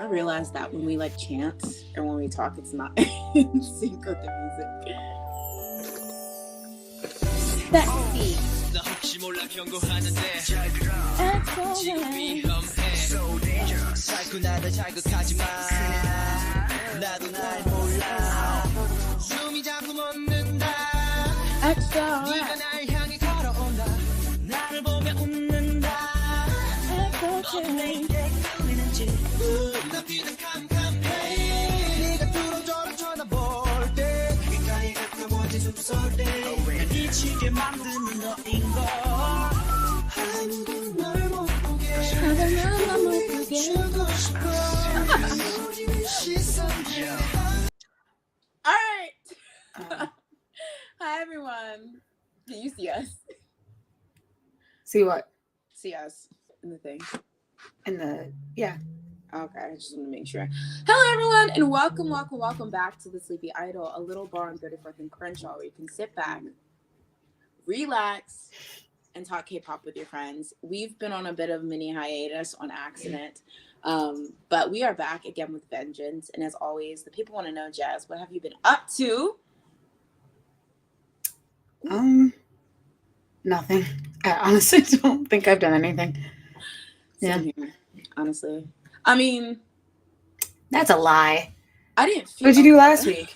I realized that when we like chant or when we talk, it's not in sync with the music. Sexy. All right. Hi everyone. Can you see us? See what? See us in the thing. Yeah. Okay, I just want to make sure. Hello everyone, and welcome back to the Sleepy Idol, a little bar on 34th and Crenshaw where you can sit back, relax, and talk K-pop with your friends. We've been on a bit of mini hiatus on accident, but we are back again with vengeance. And as always, the people want to know, Jazz, what have you been up to? Nothing. I honestly don't think I've done anything. Same here, honestly. I mean, that's a lie. I didn't feel. What did you do last week?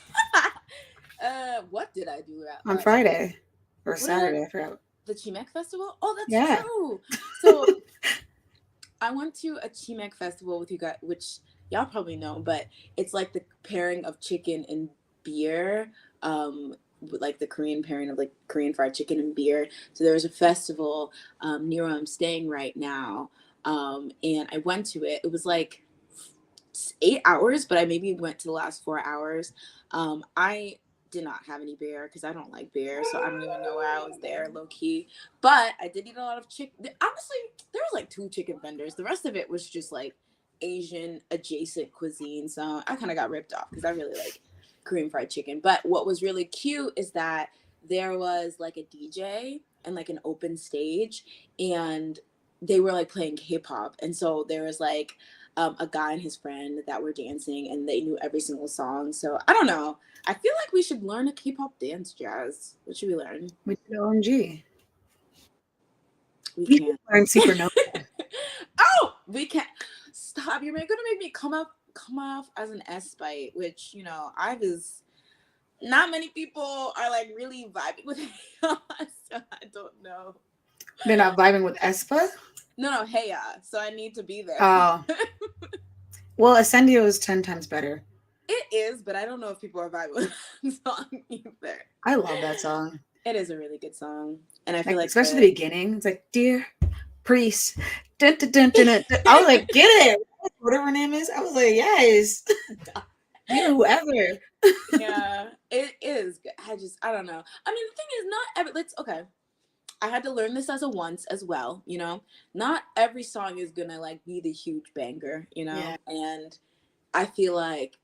What did I do on Friday or Saturday? I forgot. The Chimek Festival? Oh, that's true. So I went to a Chimek Festival with you guys, which y'all probably know, but it's like the pairing of chicken and beer, like the Korean pairing of like Korean fried chicken and beer. So there's a festival near where I'm staying right now, and I went to it. It was like 8 hours, but I maybe went to the last 4 hours. I did not have any beer because I don't like beer, so I don't even know why I was there, low key. But I did eat a lot of chicken. Honestly, there was like 2 chicken vendors. The rest of it was just like Asian adjacent cuisine. So I kind of got ripped off because I really like Korean fried chicken. But what was really cute is that there was like a DJ and like an open stage, and they were like playing K-pop. And so there was like a guy and his friend that were dancing, and they knew every single song. So I don't know. I feel like we should learn a K-pop dance, Jazz. What should we learn? We did OMG. We can't learn Supernova. Oh, we can't. Stop! You're gonna make me come off as an Aespa, which I was. Not many people are like really vibing with Heya, so I don't know. They're not vibing with Aespa? No, Heya. So I need to be there. Oh. Well, Ascendio is 10 times better. It is, but I don't know if people are vibing with that song either. I love that song. It is a really good song, and I feel like especially the beginning. It's like, dear priest. Dun, dun, dun, dun, dun, dun. I was like, get it, whatever her name is. I was like, yes, dear whoever. Yeah, it is. I don't know. I mean, the thing is, not every. Okay. I had to learn this as a once as well. Not every song is gonna like be the huge banger. Yeah. And I feel like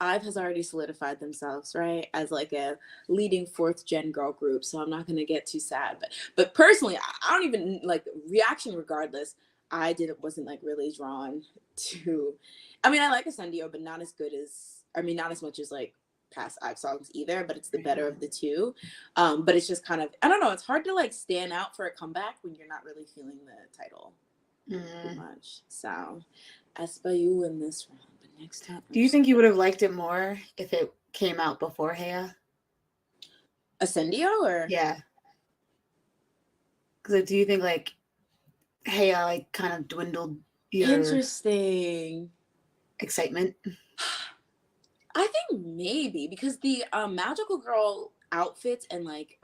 IVE has already solidified themselves, right, as like a leading 4th gen girl group. So I'm not gonna get too sad, but personally, I don't even like reaction. Regardless, wasn't like really drawn to. I mean, I like Ascendio, but not as much as like past IVE songs either. But it's the better of the two. But it's just kind of, I don't know. It's hard to like stand out for a comeback when you're not really feeling the title too much. So, Aespa, you win this round. Next time. Do you think you would have liked it more if it came out before Heya? Ascendio or? Yeah. Because do you think like Heya like kind of dwindled your interesting excitement? I think maybe because the Magical Girl outfits and like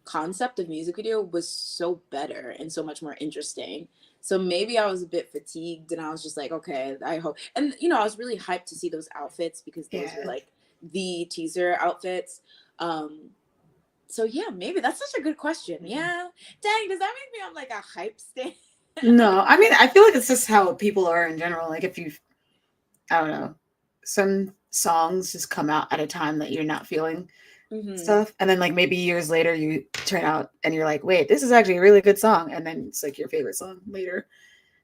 concept of music video was so better and so much more interesting. So maybe I was a bit fatigued, and I was just like, okay, I hope. And I was really hyped to see those outfits because those were like the teaser outfits. So yeah, maybe that's such a good question. Yeah, dang, does that make me on like a hype stan? No, I mean, I feel like it's just how people are in general. Like if I don't know, some songs just come out at a time that you're not feeling stuff, and then like maybe years later you turn out and you're like, wait, this is actually a really good song, and then it's like your favorite song later.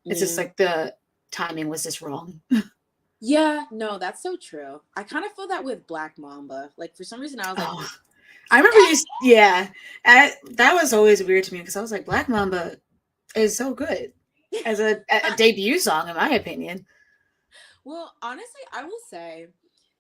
It's just like the timing was just wrong. Yeah, no, that's so true. I kind of feel that with Black Mamba. Like, for some reason, I was like, Oh, I remember you. Yeah, that was always weird to me because I was like, Black Mamba is so good as a debut song, in my opinion. well, honestly, I will say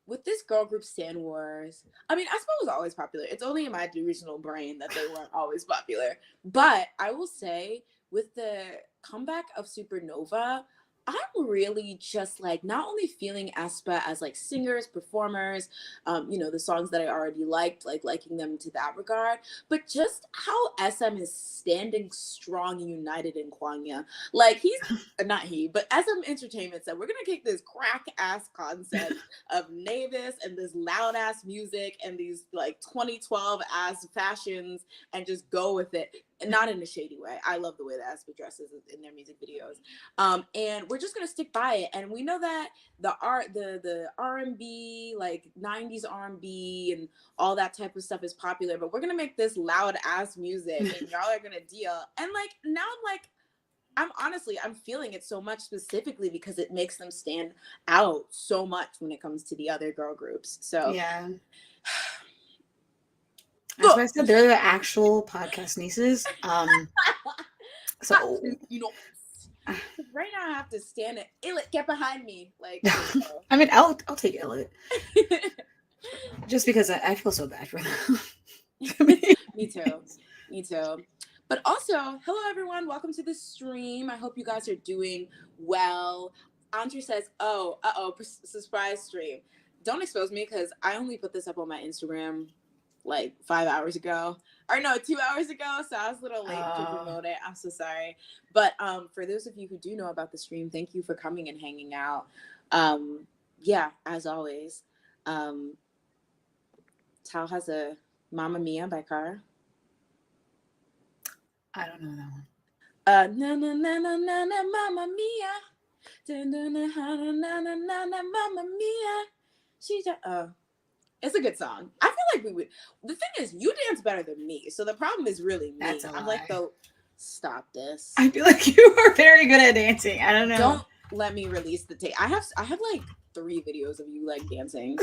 with this girl group Stan Wars, I mean, Aespa was always popular. It's only in my delusional brain that they weren't always popular. But I will say with the comeback of Supernova, I'm really just like not only feeling Aespa as like singers, performers, the songs that I already liked, like liking them to that regard, but just how SM is standing strong and united in Kwanya. Like he's not he, but SM Entertainment said we're gonna take this crack ass concept of Navis and this loud ass music and these like 2012 ass fashions and just go with it. And not in a shady way. I love the way that Aespa dresses in their music videos. And we're just gonna stick by it. And we know that the R&B, like 90s R&B and all that type of stuff is popular, but we're gonna make this loud ass music and y'all are gonna deal. And like now I'm feeling it so much specifically because it makes them stand out so much when it comes to the other girl groups. So yeah. That's why I said they're the actual podcast nieces. So right now I have to stand it. Illit, get behind me. Like I mean, I'll take Illit. Just because I feel so bad for them. Me too. But also, hello everyone, welcome to the stream. I hope you guys are doing well. Andre says, surprise stream. Don't expose me because I only put this up on my Instagram like 5 hours ago. Or no, 2 hours ago. So I was a little late to promote it. I'm so sorry. But for those of you who do know about the stream, thank you for coming and hanging out. Yeah, as always. Tal has a Mamma Mia by Cara. I don't know that one. Na na na na na na Mamma Mia. Na na na na na na na Mamma Mia. It's a good song. I feel like we would. The thing is, you dance better than me, so the problem is really me. That's a lie. I'm like, stop this. I feel like you are very good at dancing. I don't know. Don't let me release the tape. I have like 3 videos of you like dancing,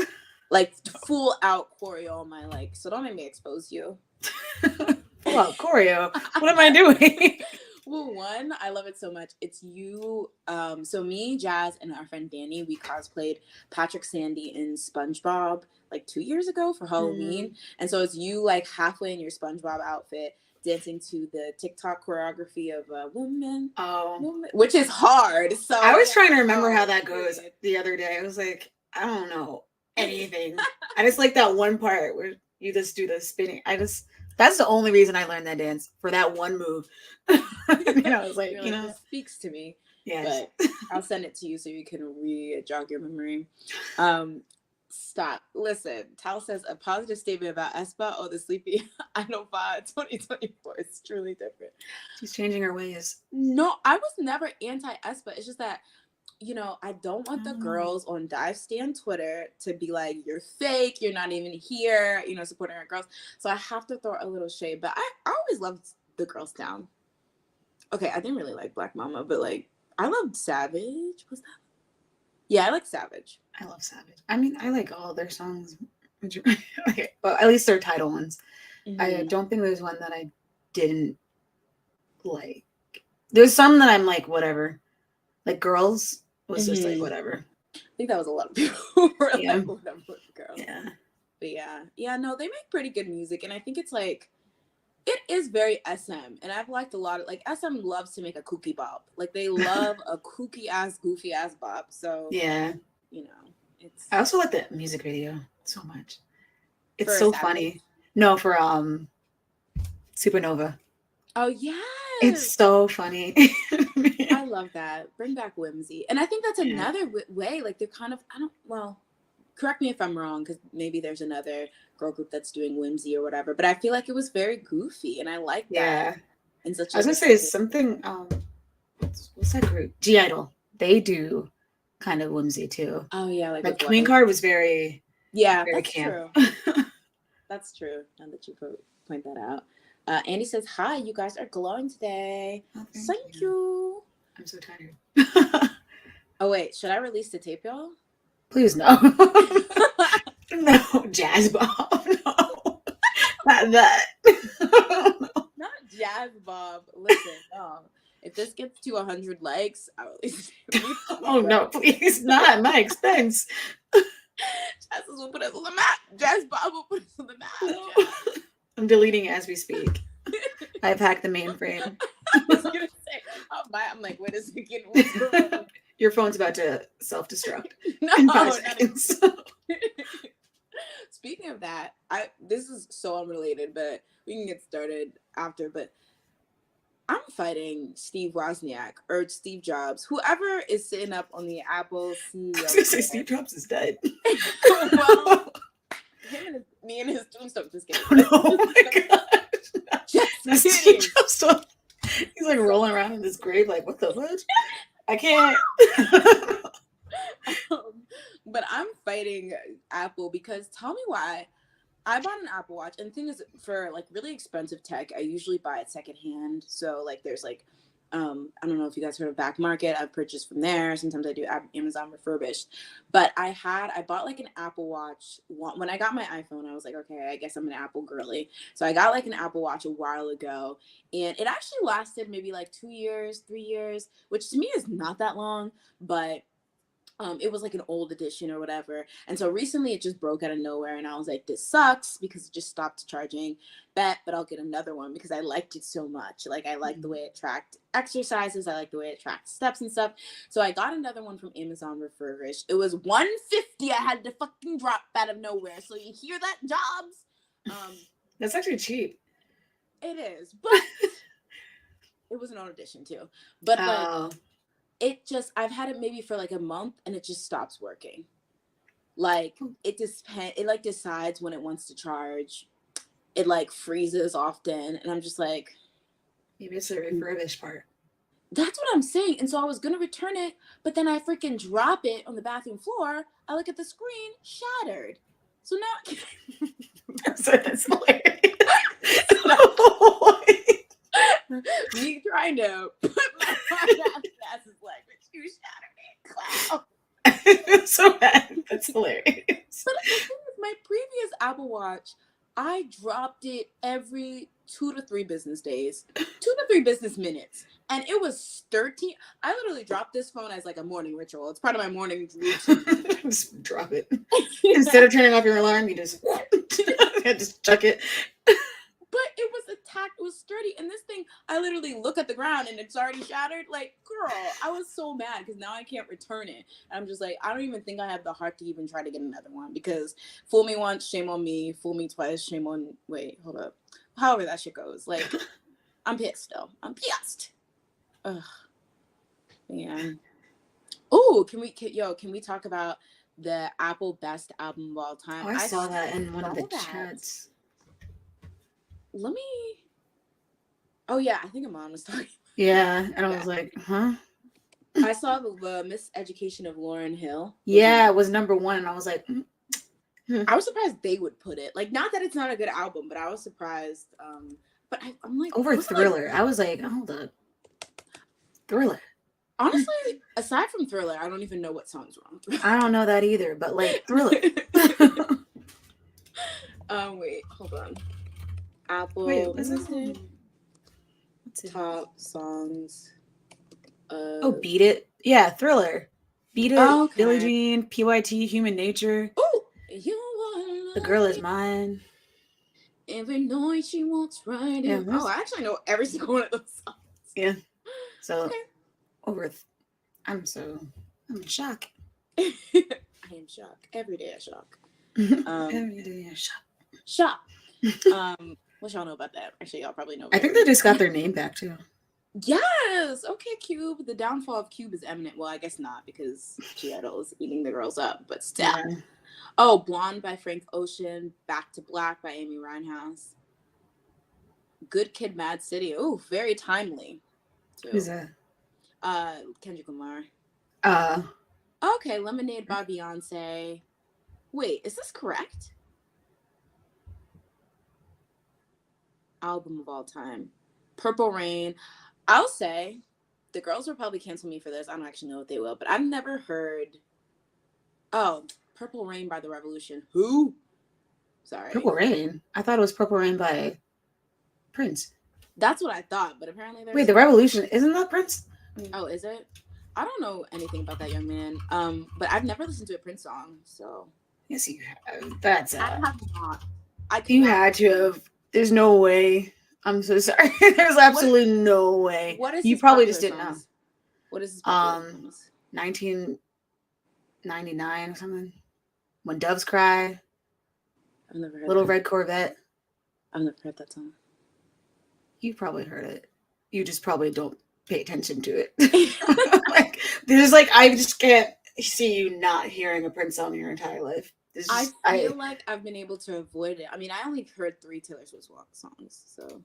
like full out choreo on my like. So don't make me expose you. Full out choreo. What am I doing? Well, one, I love it so much. It's you. So me, Jazz, and our friend Danny, we cosplayed Patrick Sandy in SpongeBob like 2 years ago for Halloween. Mm-hmm. And so it's you like halfway in your SpongeBob outfit dancing to the TikTok choreography of Woman, which is hard. So I was trying to remember how that goes the other day. I was like, I don't know anything. I just like that one part where you just do the spinning. That's the only reason I learned that dance, for that one move. I was like, it speaks to me. Yes. But I'll send it to you so you can jog your memory. Stop. Listen, Tal says a positive statement about Aespa. Oh, the sleepy idol vibe 2024. It's truly different. She's changing her ways. No, I was never anti-Aespa. It's just that, I don't want the girls on Dive Stand Twitter to be like, you're fake, you're not even here, supporting our girls. So I have to throw a little shade. But I always loved the girls down. Okay, I didn't really like Black Mama, but like, I loved Savage. Was that? Yeah, I like Savage. I love Savage. I mean, I like all their songs. Okay, well, at least their title ones. Mm-hmm. I don't think there's one that I didn't like. There's some that I'm like, whatever. Like Girls was just like, whatever. I think that was a lot of people who were like, whatever, Girls. Yeah. But yeah, no, they make pretty good music. And I think it's like, it is very SM. And I've liked a lot of, like, SM loves to make a kooky bop. Like, they love a kooky ass, goofy ass bop. So, yeah. It's. I also like the music video so much. It's so funny. No, for Supernova. Oh, yeah. It's so funny. I love that. Bring back whimsy. And I think that's another way. Like, they're kind of, correct me if I'm wrong, because maybe there's another girl group that's doing whimsy or whatever. But I feel like it was very goofy, and I like that. Yeah. And such I was going to say something, what's that group? G-Idol. They do kind of whimsy, too. Oh, yeah. Like Queen Card was very, very that's camp. True. That's true, now that you point that out. Andy says, hi, you guys are glowing today. Oh, thank you. I'm so tired. Oh, wait, should I release the tape, y'all? Please no. No, Jazz Bob. No. Not that. Not Jazz Bob. Listen, if this gets to 100 likes, I will at least Oh no, please not at my expense. Jazz will put us on the map. Jazz Bob will put us on the map. I'm deleting as we speak. I've hacked the mainframe. I was gonna say, I'm like, wait a second. What's going on? Your phone's about to self-destruct No, in 5 seconds. Speaking of that, this is so unrelated, but we can get started after. But I'm fighting Steve Wozniak or Steve Jobs, whoever is sitting up on the Apple CEO. I was gonna say Steve Jobs is dead. Well, me and his tombstone. Just kidding. Oh my gosh. Just kidding. He's like rolling around in this grave, like, what the fuck? I can't. But I'm fighting Apple because tell me why. I bought an Apple Watch, and the thing is, for like really expensive tech, I usually buy it secondhand. So like, there's like, I don't know if you guys heard of Back Market. I've purchased from there. Sometimes I do Amazon refurbished. But I bought like an Apple Watch. When I got my iPhone, I was like, okay, I guess I'm an Apple girly. So I got like an Apple Watch a while ago, and it actually lasted maybe like 2 years, 3 years, which to me is not that long, but it was like an old edition or whatever. And so recently it just broke out of nowhere, and I was like, this sucks because it just stopped charging. But I'll get another one because I liked it so much. Like, I liked the way it tracked exercises. I liked the way it tracked steps and stuff. So I got another one from Amazon refurbished. It was $150. I had to fucking drop out of nowhere. So you hear that, Jobs? That's actually cheap. It is, but it was an old edition too. But like, I've had it maybe for like a month, and it just stops working. Like, it like decides when it wants to charge. It like freezes often, and I'm just like, maybe it's the refurbished part. That's what I'm saying. And so I was gonna return it, but then I freaking drop it on the bathroom floor. I look at the screen, shattered. So now So that's hilarious. Me trying to put my heart out fast is like, but you shattered it, clown. So bad. That's hilarious. But the thing is, my previous Apple Watch, I dropped it every 2 to 3 business days, 2 to 3 business minutes. And it was 13. I literally dropped this phone as like a morning ritual. It's part of my morning routine. Just drop it. Instead of turning off your alarm, you just chuck it. But it was attacked. It was sturdy. And this thing, I literally look at the ground and it's already shattered. Like, girl, I was so mad because now I can't return it. And I'm just like, I don't even think I have the heart to even try to get another one, because fool me once, shame on me. Fool me twice, shame on... Wait, hold up. However that shit goes. Like, I'm pissed though. I'm pissed. Ugh. Man. Oh, can we talk about the Apple Best Album of All Time? Oh, I saw that in one of the chats. Let me... Oh, yeah, I think Amon was talking. Yeah, and I was like, huh? I saw the Miseducation of Lauryn Hill. Yeah, it was number 1, and I was like... I was surprised they would put it. Like, not that it's not a good album, but I was surprised. But I'm like... Over Thriller. Like... I was like, hold up. Thriller. Honestly, aside from Thriller, I don't even know what songs were on Thriller. I don't know that either, but like, Thriller. Wait, hold on. Apple. Wait, what's top songs. Beat It. Yeah, Thriller. Beat It. Okay. Billie Jean. PYT. Human Nature. Oh, The Girl Is Mine. Every night she walks right in. Oh, I actually know every single one of those songs. Yeah. So I'm in shock. I am shocked. Every day I shock. Every day I shock. Shock. What y'all know about that? Actually, y'all probably know. I think they just got their name back too. Yes. Okay, Cube. The downfall of Cube is imminent. Well, I guess not, because G-Idol is eating the girls up, but still. Yeah. Oh, Blonde by Frank Ocean. Back to Black by Amy Winehouse. Good Kid, Mad City. Oh, very timely. Too. Who's that? Kendrick Lamar. Okay, Lemonade by Beyonce. Wait, is this correct? Album of all time. Purple Rain. I'll say, the girls will probably cancel me for this. I don't actually know if they will, but I've never heard Oh, Purple Rain by The Revolution. Who? Sorry. Purple Rain? I thought it was Purple Rain by Prince. That's what I thought, but apparently there's... Wait, The Revolution, isn't that Prince? Oh, is it? I don't know anything about that young man. But I've never listened to a Prince song, so... Yes, you have. That's I have not. You had to have. There's no way. I'm so sorry. There's absolutely no way. What is you probably just didn't know. What is his 1999 or something. When Doves Cry. I've never heard Little Red Corvette. I've never heard that song. You probably heard it. You just probably don't pay attention to it. Like, there's like, I just can't see you not hearing a Prince song your entire life. I feel like I've been able to avoid it. I mean, I only heard 3 Taylor Swift songs, so.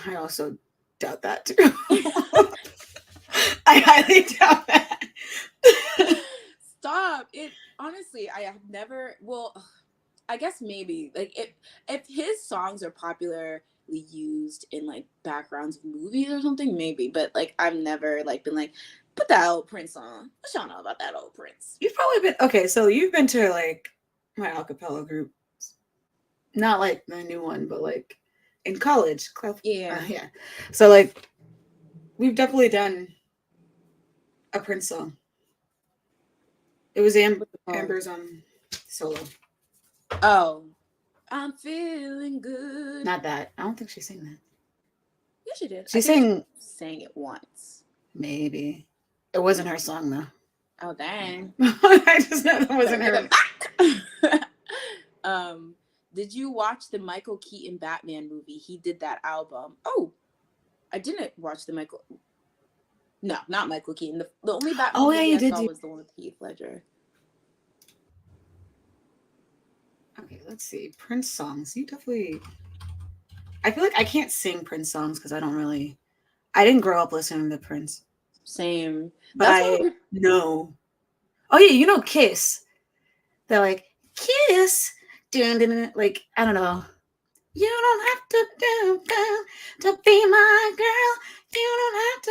I also doubt that too. I highly doubt that. Stop it. Honestly, I have never. Well, I guess maybe like if his songs are popularly used in like backgrounds of movies or something, maybe. But like I've never like been like, put that old Prince on. What y'all know about that old Prince? You've probably been okay. So you've been to like my acapella group, not like the new one, but like in college. Yeah. Yeah. So like we've definitely done a Prince song. It was Amber's solo. Oh, I'm feeling good. Not that. I don't think she sang that. Yeah, she did. She sang it once. Maybe. It wasn't her song though. Oh dang. I just know that wasn't her. Did you watch the Michael Keaton Batman movie? He did that album. Oh, I didn't watch the Michael. No, not Michael Keaton. The only Batman movie I saw was the one with Heath Ledger. Okay, let's see. Prince songs. You definitely. I feel like I can't sing Prince songs because I didn't grow up listening to Prince. Same. But I know. Oh yeah, you know Kiss. They're like, Kiss. Like, I don't know. You don't have to be my girl. You don't have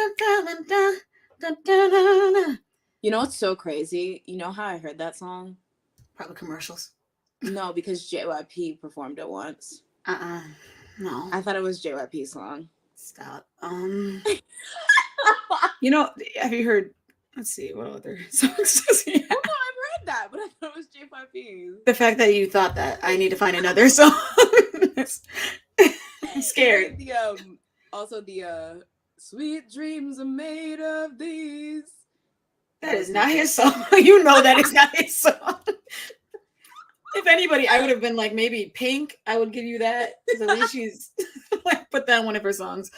to. You know what's so crazy? You know how I heard that song? Probably commercials. No, because JYP performed it once. No. I thought it was JYP's song. Stop. You know, have you heard? Let's see, what other songs does he have? Well, no, I've heard that, but I thought it was JYP's. The fact that you thought that, I need to find another song. I'm scared. Also the sweet dreams are made of these. That is not his song. You know that is not his song. If anybody, I would have been like maybe Pink. I would give you that. Because at least she's like put that in one of her songs.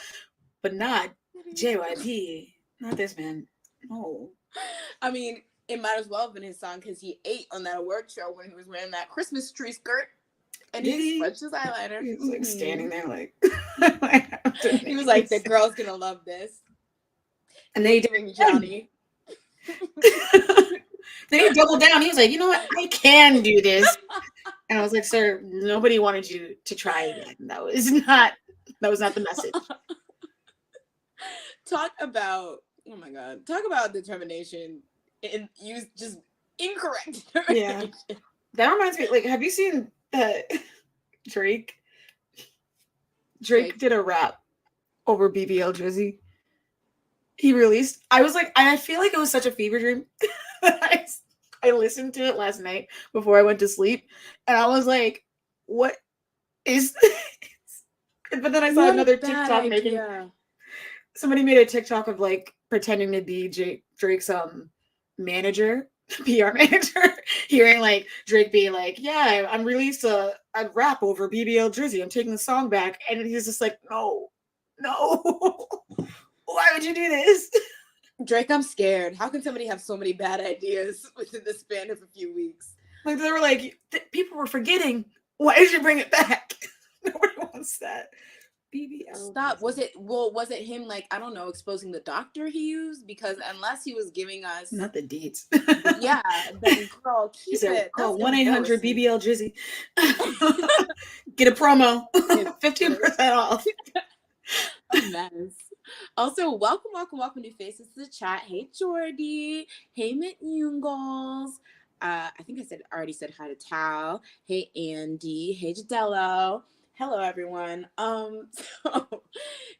But not JYP. Not this man. No. I mean, it might as well have been his song because he ate on that award show when he was wearing that Christmas tree skirt. And he smudged his eyeliner. He was like standing there like he was like, the girl's gonna love this. And they doing Johnny. Then he doubled down. He was like, you know what? I can do this. And I was like, sir, nobody wanted you to try again. That was not the message. Talk about determination and use just incorrect determination. Yeah. That reminds me, like, have you seen Drake? Drake did a rap over BBL Drizzy. He released. I was like, I feel like it was such a fever dream. I listened to it last night before I went to sleep, and I was like, "What is this?" But then I saw another TikTok somebody made a TikTok of like pretending to be Drake's manager, PR manager, hearing like Drake being like, "Yeah, I'm released a rap over BBL Drizzy. I'm taking the song back," and he's just like, "No, why would you do this?" Drake, I'm scared. How can somebody have so many bad ideas within the span of a few weeks? Like they were like, people were forgetting. Why did you bring it back? Nobody wants that. BBL. Stop. Was it him like, I don't know, exposing the doctor he used? Because unless he was giving us not the deets. Yeah, then girl, keep it. Call 1-800 BBL Drizzy. Get a promo. 15% off. A mess. Also, welcome new faces to the chat. Hey Jordy. Hey Mint Youngles. I think I already said hi to Tal. Hey Andy. Hey Jadello. Hello everyone. So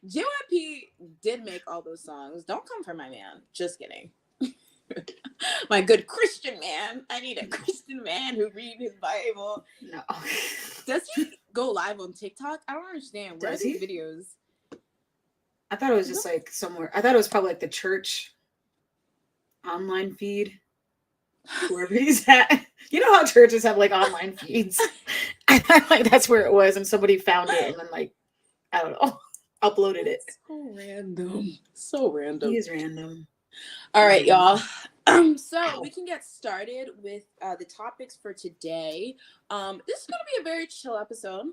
JYP did make all those songs. Don't come for my man. Just kidding. My good Christian man. I need a Christian man who read his Bible. No. Does he go live on TikTok? I don't understand. Where are these videos? I thought it was just like somewhere. I thought it was probably like the church online feed. Wherever he's at. You know how churches have like online feeds? I thought like that's where it was, and somebody found it and then like, I don't know, uploaded it. So random. So random. He is random. All right, y'all. So we can get started with the topics for today. This is going to be a very chill episode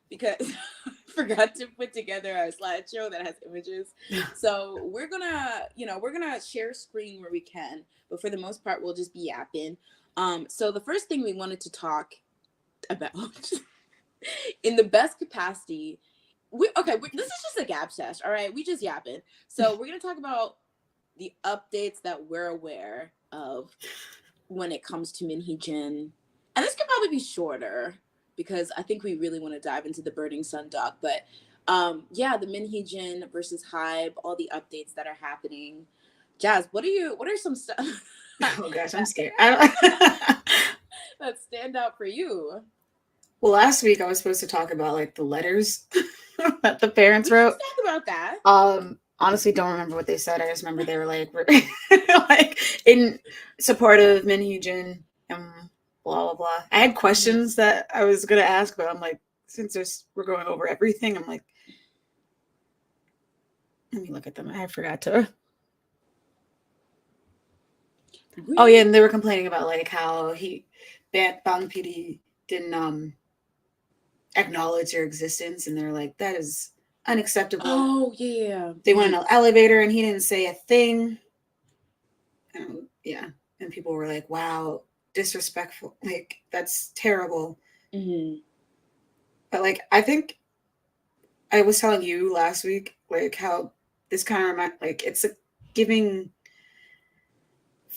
because I forgot to put together a slideshow that has images. So we're gonna share screen where we can, but for the most part, we'll just be yapping. So the first thing we wanted to talk about, in the best capacity, this is just a gap sesh, all right? We just yapping. So we're gonna talk about the updates that we're aware of when it comes to Min Hee-jin. And this could probably be shorter because I think we really want to dive into the Burning Sun doc. But the Min Hee-jin versus Hybe, all the updates that are happening. Jazz, what are some stuff? Oh gosh, I'm scared. that stand out for you? Well, last week I was supposed to talk about like the letters that the parents wrote. Let's talk about that. Honestly, don't remember what they said. I just remember they were like, like in support of Min Hee-jin and blah blah blah. I had questions that I was gonna ask, but I'm like, since we're going over everything, I'm like, let me look at them. I forgot to. Really? Oh yeah, and they were complaining about like how Bang PD didn't acknowledge their existence, and they're like, that is unacceptable. Oh yeah. They went in an elevator and he didn't say a thing. Yeah. And people were like, wow, disrespectful. Like, that's terrible. Mm-hmm. But like, I think I was telling you last week, like how this kind of it's like giving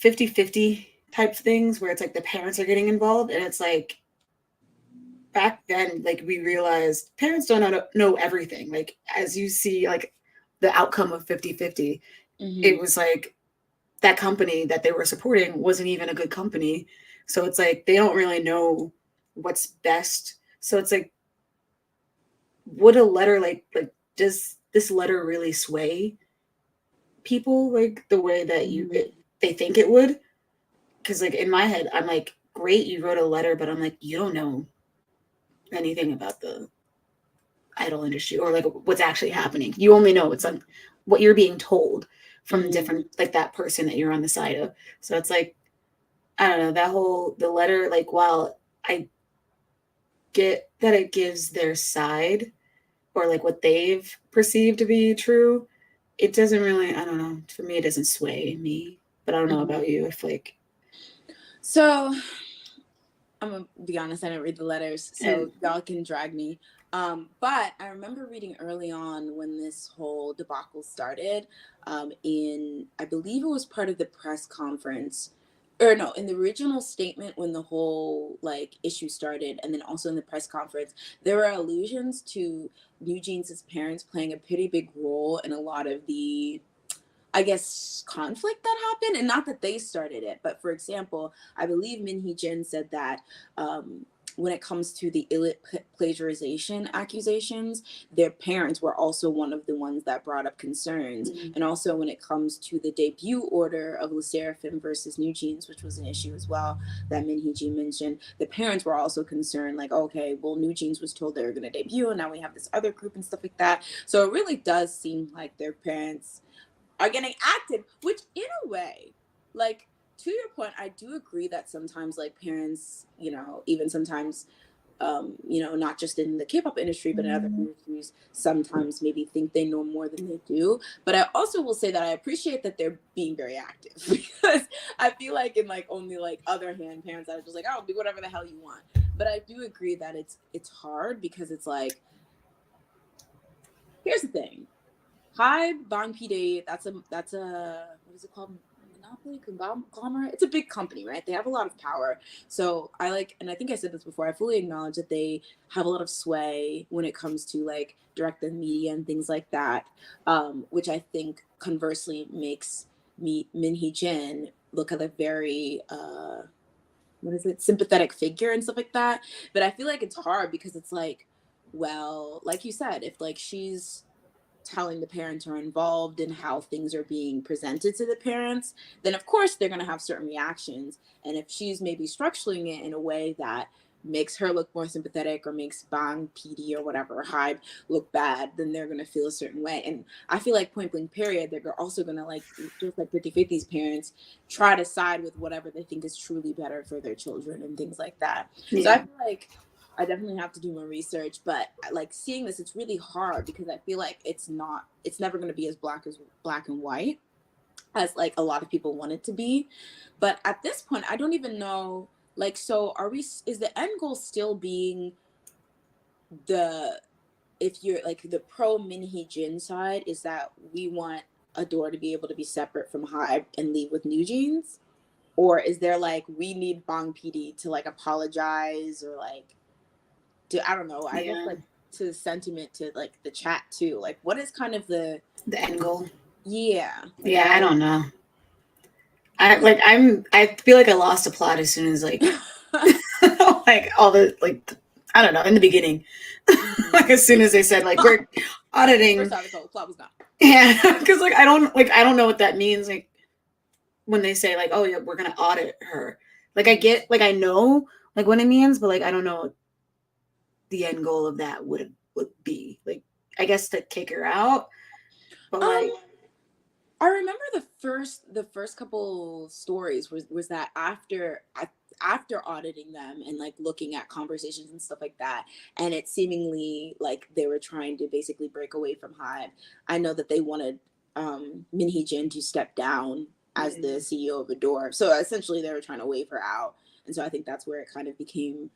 50-50 type things where it's like the parents are getting involved, and it's like back then, like we realized parents don't know everything. Like as you see, like the outcome of 50-50, it was like that company that they were supporting wasn't even a good company. So it's like they don't really know what's best. So it's like, would a letter like does this letter really sway people like the way that they think it would? Because like in my head, I'm like, great, you wrote a letter, but I'm like, you don't know anything about the idol industry or like what's actually happening. You only know it's like what you're being told from different like that person that you're on the side of. So it's like, I don't know, the letter, like while I get that it gives their side or like what they've perceived to be true, it doesn't really, I don't know, for me it doesn't sway me. But I don't know about you, if like. So I'm gonna be honest, I didn't read the letters, so y'all can drag me. But I remember reading early on when this whole debacle started, I believe it was part of the press conference, or no, in the original statement when the whole like issue started, and then also in the press conference, there were allusions to NewJeans' parents playing a pretty big role in a lot of the, I guess, conflict that happened, and not that they started it, but for example, I believe Min Hee-jin said that when it comes to the plagiarization accusations, their parents were also one of the ones that brought up concerns. And also when it comes to the debut order of Le Sserafim versus NewJeans, which was an issue as well that Min Hee-jin mentioned, the parents were also concerned, like, okay, well, NewJeans was told they were going to debut, and now we have this other group and stuff like that. So it really does seem like their parents are getting active, which in a way, like, to your point, I do agree that sometimes like parents, even sometimes, not just in the K-pop industry, but in other industries, sometimes maybe think they know more than they do. But I also will say that I appreciate that they're being very active, because I feel like in like only like other hand parents that are just like, oh, do whatever the hell you want. But I do agree that it's hard, because it's like, here's the thing. Hybe, Bang PD, that's a what is it called? monopoly conglomerate. It's a big company, right? They have a lot of power. So and I think I said this before, I fully acknowledge that they have a lot of sway when it comes to like direct the media and things like that, which I think conversely makes Min Hee-jin look at a very sympathetic figure and stuff like that. But I feel like it's hard because it's like, well, like you said, if like she's telling the parents are involved in how things are being presented to the parents, then of course they're going to have certain reactions. And if she's maybe structuring it in a way that makes her look more sympathetic or makes Bang, PD, or whatever, Hybe look bad, then they're going to feel a certain way. And I feel like point blank period, they're also going to, like, just like 50-50's parents, try to side with whatever they think is truly better for their children and things like that. Yeah. So I feel like I definitely have to do more research, but like seeing this, it's really hard because I feel like it's never going to be as black and white as like a lot of people want it to be. But at this point, I don't even know, like, so is the end goal still being if you're like the pro Min Hee-jin side, is that we want Adore to be able to be separate from Hybe and leave with NewJeans? Or is there like, we need Bang PD to like apologize, or like, I don't know. I guess like to sentiment to like the chat too. Like, what is kind of the end goal? Yeah. Like, I don't know. I feel like I lost the plot as soon as like like all the like I don't know, in the beginning. Like as soon as they said like we're auditing. First article, plot was gone. Yeah, because like I don't know what that means. Like when they say like, oh yeah, we're gonna audit her. Like I get, like I know like what it means, but like I don't know the end goal of that would be. Like I guess to kick her out. But like I remember the first couple stories was that after auditing them and like looking at conversations and stuff like that, and it seemingly like they were trying to basically break away from Hybe. I know that they wanted Min Hee-jin to step down as the CEO of Adore. So essentially they were trying to wave her out. And so I think that's where it kind of became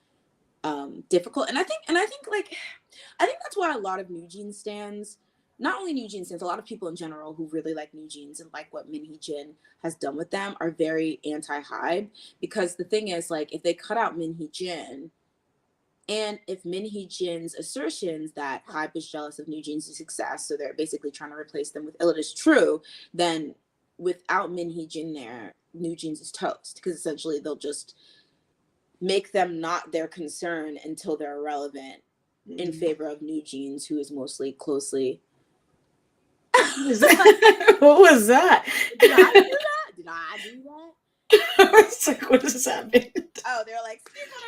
difficult. And I think that's why a lot of NewJeans stands, not only NewJeans stands, a lot of people in general who really like NewJeans and like what Min Hee-jin has done with them are very anti-Hybe. Because the thing is, like, if they cut out Min Hee-jin, and if Min Hee-jin's assertions that Hybe is jealous of NewJeans' success, so they're basically trying to replace them with Illid, is true, then without Min Hee-jin there, NewJeans is toast. Because essentially they'll just make them not their concern until they're irrelevant in favor of NewJeans, who is mostly closely. What was that? Did I do that? Did I do that? I was like, what does that mean? Oh, they're like, speak on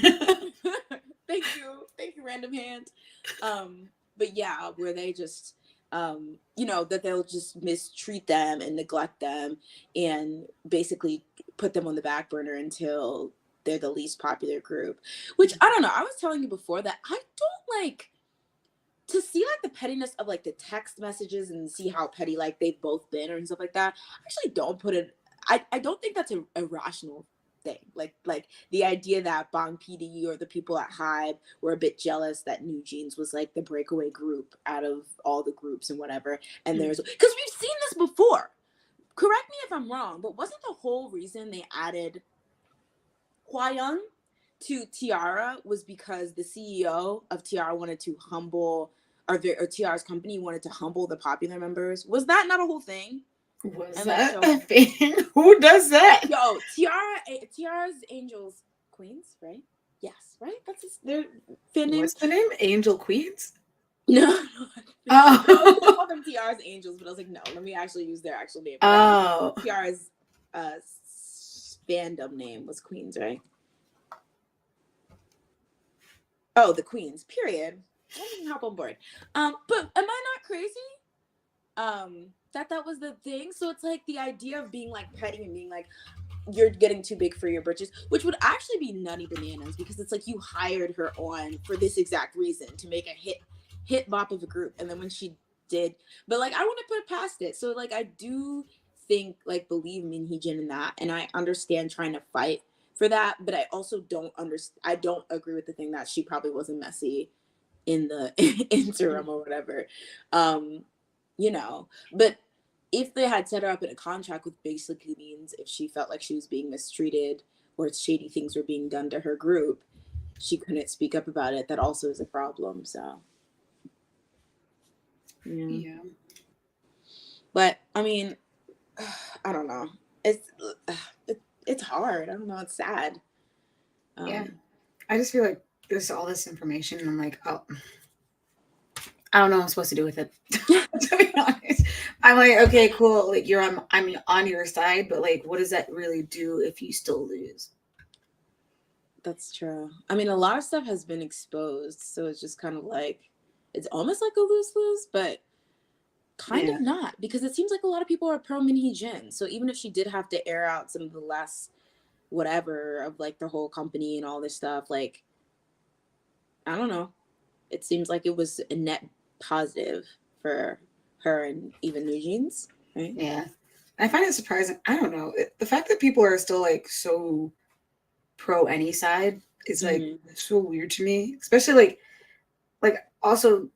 it, girl. Thank you, random hand. But yeah, where they just that they'll just mistreat them and neglect them and basically put them on the back burner until they're the least popular group. Which, I don't know, I was telling you before that I don't like to see like the pettiness of like the text messages and see how petty like they've both been and stuff like that. I actually don't put it, I don't think that's a rational thing. Like the idea that Bang PD or the people at Hybe were a bit jealous that NewJeans was like the breakaway group out of all the groups and whatever. And there's, because we've seen this before. Correct me if I'm wrong, but wasn't the whole reason they added Hwayoung to T-ara was because the CEO of T-ara wanted to humble, or T-ara's company wanted to humble the popular members? Was that not a whole thing? Was that a thing? Who does that? Yo, T-ara's Angels Queens, right? Yes, right? That's their fan name. What's the name? Angel Queens? No. Oh. I call them T-ara's Angels, but I was like, no, let me actually use their actual name. Oh. T-ara's fandom name was Queens, right? Oh, the Queens, period. I didn't hop on board. But am I not crazy? That was the thing. So it's like the idea of being like petty and being like, you're getting too big for your britches, which would actually be nutty bananas, because it's like you hired her on for this exact reason, to make a hit bop of a group. And then when she did, but like I want to put it past it. So like I do think, like, believe Min Hee-jin in that, and I understand trying to fight for that, but I also don't agree with the thing that she probably wasn't messy in the interim or whatever. But if they had set her up in a contract, which basically means if she felt like she was being mistreated or shady things were being done to her group, she couldn't speak up about it. That also is a problem. So, Yeah. But I mean, I don't know. It's hard. I don't know. It's sad. Yeah. I just feel like there's all this information, and I'm like, oh, I don't know what I'm supposed to do with it. To be honest, I'm like, okay, cool. Like I'm on your side, but like, what does that really do if you still lose? That's true. I mean, a lot of stuff has been exposed, so it's just kind of like, it's almost like a lose-lose, but kind of not, because it seems like a lot of people are pro Min Hee-jin. So even if she did have to air out some of the last whatever of like the whole company and all this stuff, like, I don't know. It seems like it was a net positive for her and even NewJeans, right? Yeah. I find it surprising. I don't know. The fact that people are still like so pro any side is like so weird to me, especially like also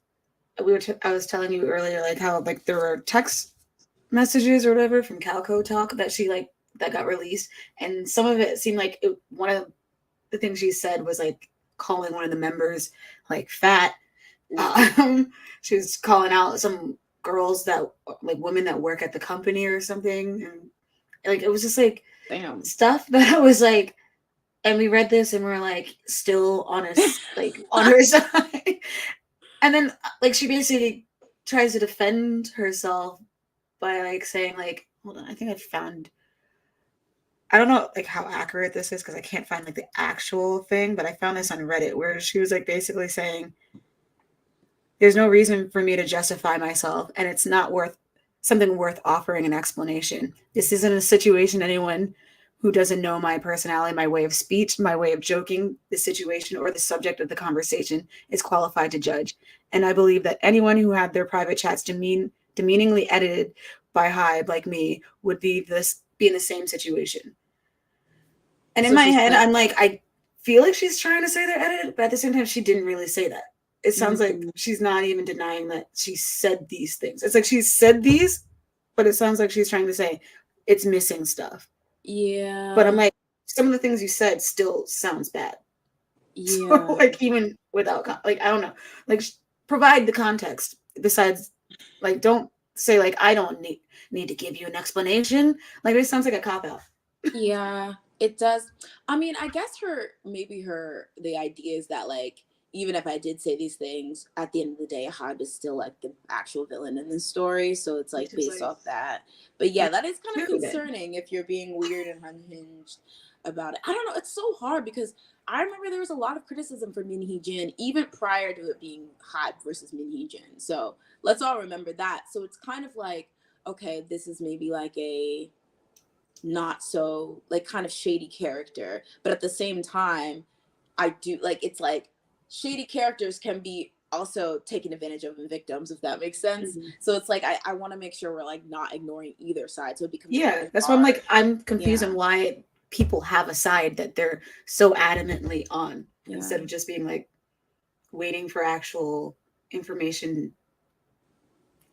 I was telling you earlier, like how like there were text messages or whatever from Calico Talk that she like that got released, and some of it seemed like one of the things she said was like calling one of the members like fat. She was calling out some girls that like women that work at the company or something, and like it was just like damn stuff that I was like, and we read this and we're like still on us like on her side. And then like she basically tries to defend herself by like saying like, hold on, I think I don't know like how accurate this is because I can't find like the actual thing, but I found this on Reddit where she was like basically saying there's no reason for me to justify myself, and it's not something worth offering an explanation. This isn't a situation anyone who doesn't know my personality, my way of speech, my way of joking, the situation, or the subject of the conversation is qualified to judge. And I believe that anyone who had their private chats demeaningly edited by Hybe like me would be in the same situation. And in my head, I'm like, I feel like she's trying to say they're edited, but at the same time, she didn't really say that. It sounds like she's not even denying that she said these things. It's like she said these, but it sounds like she's trying to say it's missing stuff. Yeah. But I'm like, some of the things you said still sounds bad. Yeah. So, like even without like I don't know, like provide the context. Besides, like don't say like I don't need to give you an explanation. Like it sounds like a cop out. Yeah, it does. I mean, I guess the idea is that like even if I did say these things, at the end of the day, Hybe is still like the actual villain in the story. So it's like based off that. But yeah, that is kind of concerning if you're being weird and unhinged about it. I don't know. It's so hard because I remember there was a lot of criticism for Min Hee-jin even prior to it being Hybe versus Min Hee-jin. So let's all remember that. So it's kind of like, okay, this is maybe like a not so like kind of shady character, but at the same time I do like it's like shady characters can be also taken advantage of in victims, if that makes sense. So it's like I want to make sure we're like not ignoring either side, so it becomes really that's hard. Why I'm like I'm confused on why people have a side that they're so adamantly on instead of just being like waiting for actual information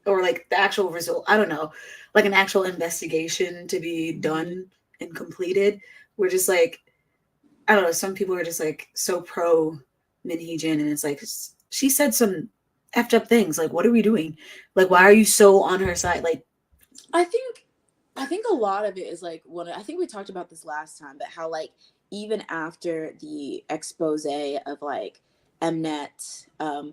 or like the actual result. I don't know, like an actual investigation to be done and completed. We're just like, I don't know. Some people are just like so pro Min Hee-jin, and it's like she said some effed up things. Like, what are we doing? Like, why are you so on her side? Like, I think a lot of it is like I think we talked about this last time, but how like even after the expose of like Mnet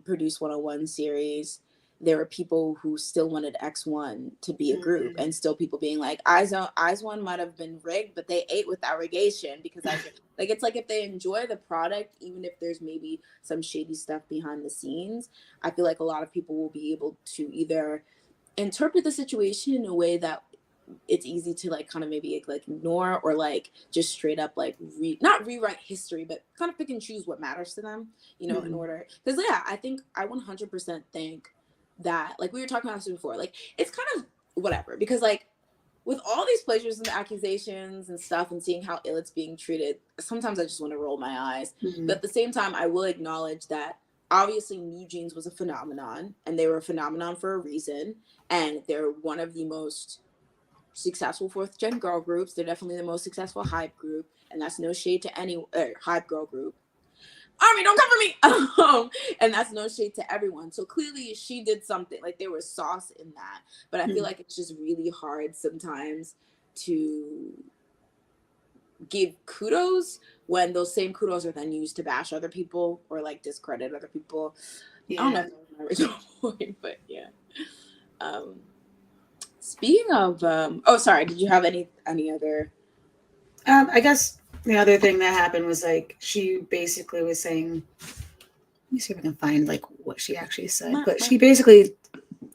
Produce 101 series, there were people who still wanted X1 to be a group, and still people being like, Eyes1 might have been rigged, but they ate with irrigation because like it's like if they enjoy the product, even if there's maybe some shady stuff behind the scenes, I feel like a lot of people will be able to either interpret the situation in a way that it's easy to like kind of maybe like ignore, or like just straight up like not rewrite history, but kind of pick and choose what matters to them, you know, in order. Because I think I 100% think that like we were talking about this before, like it's kind of whatever, because like with all these plagiarism accusations and stuff and seeing how ill it's being treated, sometimes I just want to roll my eyes. But at the same time, I will acknowledge that obviously NewJeans was a phenomenon, and they were a phenomenon for a reason, and they're one of the most successful fourth gen girl groups. They're definitely the most successful Hybe group, and that's no shade to any Hybe girl group. Army, don't cover me. And that's no shade to everyone. So clearly she did something, like there was sauce in that. But I feel like it's just really hard sometimes to give kudos when those same kudos are then used to bash other people or like discredit other people. I don't know if that was my original point, but yeah. Speaking of sorry, did you have any other I guess the other thing that happened was like she basically was saying, let me see if I can find like what she actually said, but she basically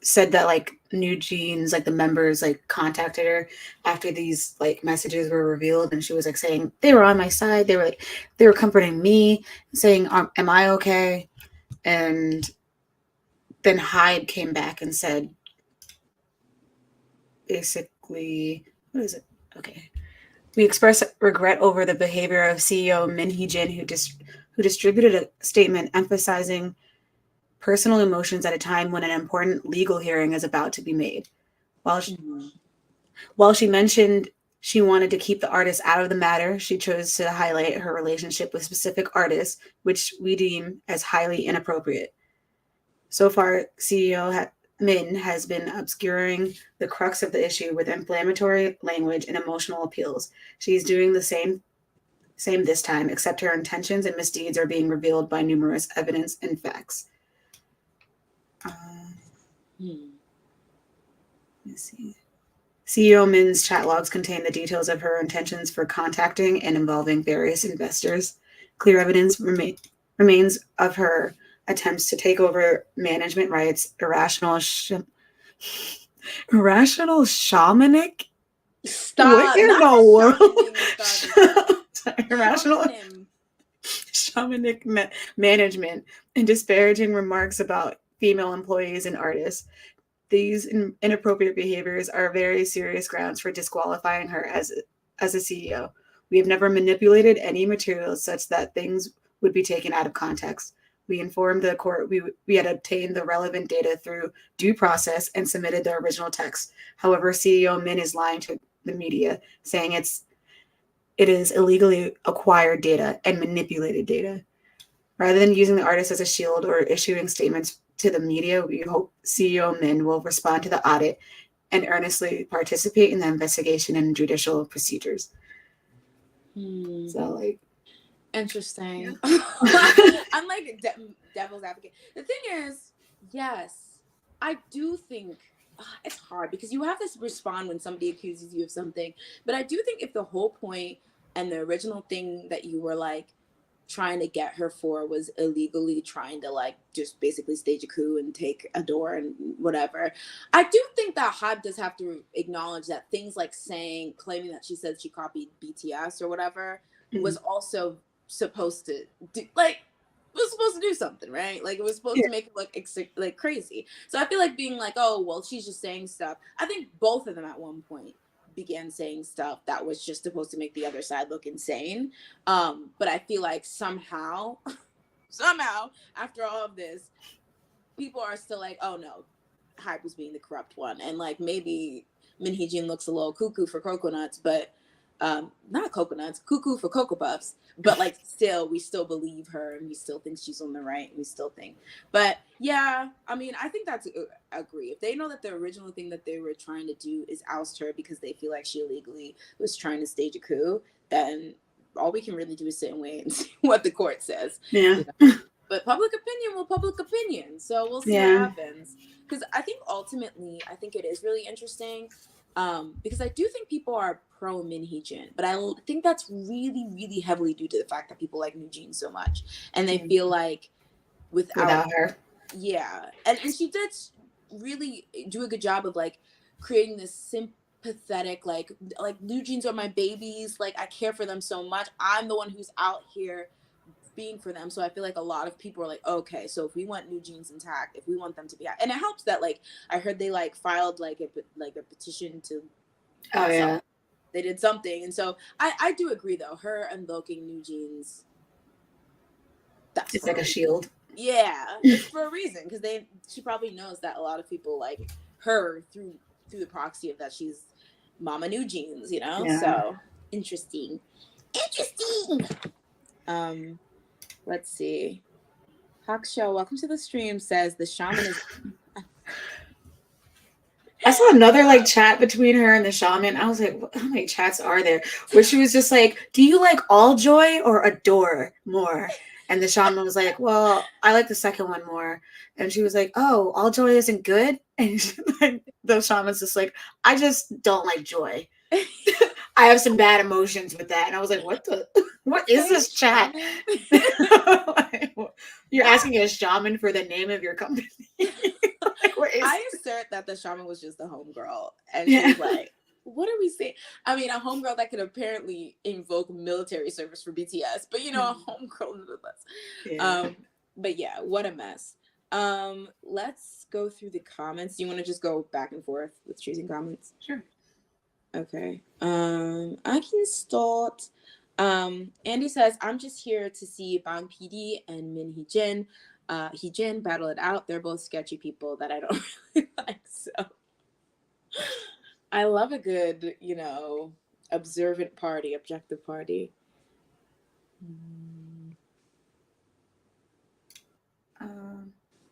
said that like NewJeans, like the members like contacted her after these like messages were revealed, and she was like saying they were on my side, they were comforting me, saying am I okay? And then Hybe came back and said basically, what is it? Okay. We express regret over the behavior of CEO Min Hee-jin, who distributed a statement emphasizing personal emotions at a time when an important legal hearing is about to be made. While she mentioned she wanted to keep the artist out of the matter, she chose to highlight her relationship with specific artists, which we deem as highly inappropriate. So far, CEO Min has been obscuring the crux of the issue with inflammatory language and emotional appeals. She's doing the same this time, except her intentions and misdeeds are being revealed by numerous evidence and facts. Let's see. CEO Min's chat logs contain the details of her intentions for contacting and involving various investors. Clear evidence remains of her attempts to take over management rights, irrational shamanic. Stop! What in the world? Irrational shamanic management and disparaging remarks about female employees and artists. These inappropriate behaviors are very serious grounds for disqualifying her as a CEO. We have never manipulated any materials such that things would be taken out of context. We informed the court we had obtained the relevant data through due process and submitted the original text. However, CEO Min is lying to the media, saying it is illegally acquired data and manipulated data. Rather than using the artist as a shield or issuing statements to the media, we hope CEO Min will respond to the audit and earnestly participate in the investigation and judicial procedures. So, like, interesting. Yeah. I'm like devil's advocate. The thing is, yes, I do think it's hard because you have to respond when somebody accuses you of something. But I do think if the whole point and the original thing that you were like trying to get her for was illegally trying to like just basically stage a coup and take a door and whatever, I do think that Hybe does have to acknowledge that things like claiming that she said she copied BTS or whatever was also supposed to do, like, it was supposed to do something, right? Like it was supposed to make it look like crazy. So I feel like being like, oh well, she's just saying stuff. I think both of them at one point began saying stuff that was just supposed to make the other side look insane. But I feel like somehow after all of this, people are still like, oh no, Hybe was being the corrupt one, and like maybe Min Hee-jin looks a little cuckoo for coconuts, but not coconuts, cuckoo for Cocoa Puffs, but like still, we still believe her and we still think she's on the right, and we still think. But yeah, I mean, I think that's agree. If they know that the original thing that they were trying to do is oust her because they feel like she illegally was trying to stage a coup, then all we can really do is sit and wait and see what the court says. Yeah. You know? But public opinion will public opinion. So we'll see what happens. Because I think ultimately, I think it is really interesting. Because I do think people are pro Min Hee-jin, but I think that's really, really heavily due to the fact that people like NewJeans so much, and they feel like without her, and she did really do a good job of like creating this sympathetic like NewJeans are my babies, like I care for them so much, I'm the one who's out here being for them. So I feel like a lot of people are like, okay, so if we want NewJeans intact, if we want them to be out, and it helps that like I heard they like filed like a petition to they did something. And so I do agree though, her invoking NewJeans, that's it's like a shield. Yeah, it's for a reason, because she probably knows that a lot of people like her through the proxy of that she's Mama NewJeans, you know. Yeah. So interesting. Let's see. Hawk Show, welcome to the stream. Says the shaman is. I saw another like chat between her and the shaman. I was like, how many chats are there? Where she was just like, do you like all joy or adore more? And the shaman was like, well, I like the second one more. And she was like, oh, all joy isn't good. And like, the shaman's just like, I just don't like joy. I have some bad emotions with that. And I was like, what is this chat? Like, you're asking a shaman for the name of your company. Like, I assert that the shaman was just a homegirl, and she was like, what are we saying? I mean, a homegirl that could apparently invoke military service for BTS, but you know, a homegirl nonetheless. Yeah. But yeah, what a mess. Let's go through the comments. Do you want to just go back and forth with choosing comments? Sure. Okay. I can start. Andy says, I'm just here to see Bang PD and Min Hee-jin. Hee-jin battle it out. They're both sketchy people that I don't really like. So I love a good, you know, observant party, objective party.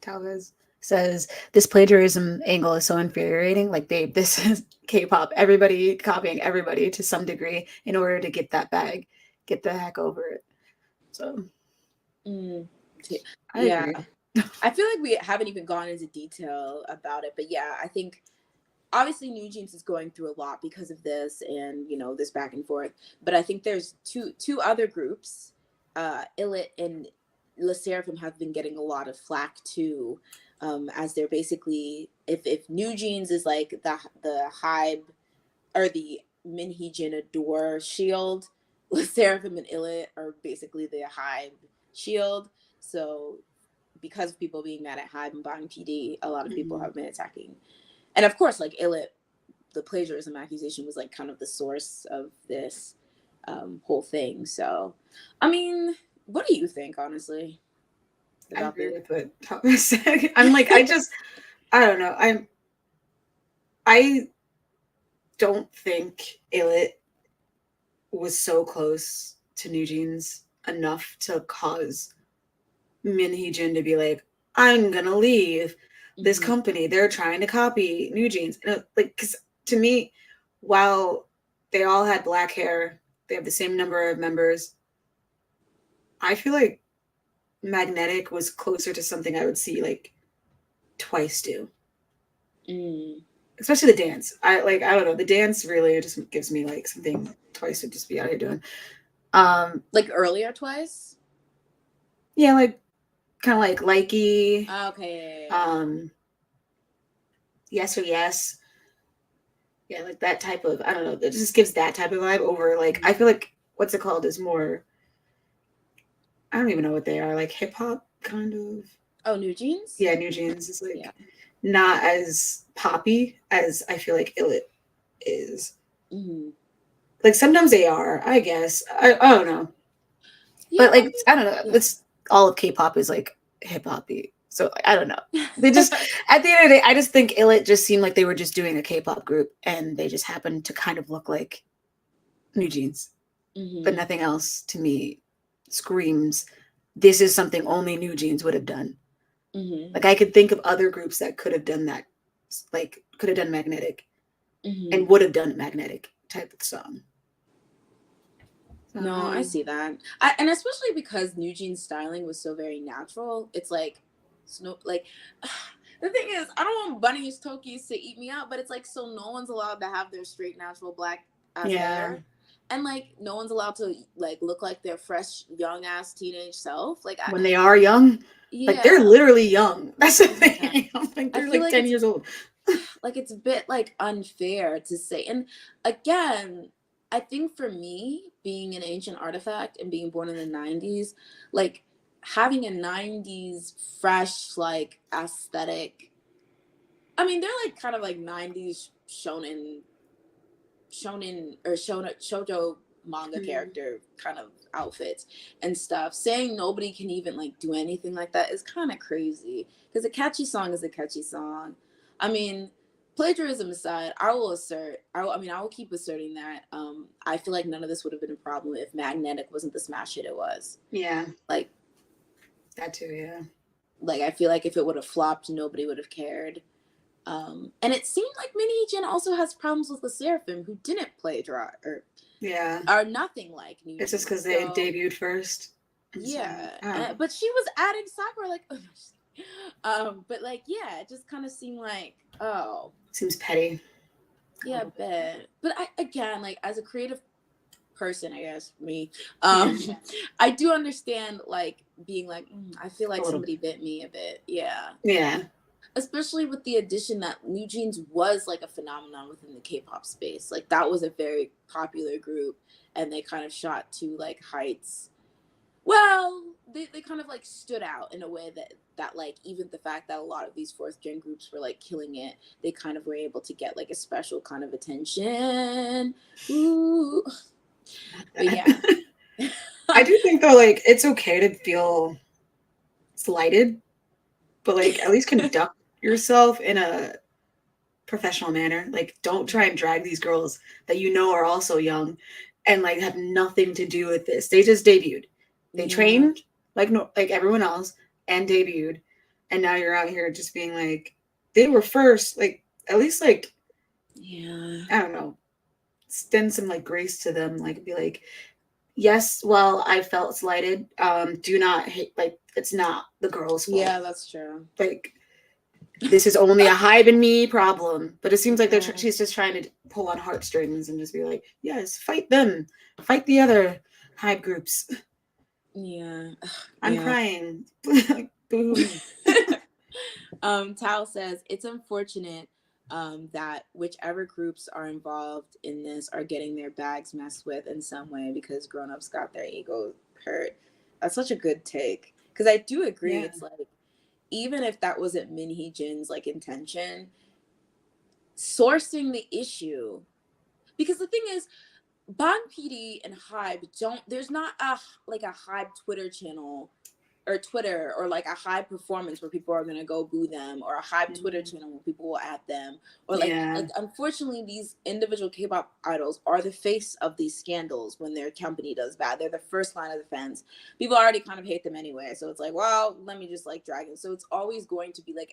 Talvez says this plagiarism angle is so infuriating. Like, babe, this is K-pop. Everybody copying everybody to some degree in order to get that bag. Get the heck over it. So, I agree. I feel like we haven't even gone into detail about it, but yeah, I think obviously NewJeans is going through a lot because of this and, you know, this back and forth. But I think there's two other groups, Illit and Le Sserafim, have been getting a lot of flack too, as they're basically, if NewJeans is like the Hybe or the Min Hee-jin adore shield, Le Sserafim and Illit are basically the Hybe shield. So because of people being mad at Hybe and Bang PD, a lot of people have been attacking. And of course, like Illit, the plagiarism accusation was like kind of the source of this whole thing. So, I mean, what do you think, honestly? I agree with what Thomas said. I'm like, I don't know. I don't think Illit was so close to NewJeans enough to cause Min Hee-jin to be like, I'm gonna leave this company. They're trying to copy NewJeans. Like, because to me, while they all had black hair, they have the same number of members. I feel like Magnetic was closer to something I would see like Twice do. Especially the dance. I don't know. The dance really just gives me like something Twice would just be out here doing. Like earlier Twice? Yeah, like kind of like Likey. Okay. Yes or Yes. Yeah, like that type of, I don't know, it just gives that type of vibe over like, I feel like what's it called is more, I don't even know what they are, like hip hop kind of. Oh, NewJeans? Yeah, NewJeans is like not as poppy as I feel like Illit is. Like sometimes they are, I guess. I don't know. Yeah, but like, I don't know. It's all of K-pop is like hip hoppy. So I don't know. They just at the end of the day, I just think Illit just seemed like they were just doing a K-pop group, and they just happened to kind of look like NewJeans, but nothing else to me screams this is something only NewJeans would have done. Like I could think of other groups that could have done that, like could have done Magnetic, and would have done Magnetic type of song. No, I see that, and especially because NewJeans' styling was so very natural. It's like, like the thing is, I don't want bunnies, Tokis to eat me out, but it's like, so no one's allowed to have their straight, natural black hair, and like no one's allowed to like look like their fresh, young ass teenage self. Like when they are young, like they're literally young. That's the thing. I'm like they're like 10 years old. Like it's a bit like unfair to say, and again, I think for me, being an ancient artifact and being born in the 90s, like having a 90s fresh, like aesthetic. I mean, they're like kind of like 90s shoujo manga character kind of outfits and stuff. Saying nobody can even like do anything like that is kind of crazy, because a catchy song is a catchy song. I mean, plagiarism aside, I will keep asserting that I feel like none of this would have been a problem if Magnetic wasn't the smash hit it was. Yeah. Like, that too, yeah. Like, I feel like if it would have flopped, nobody would have cared. And it seemed like Min Hee-jin also has problems with the Seraphim, who didn't plagiarize, are nothing like NewJeans. It's just because they debuted first. Yeah, but she was adding Sakura, like, but like, yeah, it just kind of seemed like, oh, seems petty. Yeah, bet. But again, like, as a creative person, I guess me, I do understand like being like, I feel like somebody bit me a bit. Yeah. Especially with the addition that NewJeans was like a phenomenon within the K-pop space. Like, that was a very popular group, and they kind of shot to like heights. Well, they kind of like stood out in a way that like, even the fact that a lot of these fourth gen groups were like killing it, they kind of were able to get like a special kind of attention. Ooh. But yeah. I do think though, like, it's okay to feel slighted, but like, at least conduct yourself in a professional manner. Like, don't try and drag these girls that you know are also young and like have nothing to do with this. They just debuted. They trained like everyone else and debuted, and now you're out here just being like, they were first. Like, at least like, I don't know, extend some like grace to them. Like, be like, yes, well, I felt slighted. Do not hate. Like, it's not the girl's fault. Yeah, that's true. Like, this is only a Hybe and Me problem. But it seems like she's just trying to pull on heartstrings and just be like, yes, fight them, fight the other Hybe groups. Yeah, I'm crying. Tao says it's unfortunate that whichever groups are involved in this are getting their bags messed with in some way because grown-ups got their egos hurt. That's such a good take, because I do agree. It's like, even if that wasn't Min Hee-jin's like intention, sourcing the issue, because the thing is, Bang PD and Hybe there's not a Hybe Twitter channel or Twitter, or like a Hybe performance where people are going to go boo them, or a Hybe Twitter channel where people will at them, or like unfortunately these individual K-pop idols are the face of these scandals. When their company does bad, they're the first line of defense. People already kind of hate them anyway, so it's like, well, let me just like drag it. So it's always going to be like,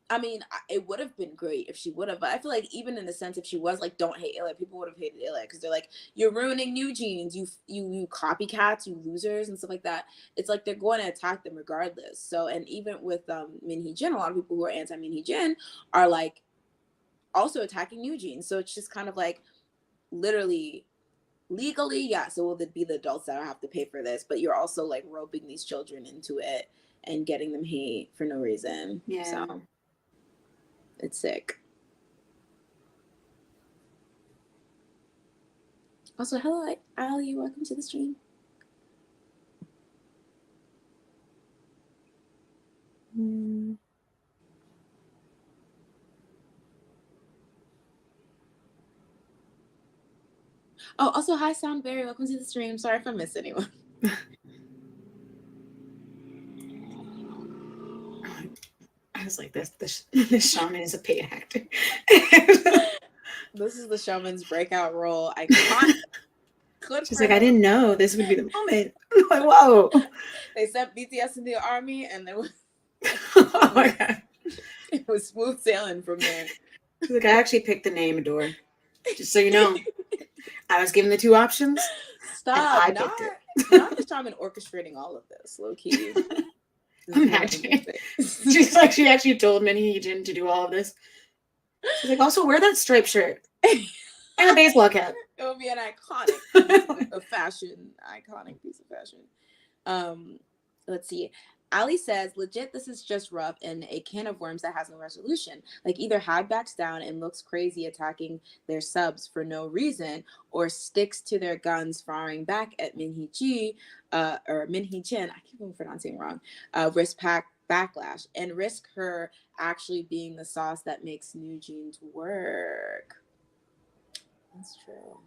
I mean, it would have been great if she would have, but I feel like even in the sense, if she was like, don't hate Illa, people would have hated Illa, because they're like, you're ruining NewJeans, you copycats, you losers, and stuff like that. It's like they're going to attack them regardless. So, and even with Min Hee-jin, a lot of people who are anti Min Hee-jin are like also attacking NewJeans. So it's just kind of like, literally, legally, yeah, so will it be the adults that have to pay for this, but you're also like roping these children into it and getting them hate for no reason. So it's sick. Also, hello, Ali. Welcome to the stream. Oh, also, hi, Soundberry. Welcome to the stream. Sorry if I missed anyone. I was like, this shaman is a paid actor. This is the shaman's breakout role. Iconic. She's like, I didn't know this would be the moment. I'm like, whoa. They sent BTS in the army, and there was oh my god, it was smooth sailing from there. She's like, I actually picked the name Adore. Just so you know, I was given the two options. Stop! Not the shaman orchestrating all of this, low key. Imagine. She's like, she actually told Min Hee-jin to do all of this. She's like, also wear that striped shirt and a baseball cap. It would be an iconic piece of fashion. Let's see. Ali says, legit, this is just rough and a can of worms that has no resolution. Like, either Hybe backs down and looks crazy attacking their subs for no reason, or sticks to their guns firing back at Min Hee-jin, I keep on pronouncing it wrong, risk backlash, and risk her actually being the sauce that makes NewJeans work. That's true.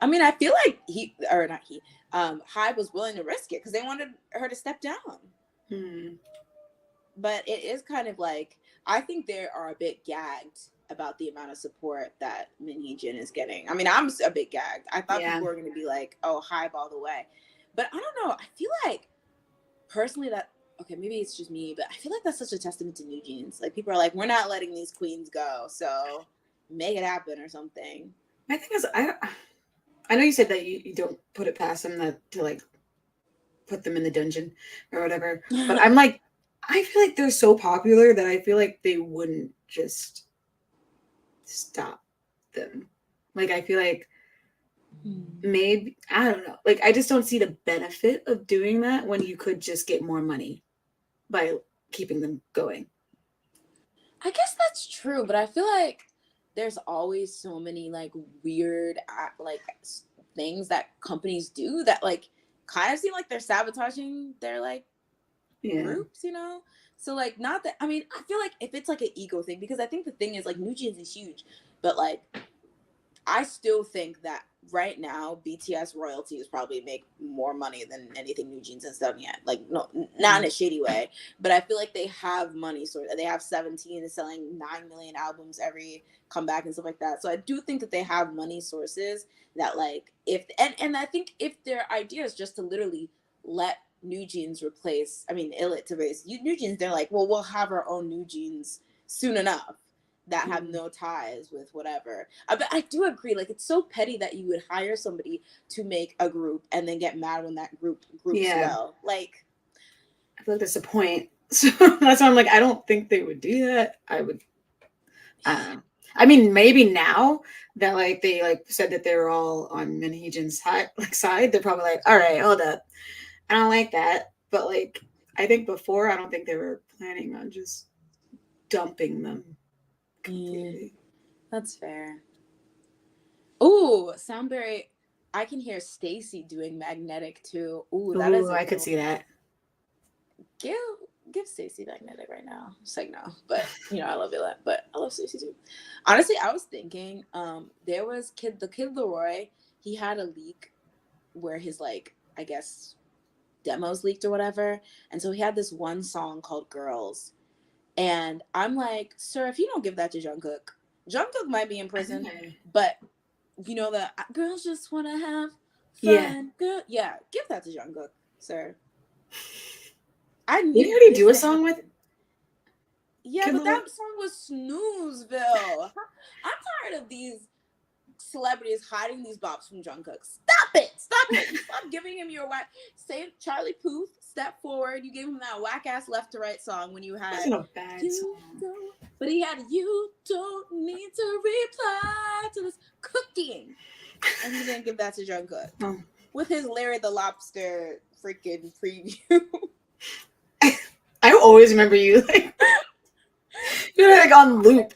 I mean, I feel like Hybe was willing to risk it because they wanted her to step down. But it is kind of like, I think they are a bit gagged about the amount of support that Min Hee-jin is getting. I mean, I'm a bit gagged. I thought people were going to be like, oh, Hybe all the way. But I don't know. I feel like, personally, that, okay, maybe it's just me, but I feel like that's such a testament to NewJeans. Like, people are like, we're not letting these queens go, so make it happen or something. My thing is, I know you said that you don't put it past them to like put them in the dungeon or whatever, but I'm like, I feel like they're so popular that I feel like they wouldn't just stop them. Like, I feel like maybe, I don't know. Like, I just don't see the benefit of doing that when you could just get more money by keeping them going. I guess that's true, but I feel like there's always so many like weird like things that companies do that like kind of seem like they're sabotaging their like groups, you know? So like, not that, I mean, I feel like if it's like an ego thing, because I think the thing is like NewJeans is huge, but like I still think that right now BTS royalties probably make more money than anything NewJeans has done yet. Like, no, not in a shady way, but I feel like they have money. So they have 17 and selling 9 million albums every comeback and stuff like that. So I do think that they have money sources that like if and I think if their idea is just to literally let NewJeans replace, I mean, Illit to raise NewJeans, they're like, well, we'll have our own NewJeans soon enough that have no ties with whatever. But I do agree, like, it's so petty that you would hire somebody to make a group and then get mad when that groups well. Like, I feel like that's the point. So that's why I'm like, I don't think they would do that. I would, I mean, maybe now that like they like said that they're all on Min Hee-jin's side, they're probably like, all right, hold up, I don't like that. But like, I think before, I don't think they were planning on just dumping them completely. That's fair. Ooh, Soundberry. I can hear Stacy doing Magnetic too. Ooh, that is. I could see that. Give Stacy Magnetic right now. It's like, no, but you know, I love it, but I love Stacy too. Honestly, I was thinking, there was the Kid Laroi. He had a leak where his like, I guess, demos leaked or whatever, and so he had this one song called Girls. And I'm like, sir, if you don't give that to Jungkook might be in prison, but you know that girls just want to have fun. Yeah, give that to Jungkook, sir. Did he already do a song with? Yeah, but that song was Snoozeville. I'm tired of these celebrities hiding these bops from Jungkook. Stop it! Stop giving him your whack. Say Charlie Puth, step forward. You gave him that whack ass left to right song when you had. That's not a bad song. But he had "You Don't Need to Reply to This" cooking, and he didn't give that to Jungkook with his Larry the Lobster freaking preview. I always remember you like you're like on loop.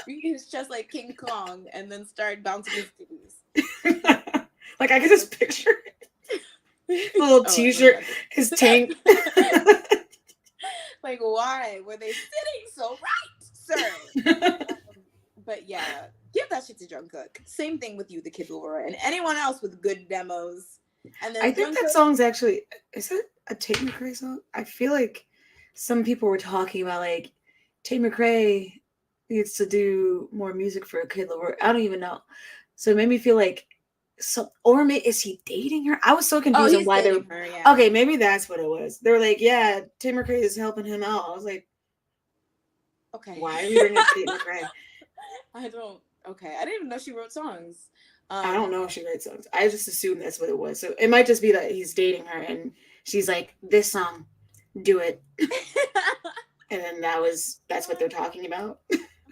He's just like King Kong, and then started bouncing his titties. Like I could just picture it. Little t-shirt, his tank. Like, why were they sitting so right, sir? But yeah, give that shit to Jungkook. Same thing with you, the Kid Laroi, and anyone else with good demos. And then I think that song's actually, is it a Tate McRae song? I feel like some people were talking about like Tate McRae needs to do more music for a Kid Laroi. I don't even know. So it made me feel like, is he dating her? I was so confused on why they were. Her, yeah. Okay, maybe that's what it was. They were like, yeah, Tate McRae is helping him out. I was like, okay, why are you bringing up Tate McRae? I didn't even know she wrote songs. I don't know if she writes songs. I just assumed that's what it was. So it might just be that he's dating her and she's like, this song, do it. And then that's what they're talking about.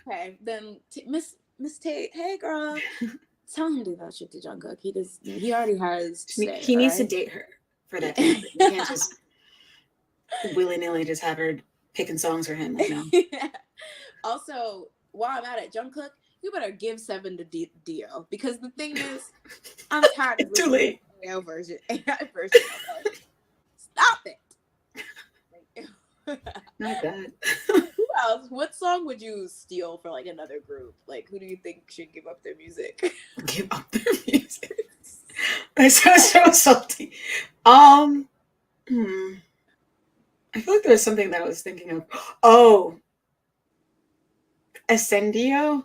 Okay, then Miss Tate, hey girl, tell him to do that shit to Jungkook. He already has. He needs to date her for that. You can't just willy-nilly just have her picking songs for him. Like, no. Also, while I'm at it, Jungkook, you better give 7 to Dio, because the thing is, I'm tired of too late. AI version of it. Stop it. Not bad. Who else? What song would you steal for like another group? Like, who do you think should give up their music? Give up their music. That sounds so salty. I feel like there's something that I was thinking of. Oh, Ascendio.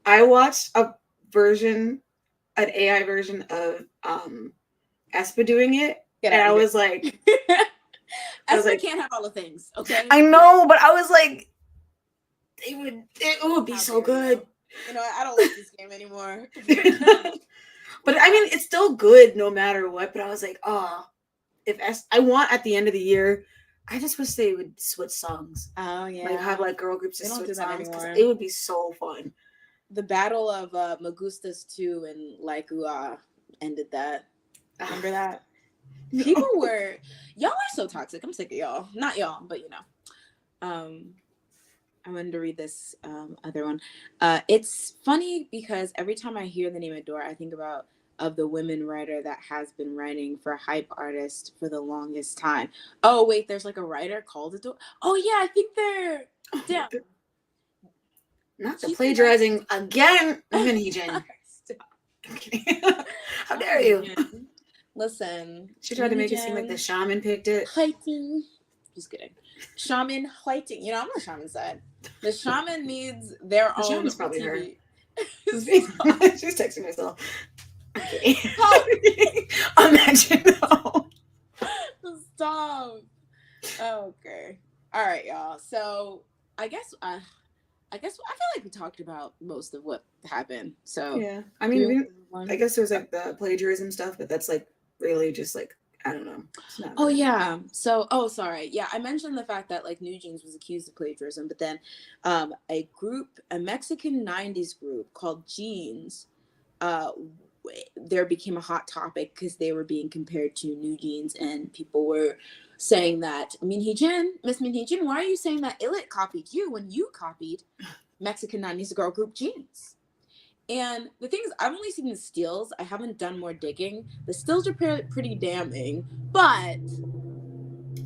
I watched an AI version of Aespa doing it, and I was like, Aespa can't have all the things, okay? I know, but I was like, it would be so good. You know, I don't like this game anymore. But I mean, it's still good no matter what. But I was like, oh, I want at the end of the year, I just wish they would switch songs. Oh yeah, like have like girl groups just switch songs because it would be so fun. The battle of Magustas 2 and Laikua ended that. Remember that? People were, y'all are so toxic. I'm sick of y'all. Not y'all, but you know. I wanted to read this other one. It's funny because every time I hear the name Adore, I think about the women writer that has been writing for Hype artists for the longest time. Oh wait, there's like a writer called Adore. Oh yeah, I think they're damn. Not the plagiarizing again, Min Hee-jin. How dare you? Listen. She tried to make it seem like the shaman picked it. Fighting. Just kidding. Shaman fighting. You know, I'm on the shaman side. The shaman needs their own. Shaman's probably TV. her. She's texting herself. Okay. Imagine though. Stop. Okay. All right, y'all. So I guess I feel like we talked about most of what happened. So yeah, I mean, I guess there's like the plagiarism stuff, but that's like really just like I don't know. Oh yeah. So sorry. Yeah, I mentioned the fact that like NewJeans was accused of plagiarism, but then a Mexican '90s group called Jeans, there became a hot topic because they were being compared to NewJeans, and people were saying that Miss Min Hee-jin, why are you saying that Illit copied you when you copied Mexican '90s girl group Jeans? And the thing is, I've only seen the stills. I haven't done more digging. The stills are pretty damning, but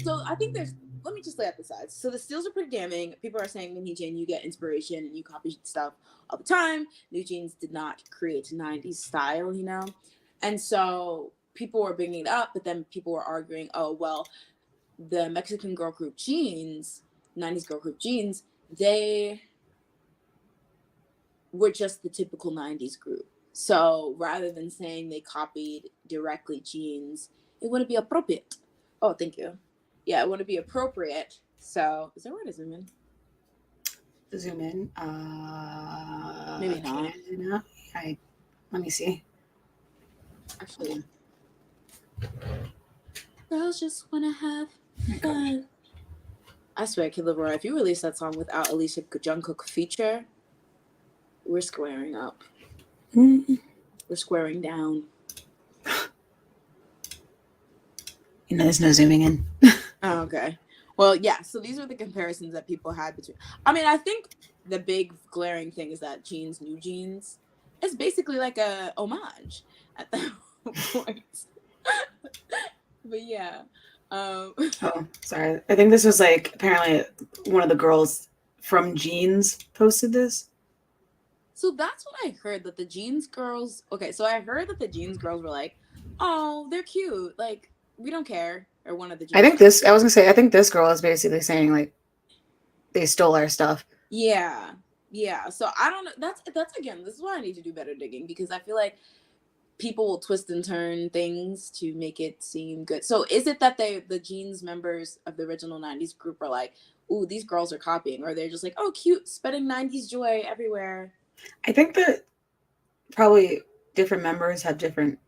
so I think let me just lay out the sides. So the stills are pretty damning. People are saying, Min Hee-jin, you get inspiration and you copy stuff all the time. NewJeans did not create 90s style, you know? And so people were bringing it up, but then people were arguing, oh, well, the Mexican girl group Jeans, 90s girl group Jeans, they were just the typical 90s group. So rather than saying they copied directly Jeans, it wouldn't be appropriate. Oh, thank you. Yeah, it wouldn't be appropriate. So is there a way to zoom in? Zoom in. Maybe not. Let me see. Actually, girls just wanna have fun. I swear, Kid Leroy, if you release that song without Alicia Jungkook feature, we're squaring up. Mm-hmm. We're squaring down. You know, there's no zooming in. Oh, okay. Well, yeah. So these are the comparisons that people had between. I mean, I think the big glaring thing is that NewJeans is basically like a homage at that point. But yeah. Oh, sorry. I think this was like apparently one of the girls from Jeans posted this. So that's what I heard, that the Jeans girls. Okay, so I heard that the Jeans girls were like, "Oh, they're cute. Like, we don't care." Or one of the. I think this girl is basically saying like they stole our stuff. Yeah. So I don't know. That's again. This is why I need to do better digging, because I feel like people will twist and turn things to make it seem good. So is it that the Jeans members of the original '90s group are like, "Ooh, these girls are copying," or they're just like, "Oh, cute, spreading '90s joy everywhere"? I think that probably different members have different.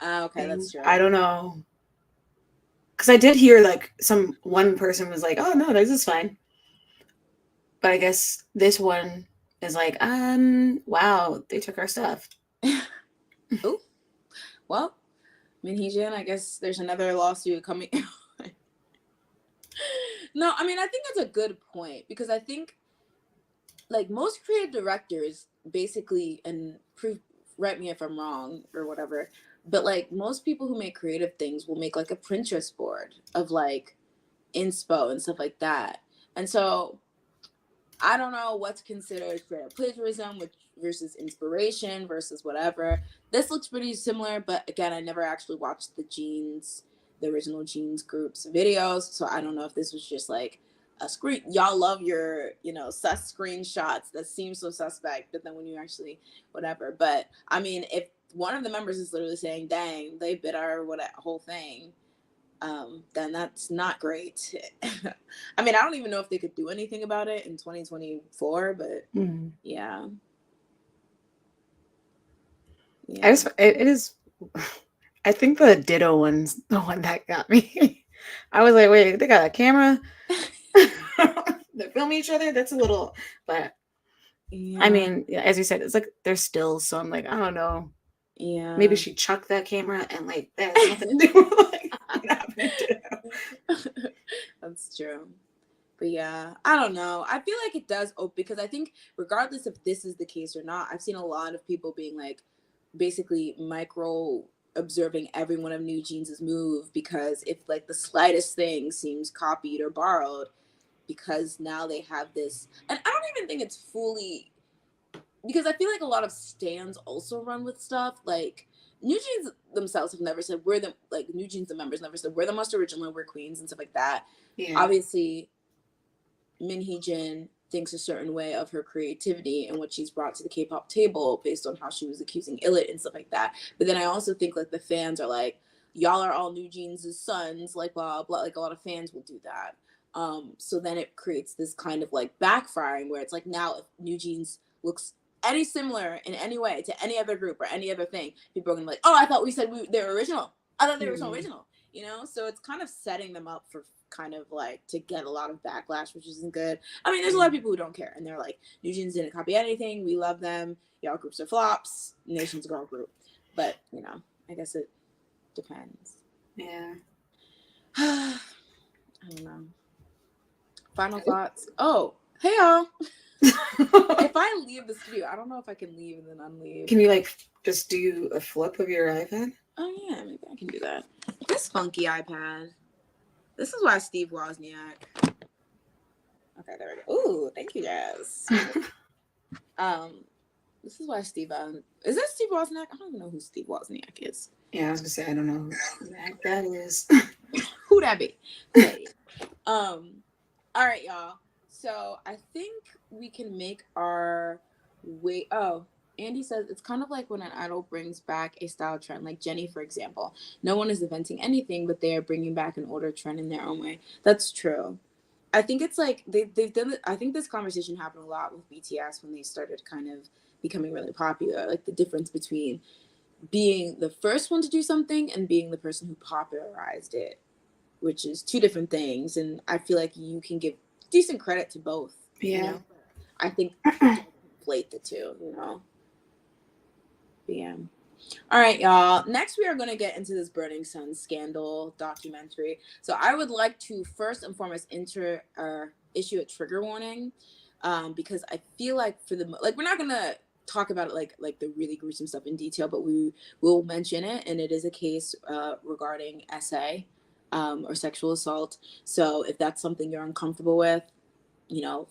Okay, that's true. I don't know. Because I did hear like one person was like, "Oh no, this is fine," but I guess this one is like, wow, they took our stuff. Ooh, well, Min Hee-jin, I guess there's another lawsuit coming. No, I mean, I think that's a good point, because I think like most creative directors basically, and write me if I'm wrong or whatever, but like most people who make creative things will make like a Pinterest board of like inspo and stuff like that. And so I don't know what's considered straight plagiarism, which versus inspiration versus whatever. This looks pretty similar, but again, I never actually watched the original Jeans group's videos, so I don't know if this was just like a screen. Y'all love your, sus screenshots that seem so suspect, but then when you actually whatever. But I mean, if one of the members is literally saying, "Dang, they bit our whole thing," then that's not great. I mean, I don't even know if they could do anything about it in 2024, but yeah. It is. I think the Ditto one's the one that got me. I was like, wait, they got a camera? They're filming each other? That's a little, but yeah. I mean, as you said, it's like they're still, so I'm like, I don't know. Yeah. Maybe she chucked that camera and like that has nothing to do with like what happened to them. That's true. But yeah, I don't know. I feel like it does because I think regardless if this is the case or not, I've seen a lot of people being like basically micro observing every one of NewJeans' move, because if like the slightest thing seems copied or borrowed, because now they have this, and I don't even think it's fully, because I feel like a lot of stands also run with stuff like NewJeans themselves have never said we're the, like NewJeans the members never said we're the most original, we're queens and stuff like that. Yeah. Obviously Min Hee-jin thinks a certain way of her creativity and what she's brought to the K-pop table based on how she was accusing Illit and stuff like that. But then I also think like the fans are like, y'all are all NewJeans' sons, like blah blah. Like a lot of fans will do that. So then it creates this kind of like backfiring where it's like now if NewJeans looks any similar in any way to any other group or any other thing, people are gonna be like, oh, I thought we said they're original. I thought they were so original. So it's kind of setting them up for kind of like to get a lot of backlash, which isn't good. I mean, there's a lot of people who don't care and they're like, NewJeans didn't copy anything, we love them, y'all groups are flops, Nation's girl group. But I guess it depends. Yeah. I don't know. Final thoughts. Oh, hey y'all. If I leave the studio, I don't know if I can leave and then unleave. Can you like just do a flip of your iPad? Oh yeah, maybe I can do that. This funky iPad. This is why Steve Wozniak. Okay, there we go. Ooh, thank you guys. This is why Steve. Is that Steve Wozniak? I don't even know who Steve Wozniak is. Yeah, I was gonna say I don't know who that is. Who that be? Okay. All right, y'all. So I think we can make our way. Oh, Andy says it's kind of like when an idol brings back a style trend, like Jennie, for example. No one is inventing anything, but they are bringing back an older trend in their own way. That's true. I think it's like they've done it. I think this conversation happened a lot with BTS when they started kind of becoming really popular. Like the difference between being the first one to do something and being the person who popularized it, which is two different things. And I feel like you can give decent credit to both. Yeah. I think conflate the two, But yeah. All right, y'all. Next, we are going to get into this Burning Sun scandal documentary. So I would like to first and foremost issue a trigger warning, because I feel like we're not going to talk about it like the really gruesome stuff in detail, but we will mention it, and it is a case regarding SA or sexual assault. So if that's something you're uncomfortable with,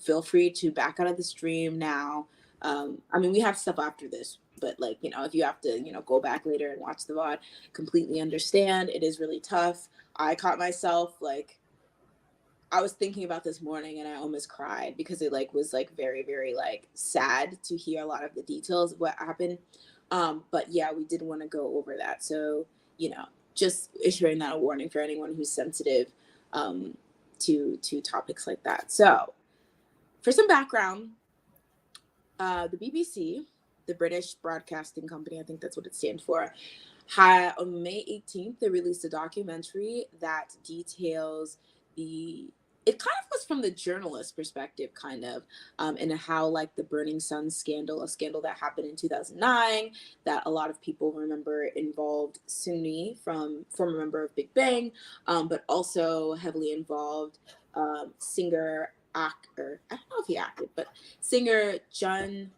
feel free to back out of the stream now. I mean, we have stuff after this, but if you have to, go back later and watch the VOD, completely understand. It is really tough. I caught myself, I was thinking about this morning and I almost cried because it was very, very sad to hear a lot of the details of what happened. But yeah, we did want to go over that. So, just issuing that a warning for anyone who's sensitive to topics like that. So for some background, the BBC, the British Broadcasting Company, I think that's what it stands for, on May 18th, they released a documentary that details it kind of was from the journalist perspective, kind of, and how the Burning Sun scandal, a scandal that happened in 2009, that a lot of people remember involved Sunni, former member of Big Bang, but also heavily involved singer, actor, I don't know if he acted, but singer Jung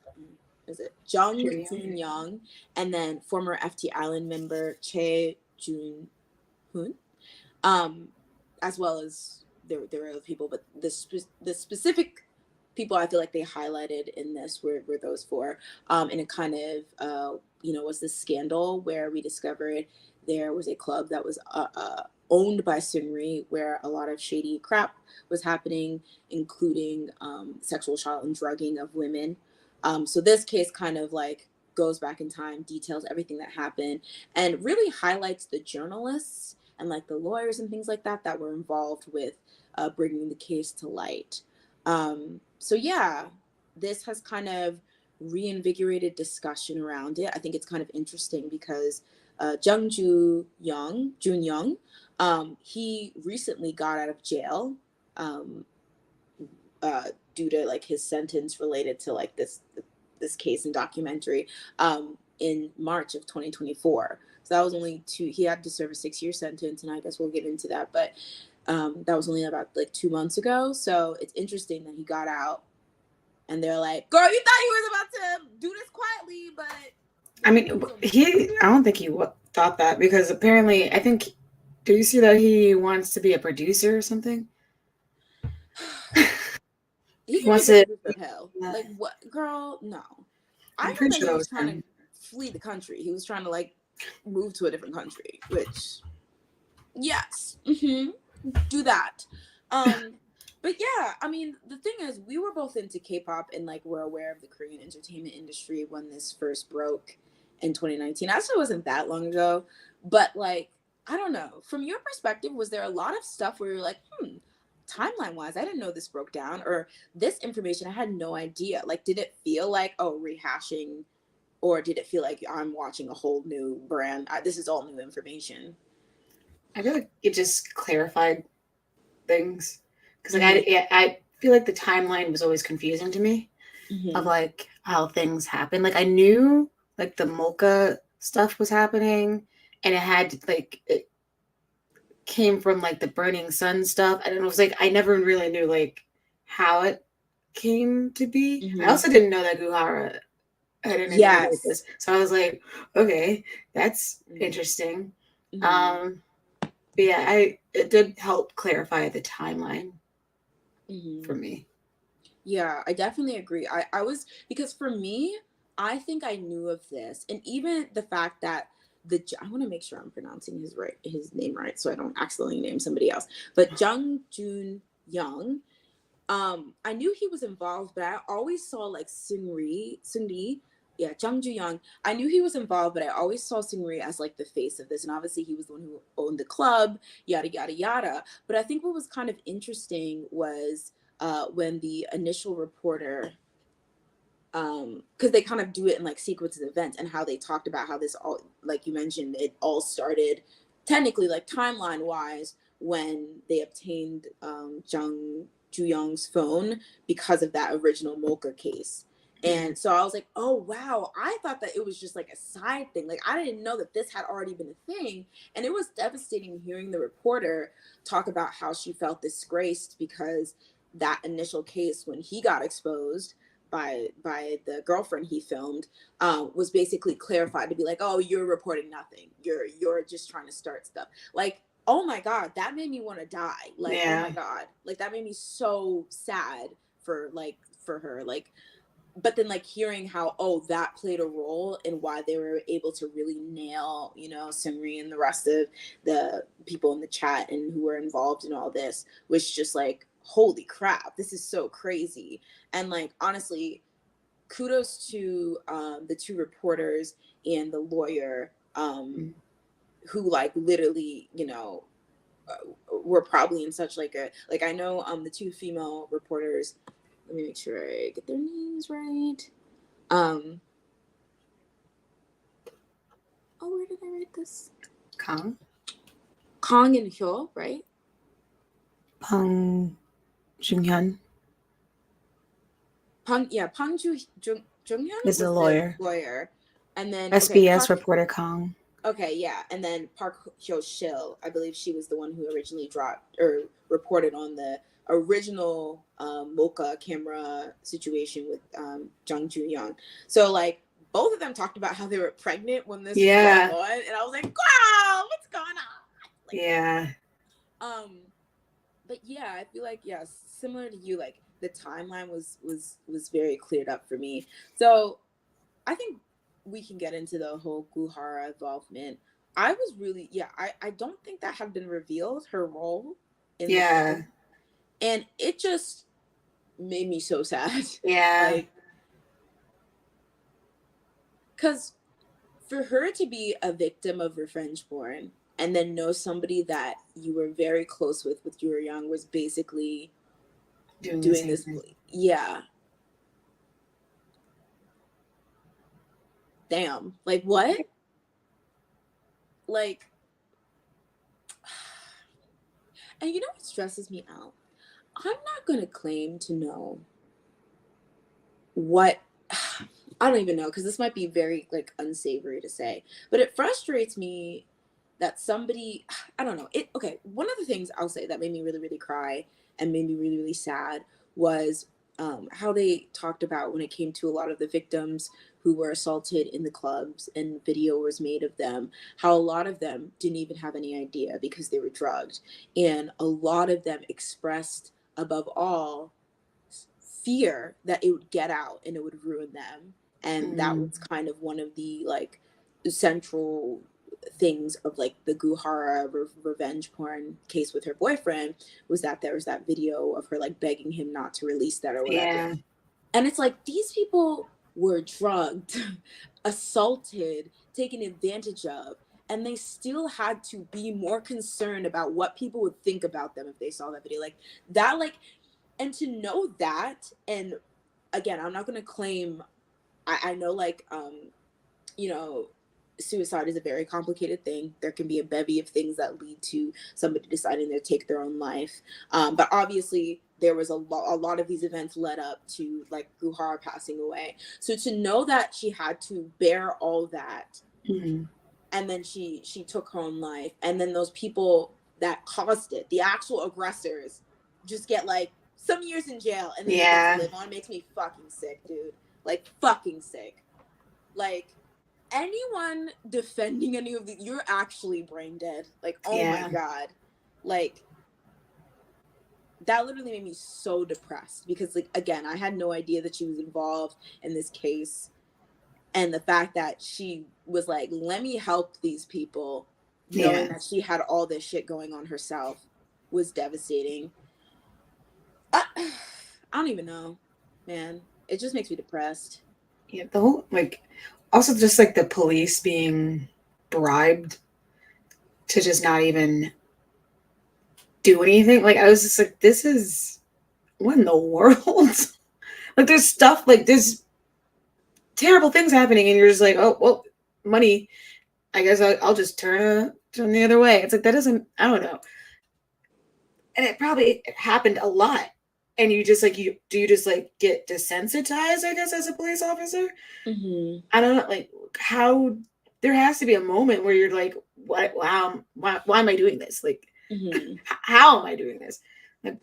Jin-young, and then former FT Island member Chae Jun-hoon, as well as there were other people, but the specific people I feel like they highlighted in this were those four. And it kind of, was this scandal where we discovered there was a club that was owned by Seungri, where a lot of shady crap was happening, including sexual assault and drugging of women. So this case kind of like goes back in time, details everything that happened, and really highlights the journalists and like the lawyers and things like that that were involved with bringing the case to light. So yeah, this has kind of reinvigorated discussion around it. I think it's kind of interesting because Jun Young, he recently got out of jail um, due to like his sentence related to like this case and documentary in March of 2024. So that was only he had to serve a 6-year sentence, and I guess we'll get into that, but that was only about like 2 months ago. So it's interesting that he got out and they're like, girl, you thought you was about to do this quietly, but I mean, I don't think he thought that, because apparently, I think, did you see that he wants to be a producer or something? He wants to for hell. Like what, girl? No. I know that he was trying to flee the country. He was trying to like move to a different country, which yes, do that. But yeah, I mean, the thing is, we were both into K-pop and like we're aware of the Korean entertainment industry when this first broke in 2019. Actually, it wasn't that long ago, but like, I don't know. From your perspective, was there a lot of stuff where you're like, timeline wise, I didn't know this broke down, or this information, I had no idea. Like, did it feel like, rehashing, or did it feel like I'm watching a whole new brand? This is all new information. I feel like it just clarified things, because like I feel like the timeline was always confusing to me of like how things happen. Like I knew like the mocha stuff was happening, and it had like it came from like the burning sun stuff, and it was like I never really knew like how it came to be. I also didn't know that Guhara had anything to do with this, so I was like, okay, that's interesting. But yeah, it did help clarify the timeline for me. Yeah, I definitely agree. I was, because for me, I think I knew of this, and even the fact that I want to make sure I'm pronouncing his name right, so I don't accidentally name somebody else. But Jung Jun Young, I knew he was involved, but I always saw like Seungri, yeah, Jung Ju Young. I knew he was involved, but I always saw Seungri as like the face of this, and obviously he was the one who owned the club, yada yada yada. But I think what was kind of interesting was when the initial reporter, because they kind of do it in like sequences of events, and how they talked about how this all, like you mentioned, it all started technically like timeline wise when they obtained Jung Ju Young's phone because of that original Mocha case. And so I was like, oh wow, I thought that it was just like a side thing. Like I didn't know that this had already been a thing. And it was devastating hearing the reporter talk about how she felt disgraced because that initial case, when he got exposed by the girlfriend he filmed, was basically clarified to be like, oh, you're reporting nothing. You're just trying to start stuff. Like, oh my God, that made me want to die. Like, oh my God. Like that made me so sad for her. Like, but then like hearing how, that played a role in why they were able to really nail, Seungri and the rest of the people in the chat and who were involved in all this, was just like, holy crap, this is so crazy. And like, honestly, kudos to the two reporters and the lawyer who like literally, were probably in such like I know the two female reporters, let me make sure I get their names right. Where did I write this? Kang and Hyo, right? Pang Junghyun. Pang Junghyun is the lawyer. And then SBS reporter Kang. Okay, yeah, and then Park Hyo-shil, I believe she was the one who originally dropped or reported on the original Mocha camera situation with Jung Ju Young. So like both of them talked about how they were pregnant when this was going on, and I was like, wow, what's going on? Like, but yeah, I feel like similar to you, like the timeline was very cleared up for me. So I think we can get into the whole Guhara involvement. I was really, I don't think that had been revealed, her role in the film. And it just made me so sad. Yeah. Like, because for her to be a victim of revenge porn and then know somebody that you were very close with when you were young was basically doing this thing. Yeah. Damn. Like, what? Like, and you know what stresses me out? I'm not going to claim to know what, I don't even know, because this might be very, like, unsavory to say, but it frustrates me that somebody, I don't know, okay, one of the things I'll say that made me really, really cry and made me really, really sad was how they talked about when it came to a lot of the victims who were assaulted in the clubs and video was made of them, how a lot of them didn't even have any idea because they were drugged. And a lot of them expressed, above all, fear that it would get out and it would ruin them. And that was kind of one of the, like, central things of, like, the Guhara revenge porn case with her boyfriend, was that there was that video of her, like, begging him not to release that or whatever. Yeah. And it's like, these people were drugged, assaulted, taken advantage of, and they still had to be more concerned about what people would think about them if they saw that video. Like, that, like, and to know that, and again, I'm not going to claim, I know, like, you know, suicide is a very complicated thing. There can be a bevy of things that lead to somebody deciding to take their own life. But obviously there was a lot of these events led up to, like, Guhara passing away. So to know that she had to bear all that, and then she took her own life, and then those people that caused it, the actual aggressors, just get, like, some years in jail and then they get to live on, makes me fucking sick, dude. Like, fucking sick. Like, anyone defending any of the, you're actually brain dead. Like, oh my God. Like, that literally made me so depressed because, like, again, I had no idea that she was involved in this case. And the fact that she was like, let me help these people, knowing that she had all this shit going on herself, was devastating. I don't even know, man. It just makes me depressed. Yeah, the whole, like, also just, like, the police being bribed to just not even do anything. Like, I was just like, this is, what in the world? Like, there's stuff, like, there's terrible things happening, and you're just like, oh, well, money, I guess I'll just turn the other way. It's like, that doesn't, I don't know. And it probably happened a lot. And you just, like, you just, like, get desensitized, I guess, as a police officer? I don't know, like, how, there has to be a moment where you're like, what, wow, why am I doing this? Like, how am I doing this? Like,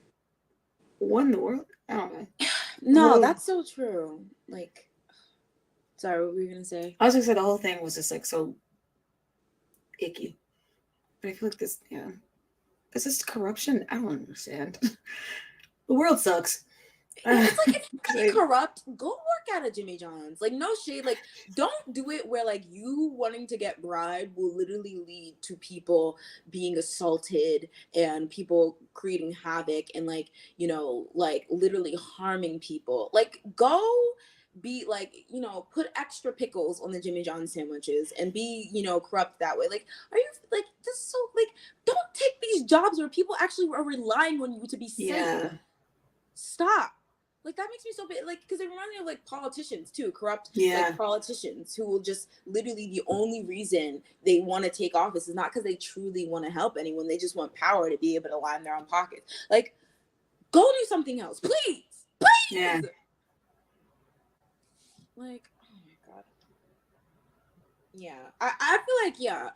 what in the world? I don't know. No, that's so true. Like, sorry, what were you gonna say? I was gonna say the whole thing was just, like, so icky. But I feel like this, this is corruption. I don't understand. The world sucks. It's like, if you're really corrupt, go work at a Jimmy John's. Like, no shade. Like, don't do it where, like, you wanting to get bribed will literally lead to people being assaulted and people creating havoc and, like, you know, like, literally harming people. Like, go be, like, you know, put extra pickles on the Jimmy John's sandwiches and be, you know, corrupt that way. Like, are you, like, this is so, like, don't take these jobs where people actually are relying on you to be safe. Stop. Like, that makes me so bad. Like, because it reminds me of, like, politicians too, corrupt like politicians who will just literally, the only reason they want to take office is not because they truly want to help anyone. They just want power to be able to line their own pockets. Like, go do something else, please. Like, oh my God. Yeah, I feel like,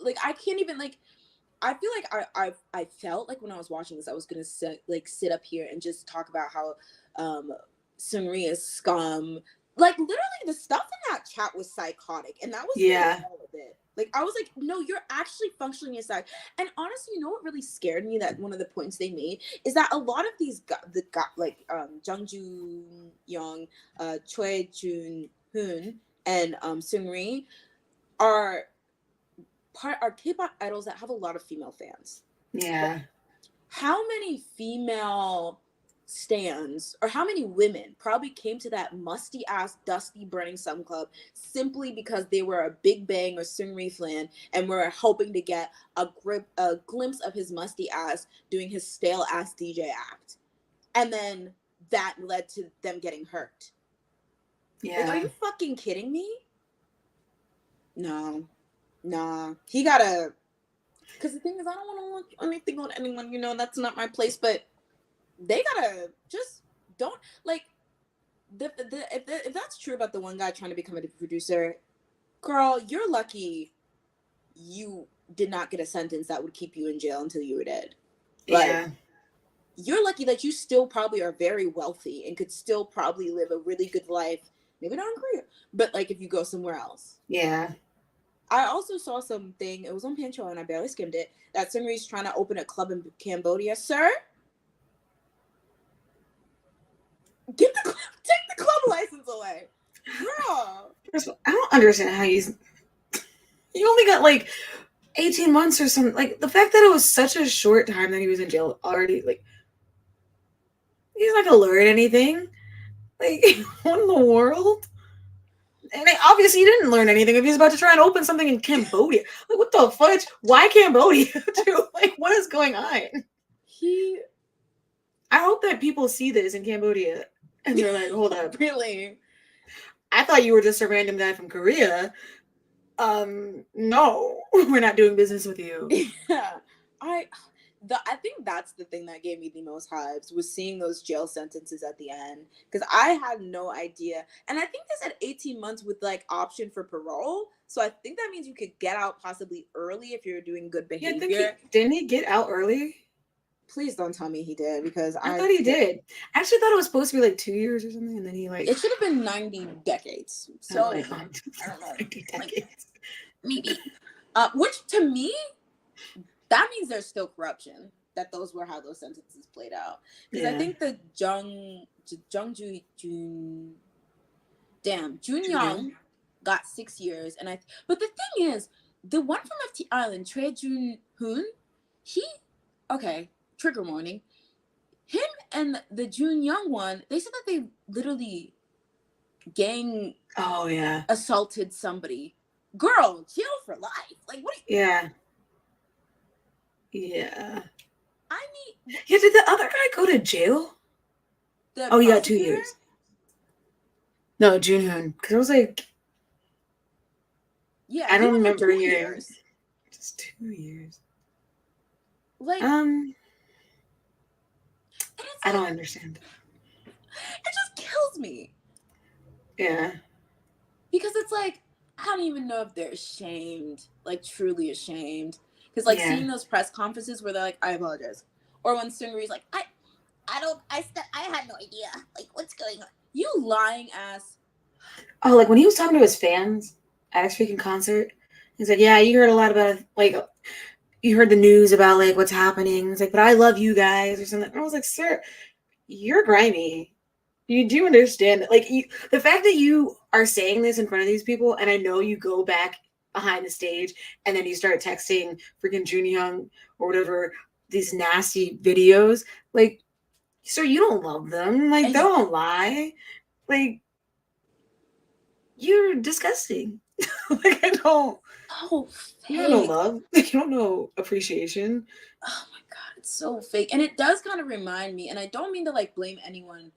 like, I can't even, like, I feel like I felt like when I was watching this, I was gonna sit up here and just talk about how Seungri is scum. Like, literally, the stuff in that chat was psychotic, and that was all of it. Like, I was like, no, you're actually functioning aside. And honestly, you know what really scared me? That one of the points they made is that a lot of these Jung Jun Young, Choi Jun Hoon, and Seungri are K-pop idols that have a lot of female fans. Yeah. How many female stands or how many women probably came to that musty ass dusty burning sun club simply because they were a Big Bang or Seungri fan and were hoping to get a glimpse of his musty ass doing his stale ass DJ act, and then that led to them getting hurt. Yeah. Like, are you fucking kidding me? No, nah, he gotta. Because the thing is, I don't want to look anything on anyone, you know, that's not my place, but they gotta just don't, like, if that's true about the one guy trying to become a producer, girl, you're lucky you did not get a sentence that would keep you in jail until you were dead. Like, yeah. You're lucky that you still probably are very wealthy and could still probably live a really good life, maybe not in Korea, but, like, if you go somewhere else. Yeah. I also saw something, it was on Pancho and I barely skimmed it, that Seungri's trying to open a club in Cambodia. Sir? Take the club license away. Girl. First of all, I don't understand how you only got like 18 months or something. Like, the fact that it was such a short time that he was in jail already, like, he's not gonna learn anything. Like, what in the world? And obviously he didn't learn anything if he's about to try and open something in Cambodia. Like, what the fudge? Why Cambodia? Dude, like, what is going on? I hope that people see this in Cambodia and they're like, hold up. Really? I thought you were just a random guy from Korea. No, we're not doing business with you. Yeah. I think that's the thing that gave me the most hypes, was seeing those jail sentences at the end, because I had no idea. And I think they said 18 months with, like, option for parole. So I think that means you could get out possibly early if you're doing good behavior. Yeah, didn't he get out early? Please don't tell me he did, because I thought he did. I actually thought it was supposed to be like 2 years or something, and then he, like, it should have been 90 decades. So I don't know. 90 decades. Maybe. Which, to me, that means there's still corruption. That those were how those sentences played out. Because I think the Jun Young got 6 years, but the thing is, the one from FT Island, Choi Jun Hoon, trigger warning. Him and the Jun Young one, they said that they literally assaulted somebody. Girl, jail for life. Like, what? Yeah. Did the other guy go to jail? He got 2 years. No, Junhoon. Because I was like, yeah, I don't remember 2 years. Just 2 years. Like, I don't understand. It just kills me. Yeah. Because it's like, I don't even know if they're ashamed, like, truly ashamed. Because, like, seeing those press conferences where they're like, I apologize. Or when Seungri's like, I had no idea. Like, what's going on? You lying ass. Oh, like, when he was talking to his fans at his freaking concert, he's like, yeah, you heard a lot about, like, you heard the news about, like, what's happening. He's like, but I love you guys or something. And I was like, sir, you're grimy. You do understand that. Like, the fact that you are saying this in front of these people, and I know you go back behind the stage and then you start texting freaking Junyoung or whatever, these nasty videos, like, sir, you don't love them. Like, don't lie. Like, you're disgusting. Like, I don't. Oh, you don't know love. You don't know appreciation. Oh my god, it's so fake. And it does kind of remind me, and I don't mean to, like, blame anyone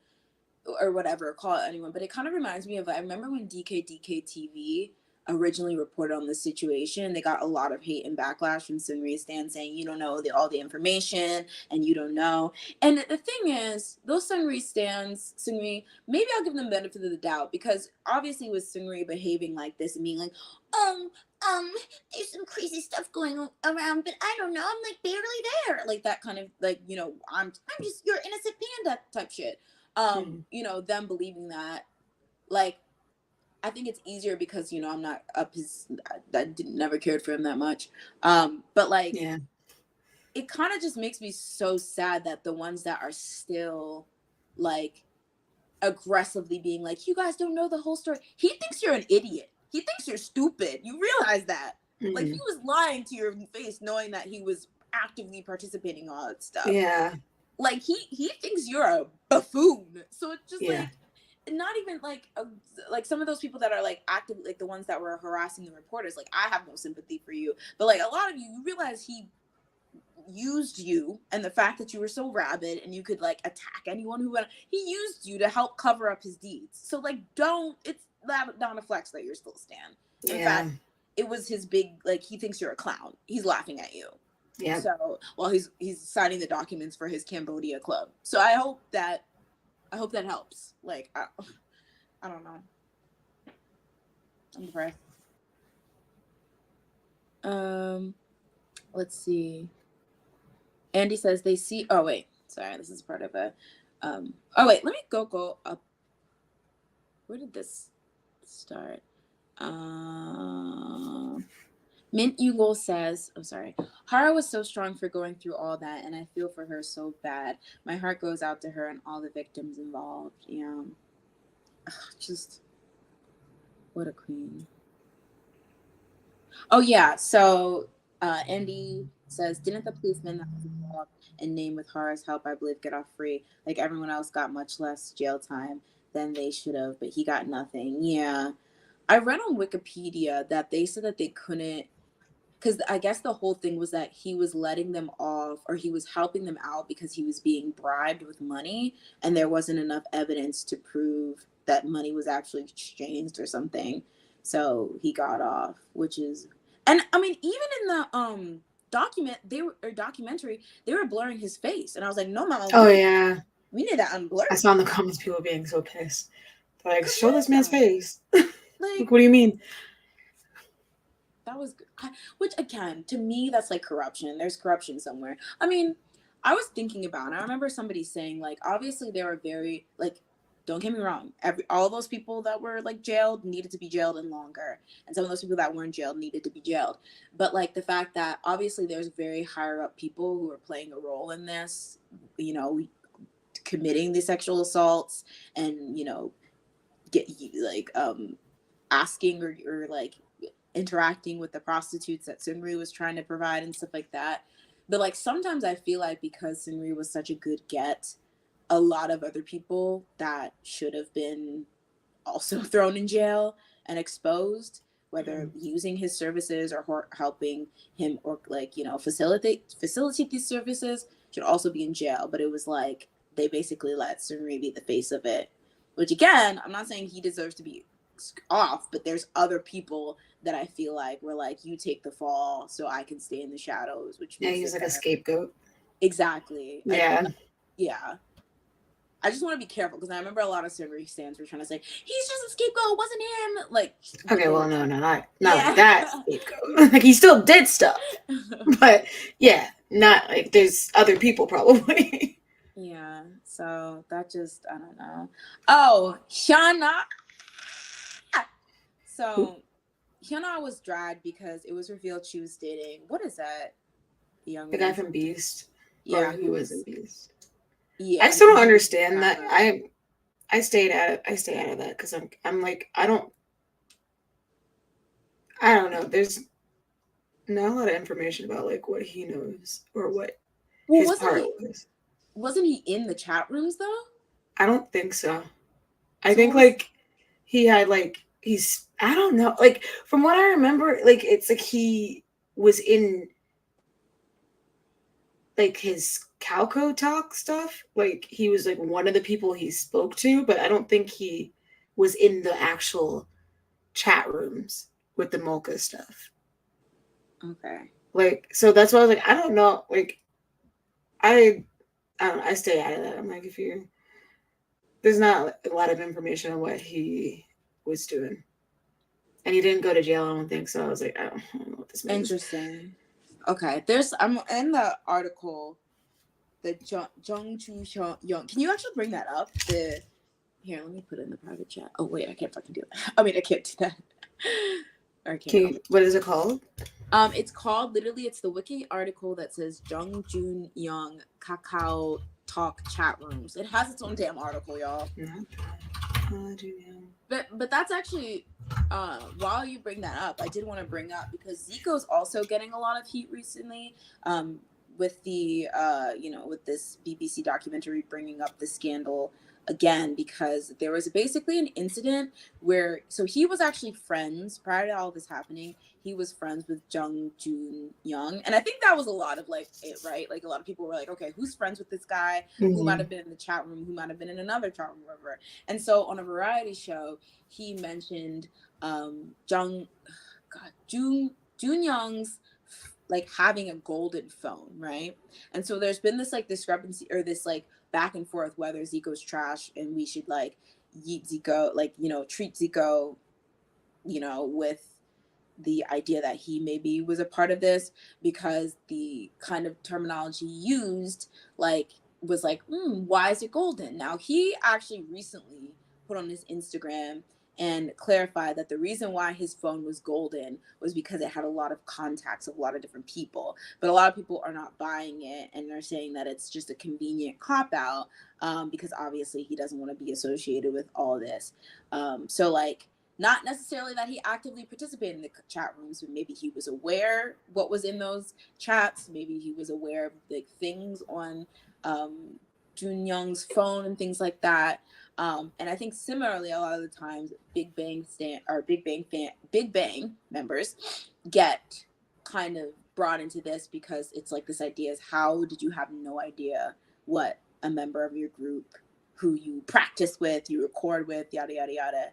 or whatever, call it anyone, but it kind of reminds me of, I remember when DK TV originally reported on this situation. They got a lot of hate and backlash from Seungri stands saying, you don't know all the information and you don't know. And the thing is, those Seungri stands, maybe I'll give them the benefit of the doubt, because obviously with Seungri behaving like this and being like, there's some crazy stuff going around, but I don't know, I'm, like, barely there, like that kind of, like, you know, I'm just your innocent panda type shit. You know, them believing that, like, I think it's easier because, you know, I'm not up his, never cared for him that much. But like, yeah, it kind of just makes me so sad that the ones that are still like aggressively being like, you guys don't know the whole story. He thinks you're an idiot. He thinks you're stupid. You realize that. Like, he was lying to your face knowing that he was actively participating in all that stuff. yeah, Like, he thinks you're a buffoon. So it's just yeah. like, not even like some of those people that are like active, like the ones that were harassing the reporters, like, I have no sympathy for you. But like, a lot of you realize he used you, and the fact that you were so rabid and you could like attack anyone who went, he used you to help cover up his deeds. So like, don't, it's not a flex that you're still Stan. In fact, it was his big, like, he thinks you're a clown. He's laughing at you. Yeah. So while he's signing the documents for his Cambodia club. So I hope that helps. Like, I don't know. I'm depressed. Let's see. Andy says they see. Oh wait, sorry. This is part of a. Oh wait, let me go up. Where did this start? Mint Yugo says, oh sorry, Hara was so strong for going through all that, and I feel for her so bad. My heart goes out to her and all the victims involved. Yeah, just what a queen. Oh yeah, so Andy says, didn't the policeman that was involved and named with Hara's help, I believe, get off free? Like everyone else got much less jail time than they should have, but he got nothing. Yeah. I read on Wikipedia that they said that they couldn't, because I guess the whole thing was that he was letting them off, or he was helping them out because he was being bribed with money, and there wasn't enough evidence to prove that money was actually exchanged or something. So he got off, which is, and I mean, even in the documentary, they were blurring his face, and I was like, no, mama. Oh yeah. We need that unblurred. I saw in the comments people being so pissed. They're like, show this man's face. Like, what do you mean? That was, which again, to me, that's like corruption. There's corruption somewhere. I mean, I was thinking about it. I remember somebody saying, like, obviously they were very, like, don't get me wrong, all those people that were like jailed needed to be jailed and longer, and some of those people that weren't jailed needed to be jailed. But like the fact that obviously there's very higher up people who are playing a role in this, you know, committing the sexual assaults, and you know, get like asking or like interacting with the prostitutes that Seungri was trying to provide and stuff like that. But like sometimes I feel like because Seungri was such a good get, a lot of other people that should have been also thrown in jail and exposed, whether using his services or helping him, or like, you know, facilitate these services, should also be in jail. But it was like they basically let Seungri be the face of it, which again, I'm not saying he deserves to be off, but there's other people that I feel like were like, you take the fall so I can stay in the shadows, which yeah, he's like a scapegoat. Exactly. Yeah. Yeah. I just want to be careful because I remember a lot of Seungri stands were trying to say he's just a scapegoat, it wasn't him. Like, okay, well, no, not like that scapegoat. Like he still did stuff, but yeah, not like there's other people probably. Yeah, so that just, I don't know. Oh, Hyuna. So Hyuna was dragged because it was revealed she was dating, what is that? The guy from Beast. Yeah, who was in Beast. Yeah, I still don't understand that. I stayed out of that because I'm like, I don't know. There's not a lot of information about like what he knows or what his part was. Wasn't he in the chat rooms though? I don't think so. I think like he had like I don't know. Like from what I remember, like it's like he was in like his Calco talk stuff. Like he was like one of the people he spoke to, but I don't think he was in the actual chat rooms with the Mocha stuff. Okay. Like, so that's why I was like, I don't know. Like, I don't know. I stay out of that. I'm like, there's not a lot of information on what he was doing. And he didn't go to jail, I don't think. So I was like, I don't know what this means. Interesting. Okay, I'm in the article, the Jung Chu Young. Can you actually bring that up? Here, let me put it in the private chat. Oh wait, I can't fucking do that. I mean, I can't do that. Or I can't. What is it called? It's called, literally, it's the wiki article that says Jung Jun Young Kakao Talk chat rooms. It has its own damn article, y'all. But that's actually, while you bring that up, I did want to bring up, because Zico's also getting a lot of heat recently, with the with this BBC documentary bringing up the scandal again, because there was basically an incident where, so he was actually friends prior to all this happening. He was friends with Jung Jun Young, and I think that was a lot of like it, right? Like a lot of people were like, okay, who's friends with this guy? Who might have been in the chat room? Who might have been in another chat room? Whatever. And so on a variety show, he mentioned Jun Young's like having a golden phone, right? And so there's been this like discrepancy, or this like back and forth, whether Zico's trash and we should like yeet Zico, like, treat Zico, with the idea that he maybe was a part of this, because the kind of terminology used like was like, why is it golden? Now he actually recently put on his Instagram and clarified that the reason why his phone was golden was because it had a lot of contacts of a lot of different people, but a lot of people are not buying it, and they're saying that it's just a convenient cop out, because obviously he doesn't want to be associated with all this. So like, not necessarily that he actively participated in the chat rooms, but maybe he was aware what was in those chats. Maybe he was aware of the things on Jun Young's phone and things like that. And I think similarly, a lot of the times, Big Bang members get kind of brought into this, because it's like this idea is, how did you have no idea what a member of your group, who you practice with, you record with, yada yada yada,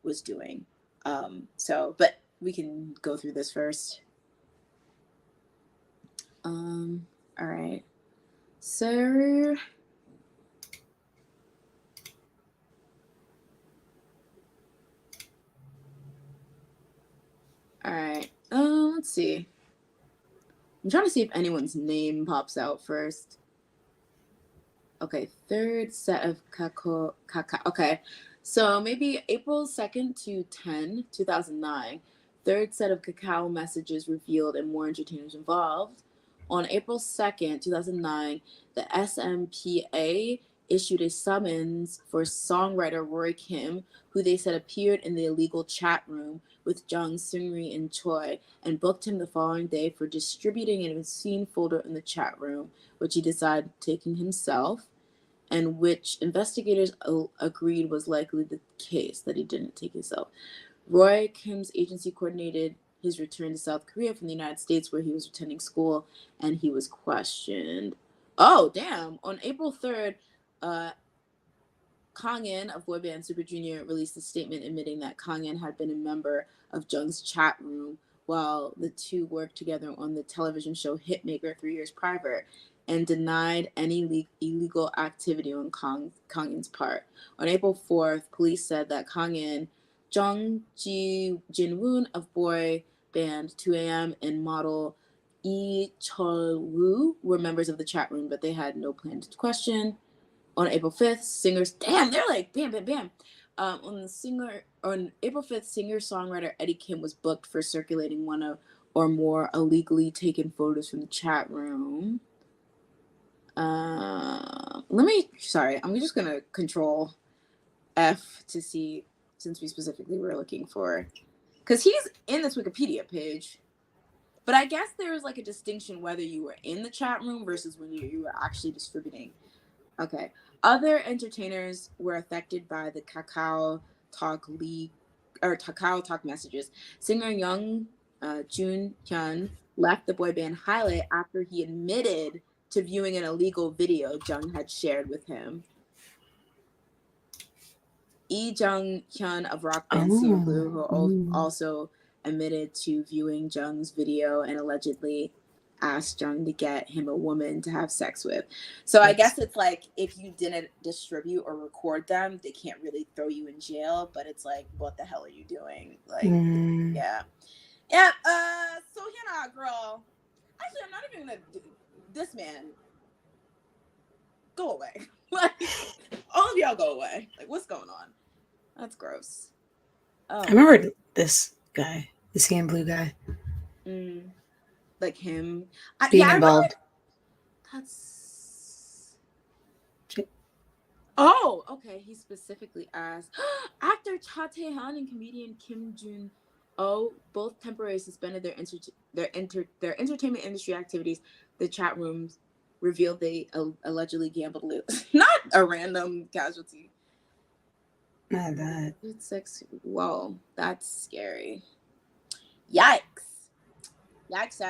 was doing? But we can go through this first. All right. So all right. Let's see. I'm trying to see if anyone's name pops out first. Okay, third set of Kakao. Okay, so maybe April 2nd to 10, 2009. Third set of Kakao messages revealed and more entertainers involved. On April 2nd, 2009, the SMPA issued a summons for songwriter Roy Kim, who they said appeared in the illegal chat room with Jung, Seungri, and Choi, and booked him the following day for distributing an obscene folder in the chat room, which he decided taking himself, and which investigators agreed was likely the case, that he didn't take himself. Roy Kim's agency coordinated his return to South Korea from the United States, where he was attending school, and he was questioned. Oh, damn. On April 3rd, Kang-in of boy band Super Junior released a statement admitting that Kang-in had been a member of Jung's chat room while the two worked together on the television show Hitmaker 3 years prior, and denied any illegal activity on Kang-in's part. On April 4th, police said that Kang-in, Jung Ji-Jinwoon of boy band 2AM, and model Lee Chol-woo were members of the chat room, but they had no plan to question. On April 5th, singers, damn, they're like bam, bam, bam. On April 5th, singer-songwriter Eddie Kim was booked for circulating one or more illegally taken photos from the chat room. I'm just gonna control F to see, since we specifically were looking for, because he's in this Wikipedia page. But I guess there was like a distinction whether you were in the chat room versus when you were actually distributing. Okay. Other entertainers were affected by the Kakao Talk messages. Singer Young Jun Hyun left the boy band Hybe after he admitted to viewing an illegal video Jung had shared with him. Lee Jung Hyun of rock band Blue, who also admitted to viewing Jung's video and allegedly asked Jung to get him a woman to have sex with. So I guess it's like, if you didn't distribute or record them, they can't really throw you in jail, but it's like, what the hell are you doing? Like, yeah. So Hannah, girl, actually, I'm not even gonna do this, man. Go away. Like, all of y'all go away. Like, what's going on? That's gross. Oh. I remember this guy, the CN Blue guy. Like him being involved. That's. Oh, okay. He specifically asked actor Cha Tae-han and comedian Kim Jun-oh both temporarily suspended their entertainment industry activities. The chat rooms revealed they allegedly gambled. Not a random casualty. Not that. It's sex. Whoa, that's scary. Yikes! Yikes!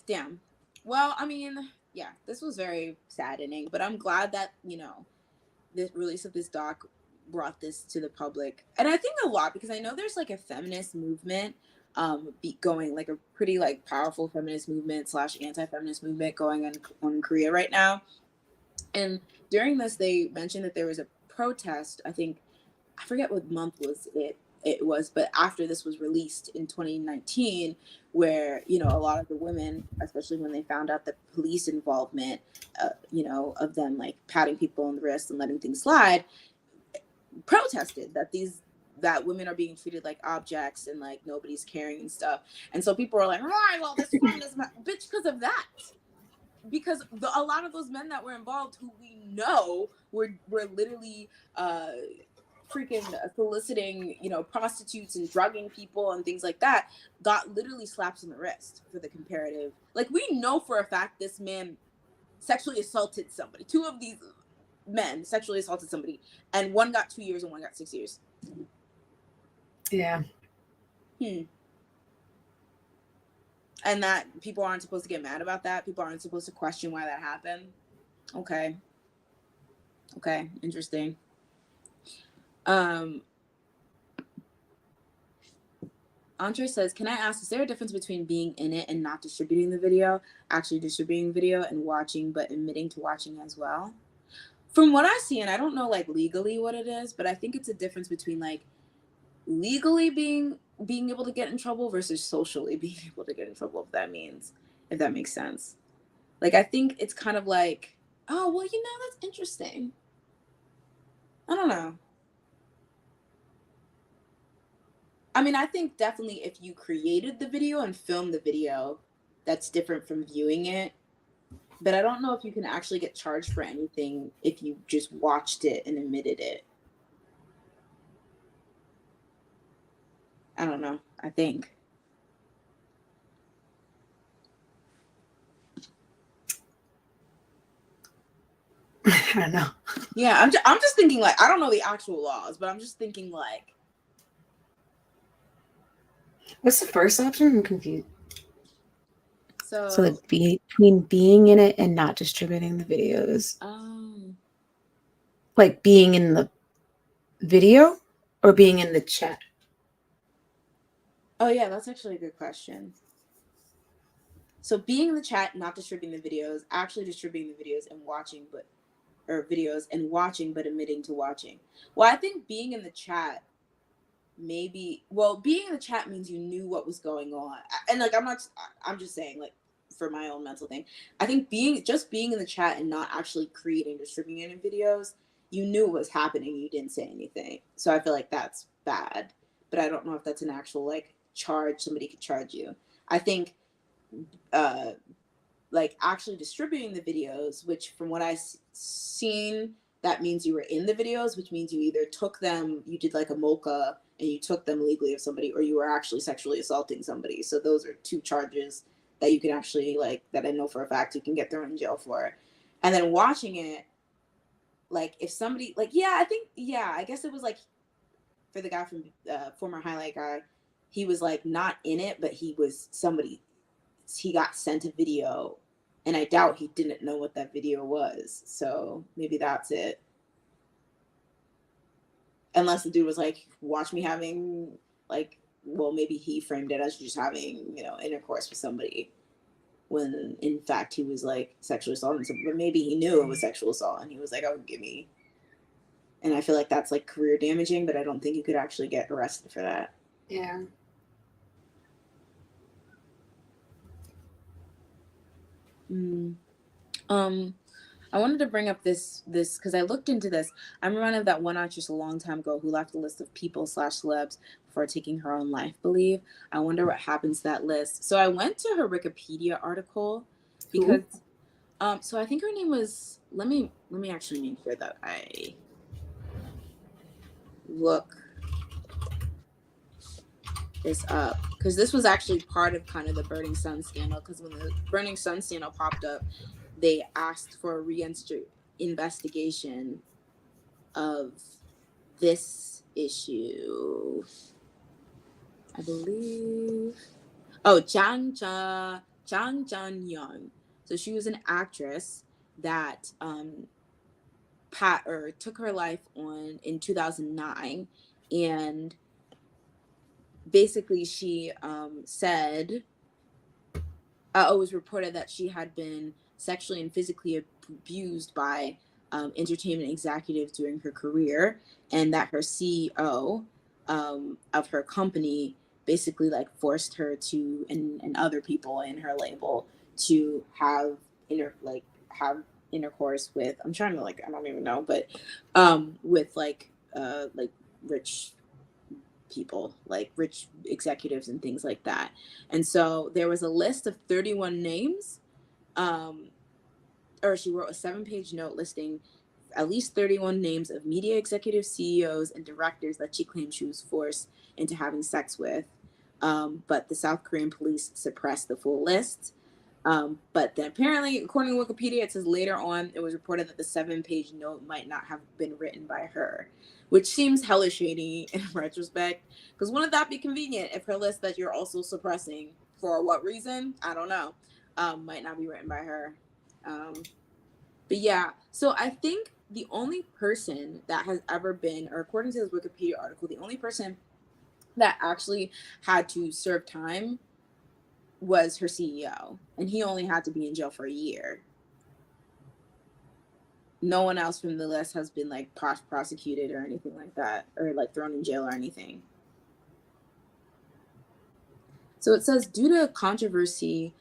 Damn. Well, I mean, yeah, this was very saddening, but I'm glad that, you know, the release of this doc brought this to the public. And I think a lot, because I know there's like a feminist movement going, like a pretty like powerful feminist movement / anti-feminist movement going on in Korea right now. And during this, they mentioned that there was a protest. I forget what month it was, but after this was released in 2019, where, you know, a lot of the women, especially when they found out the police involvement, you know, of them like patting people on the wrist and letting things slide, protested that women are being treated like objects and like nobody's caring and stuff. And so people are like, why? Well, this feminism, bitch, because of that. Because a lot of those men that were involved, who we know were literally freaking soliciting, you know, prostitutes and drugging people and things like that, got literally slaps on the wrist for the comparative. Like, we know for a fact this man sexually assaulted somebody. 2 of these men sexually assaulted somebody, and one got 2 years and one got 6 years. Yeah. And that people aren't supposed to get mad about that. People aren't supposed to question why that happened. Okay, interesting. Andre says, can I ask, is there a difference between being in it and not distributing the video, actually distributing the video and watching, but admitting to watching as well? From what I see, and I don't know like legally what it is, but I think it's a difference between like legally being able to get in trouble versus socially being able to get in trouble, if that makes sense. Like, I think it's kind of like, oh, well, you know, that's interesting. I don't know. I mean, I think definitely if you created the video and filmed the video, that's different from viewing it. But I don't know if you can actually get charged for anything if you just watched it and admitted it. I don't know. I think. I don't know. Yeah, I'm just thinking like, I don't know the actual laws, but I'm just thinking like. What's the first option? I'm confused. So like between being in it and not distributing the videos. Like being in the video or being in the chat? Oh yeah, that's actually a good question. So being in the chat, not distributing the videos, actually distributing the videos and watching, but admitting to watching. Well, I think being in the chat being in the chat means you knew what was going on. And like, I'm just saying, like, for my own mental thing, I think being in the chat and not actually creating, distributing any videos, you knew what was happening, you didn't say anything. So I feel like that's bad, but I don't know if that's an actual like charge somebody could charge you. I think like actually distributing the videos, which from what I've seen, that means you were in the videos, which means you either took them, you did like a mocha and you took them legally of somebody, or you were actually sexually assaulting somebody. So those are 2 charges that you can actually, like, that I know for a fact you can get thrown in jail for. And then watching it, like, if somebody, like, I guess it was like, for the guy from former highlight guy, he was like not in it, but he got sent a video, and I doubt he didn't know what that video was. So maybe that's it. Unless the dude was like, watch me having, like, well, maybe he framed it as just having, you know, intercourse with somebody, when in fact he was like sexually assaulting somebody. But maybe he knew it was sexual assault and he was like, oh, give me. And I feel like that's like career damaging, but I don't think you could actually get arrested for that. Yeah. Mm. I wanted to bring up this because I looked into this. I'm reminded of that one actress a long time ago who left a list of people/celebs before taking her own life, believe. I wonder what happens to that list. So I went to her Wikipedia article because so I think her name was, let me actually make sure that I look this up, because this was actually part of kind of the Burning Sun scandal, because when the Burning Sun scandal popped up, they asked for a investigation of this issue. I believe. Oh, Jang Jun-young. So she was an actress that took her life in 2009, and basically she said it was reported that she had been sexually and physically abused by entertainment executives during her career, and that her CEO of her company basically like forced her to, and other people in her label, to have intercourse with, I'm trying to like, I don't even know, but with like rich people, like rich executives and things like that. And so there was a list of 31 names, or she wrote a 7-page note listing at least 31 names of media executives, CEOs, and directors that she claimed she was forced into having sex with. But the South Korean police suppressed the full list. But then apparently, according to Wikipedia, it says later on it was reported that the 7-page note might not have been written by her, which seems hella shady in retrospect. Because wouldn't that be convenient if her list that you're also suppressing, for what reason? I don't know, might not be written by her. But yeah, so I think the only person that has ever been, or according to this Wikipedia article, the only person that actually had to serve time was her CEO, and he only had to be in jail for a year. No one else from the list has been like prosecuted or anything like that, or like thrown in jail or anything. So it says, due to controversy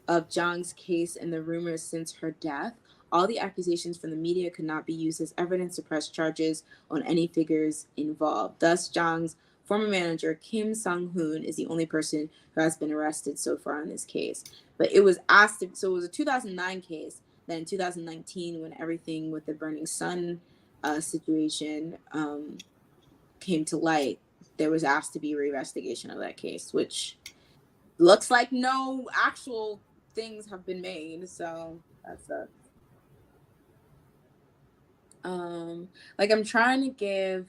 of Zhang's case and the rumors since her death, all the accusations from the media could not be used as evidence to press charges on any figures involved. Thus, Zhang's former manager, Kim Sang-hoon, is the only person who has been arrested so far in this case. But it was so it was a 2009 case. Then in 2019, when everything with the Burning Sun situation came to light, there was asked to be a reinvestigation of that case, which looks like no actual things have been made. So that's a like, I'm trying to give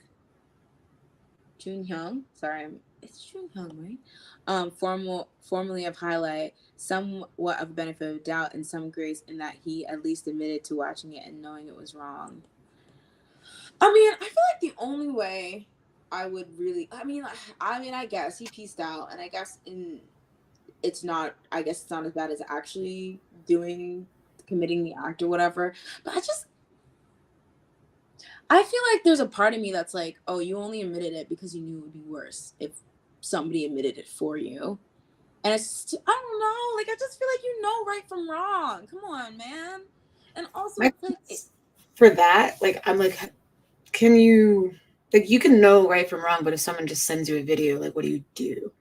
Jun-hyung, it's Jun-hyung, right? Formerly of highlight somewhat of benefit of doubt and some grace in that he at least admitted to watching it and knowing it was wrong. I mean, I feel like the only way I would really, I guess he pieced out, and I guess it's not as bad as actually committing the act or whatever. But I feel like there's a part of me that's like, oh, you only admitted it because you knew it would be worse if somebody admitted it for you. And it's, I don't know, like, I just feel like you know right from wrong. Come on, man. And also, it's like, for that, like, I'm like, can you, like, you can know right from wrong, but if someone just sends you a video, like, what do you do?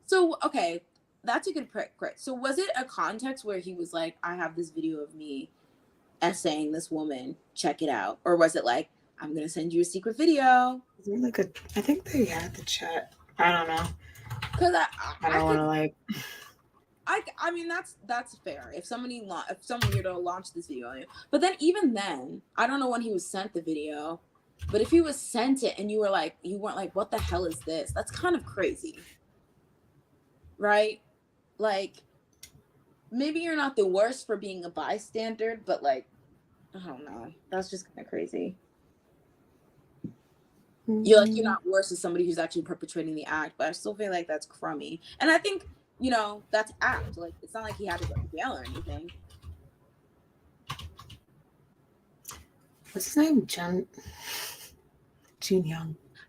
So, okay, that's a good correct. So was it a context where he was like, I have this video of me essaying this woman, check it out? Or was it like, I'm gonna send you a secret video? Like I think they had the chat. I don't know. Because I don't want to like. I mean, that's fair. If someone were to launch this video on you, but then even then, I don't know when he was sent the video, but if he was sent it and you weren't like, what the hell is this? That's kind of crazy, right? Like, maybe you're not the worst for being a bystander, but like, I don't know. That's just kind of crazy. You're not worse as somebody who's actually perpetrating the act, but I still feel like that's crummy. And I think, that's apt. Like, it's not like he had to go to jail or anything. What's his name? Jun-hyung.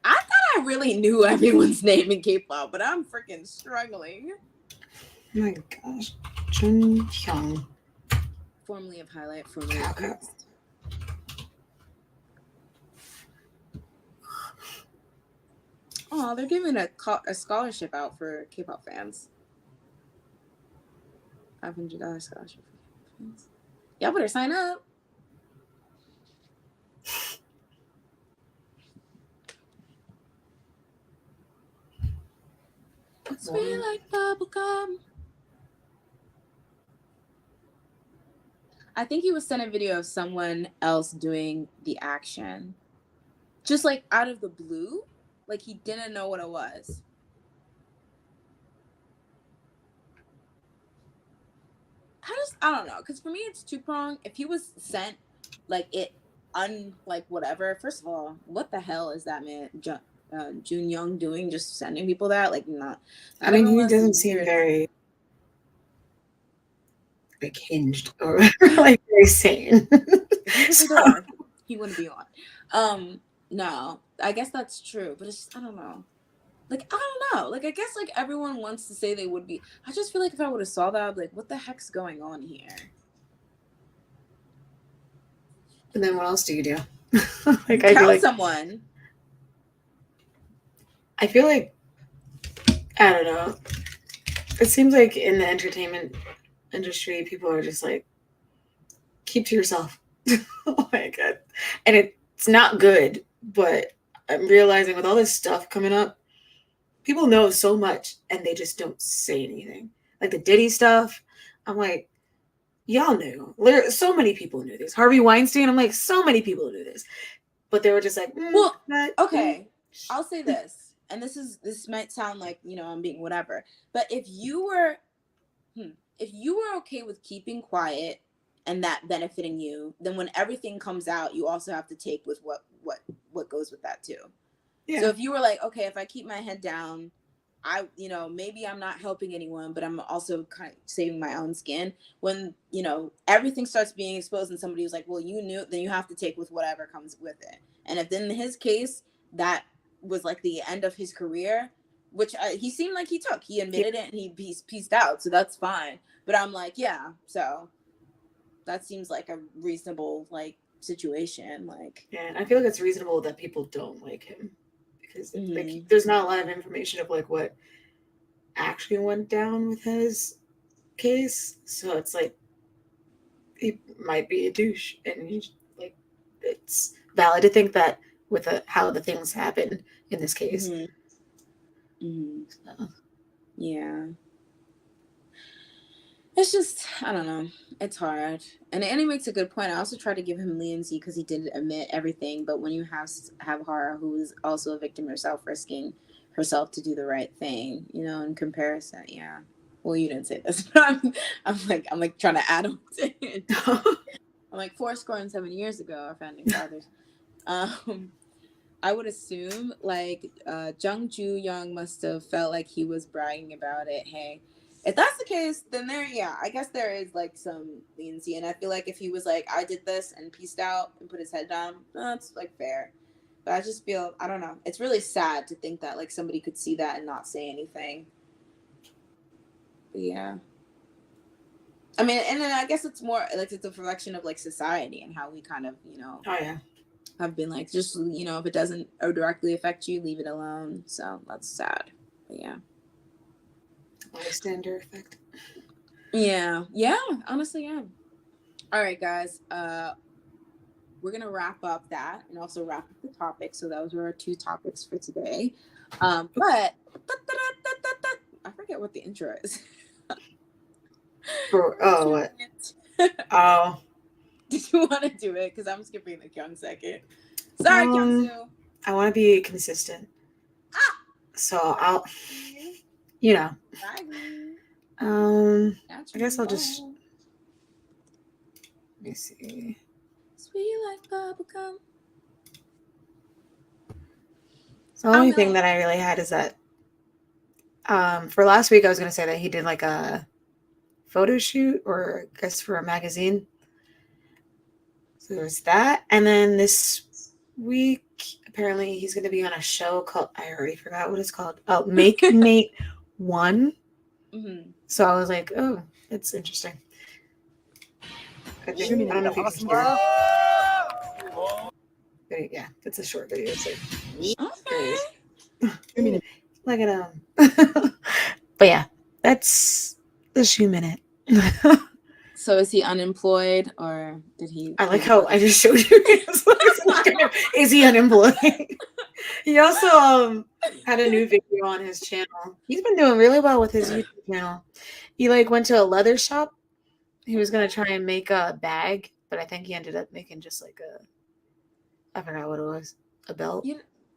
I thought I really knew everyone's name in K-pop, but I'm freaking struggling. Oh my gosh. Jun-hyung. formerly of Highlight, formerly of Coast. Oh, they're giving a scholarship out for K-pop fans. $500 scholarship for K-pop fans. Y'all better sign up. Sweet like bubblegum. I think he was sent a video of someone else doing the action. Just like out of the blue. Like he didn't know what it was. I don't know. Because for me, it's two-pronged. If he was sent like it like whatever. First of all, what the hell is that man Jun Young doing? Just sending people that? Like not I mean, he doesn't seem very like hinged or like very sane. If he was a door, he wouldn't be on. No, I guess that's true, but it's just, I don't know. Like, I don't know. Like, I guess, like, everyone wants to say they would be. I just feel like if I would have saw that, I'd be like, what the heck's going on here? And then what else do you do? Like, tell someone. I feel like, I don't know. It seems like in the entertainment industry, people are just like, keep to yourself. Oh my God. And it's not good, but I'm realizing with all this stuff coming up, people know so much and they just don't say anything. Like the Diddy stuff, I'm like, y'all knew. So many people knew this. Harvey Weinstein, I'm like, so many people knew this. But they were just like, well, okay, I'll say this. And this might sound like, you know, I'm being whatever. But if you were okay with keeping quiet and that benefiting you, then when everything comes out, you also have to take with what goes with that too. Yeah. So if you were like, okay, if I keep my head down, maybe I'm not helping anyone, but I'm also kind of saving my own skin. When, everything starts being exposed and somebody was like, well, you knew, then you have to take with whatever comes with it. And if in his case, that was like the end of his career, which he seemed like he admitted it and he pieced out. So that's fine. But I'm like, yeah, so that seems like a reasonable, like, situation. Like, yeah, and I feel like it's reasonable that people don't like him. Because like, there's not a lot of information of like what actually went down with his case, so it's like he might be a douche, and it's valid to think that with how the things happened in this case. So. Yeah, it's just, I don't know, it's hard. And Annie makes a good point. I also try to give him leniency because he did admit everything, but when you have Hara, who is also a victim herself, risking herself to do the right thing, in comparison, yeah. Well, you didn't say this, but I'm like trying to add on to it. I'm like 7 years ago, our founding fathers. I would assume like Jung Ju Young must have felt like he was bragging about it. Hey, if that's the case, then I guess there is like some leniency. And I feel like if he was like, I did this and pieced out and put his head down, that's like fair. But I just feel, I don't know. It's really sad to think that like somebody could see that and not say anything. But yeah. I mean, and then I guess it's more like it's a reflection of like society and how we kind of, Oh yeah. Have been like, just, if it doesn't directly affect you, leave it alone. So that's sad. But yeah. Bystander effect. Yeah. Yeah. Honestly, yeah. All right, guys. We're going to wrap up that and also wrap up the topic. So those were our 2 topics for today. But I forget what the intro is. What? Oh. Did you want to do it? Because I'm skipping the Kyung second. Sorry, Kyung-soo. I want to be consistent. So I'll, I guess I'll just, let me see. Sweet like bubblegum. So the only thing that I really had is that, for last week, I was going to say that he did like a photo shoot, or I guess for a magazine. So there's that. And then this week, apparently he's going to be on a show called, I already forgot what it's called. Oh, Make Mate 1. Mm-hmm. So I was like, oh, that's interesting. I don't know if you can hear it. Yeah, it's a short video. So okay. Look at him. But yeah, that's the shoe minute. So is he unemployed or did he? I like how I just showed you. Is he unemployed? He also had a new video on his channel. He's been doing really well with his YouTube channel. He like went to a leather shop. He was gonna try and make a bag, but I think he ended up making just like I forgot what it was, a belt.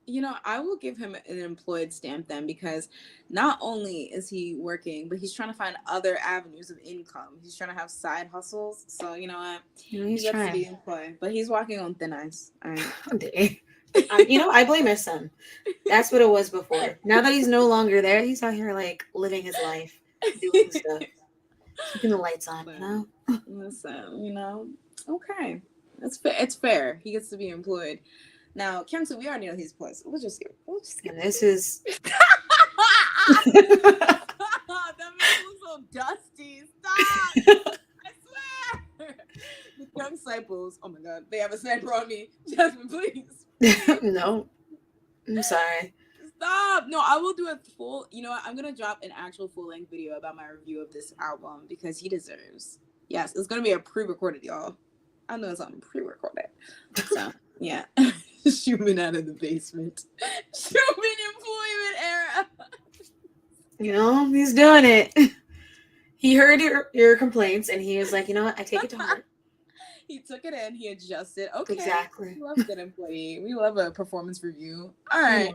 You know, I will give him an employed stamp then, because not only is he working, but he's trying to find other avenues of income. He's trying to have side hustles. So you know what? He's he gets trying to be employed, but he's walking on thin ice. All right. I blame his son. That's what it was before. Now that he's no longer there, he's out here like living his life, doing stuff, keeping the lights on. You know. Listen, you know, okay, it's fair. He gets to be employed. Now, Kensu, we already know his place. We'll just get. And this is. That makes it look so dusty. Stop! I swear. The young disciples. Oh my God, they have a sniper on me. Jasmine, please. No, I'm sorry. Stop! No, I will do a full. You know what? I'm gonna drop an actual full-length video about my review of this album because he deserves. Yes, it's gonna be a pre-recorded, y'all. I know it's on pre-recorded. So yeah. Human out of the basement. Human employment era. You know, he's doing it. He heard your complaints and he was like, you know what? I take it to heart. He took it in. He adjusted. Okay. Exactly. We love a good employee. We love a performance review. All right.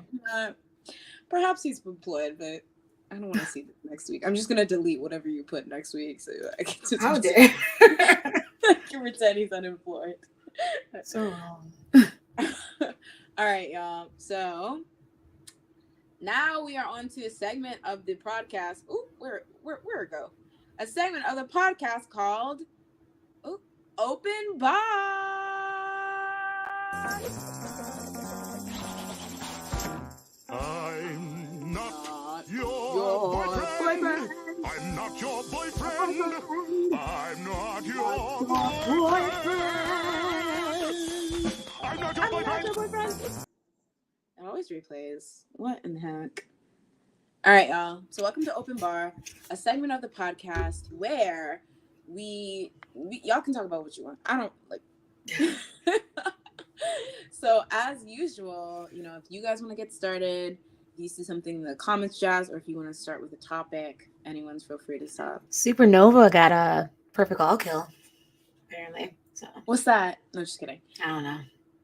Perhaps he's employed, but I don't want to see this next week. I'm just going to delete whatever you put next week. So I can just How dare I can pretend he's unemployed. That's so wrong. All right, y'all. So now we are on to a segment of the podcast. Ooh, where it go? A segment of the podcast called Open Bar. I'm not your boyfriend. I'm not your boyfriend. I'm not your boyfriend. I'm not your boyfriend. It always replays. What in the heck? All right, y'all. So welcome to Open Bar, a segment of the podcast where we y'all can talk about what you want. I don't like. So as usual, you know, if you guys want to get started, if you see something in the comments, Jazz, or if you want to start with a topic, anyone's feel free to stop. Supernova got a perfect all kill, apparently. So what's that? No, just kidding. I don't know.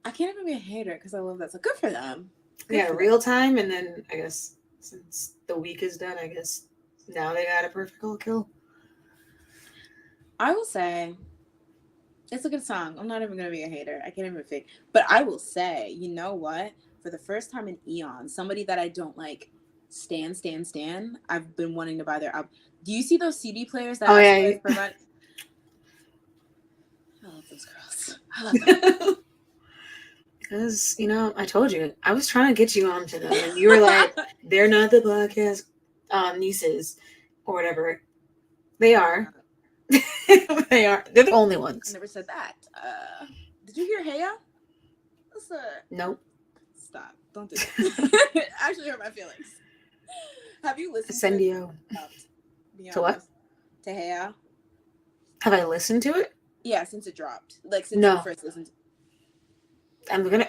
I can't even be a hater because I love that. So good for them. Good yeah, for real time, and then I guess since the week is done, I guess now they got a perfect all kill. I will say it's a good song. I'm not even going to be a hater. I can't even fake. But I will say, you know what? For the first time in eons, somebody that I don't like stan, I've been wanting to buy their album. Do you see those CD players that provide? I love those girls. I love them. Because, you know, I told you, I was trying to get you onto them, and you were like, they're not the podcast nieces or whatever. They are. They are. They're the only ones. I never said that. Did you hear Heya? Nope. Stop. Don't do that. It actually hurt my feelings. Have you listened Ascendio. To what? To Heya. Have I listened to it? Yeah, since it dropped. Like, since you first listened to it. I'm gonna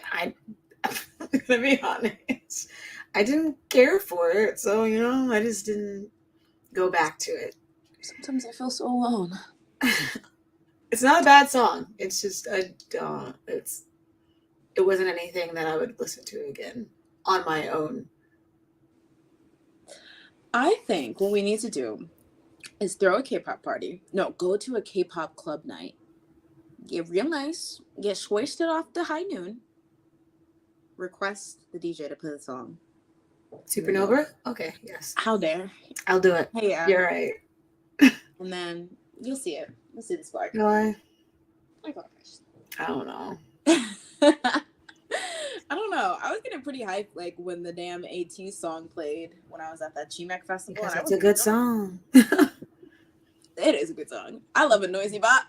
be honest. I didn't care for it, so you know, I just didn't go back to it. Sometimes I feel so alone. It's not a bad song. It's just it wasn't anything that I would listen to again on my own. I think what we need to do is throw a K-pop party. No, go to a K-pop club night. Get real nice. Get wasted off the high noon. Request the DJ to play the song. Supernova? Okay, yes. How dare. I'll do it. Hey, yeah. You're right. And then you'll see it. You'll see the spark. Why? Oh my gosh. I don't know. I don't know. I was getting pretty hyped like when the damn AT song played when I was at that Chimek festival. Because it's a good song. It is a good song. I love a noisy bop.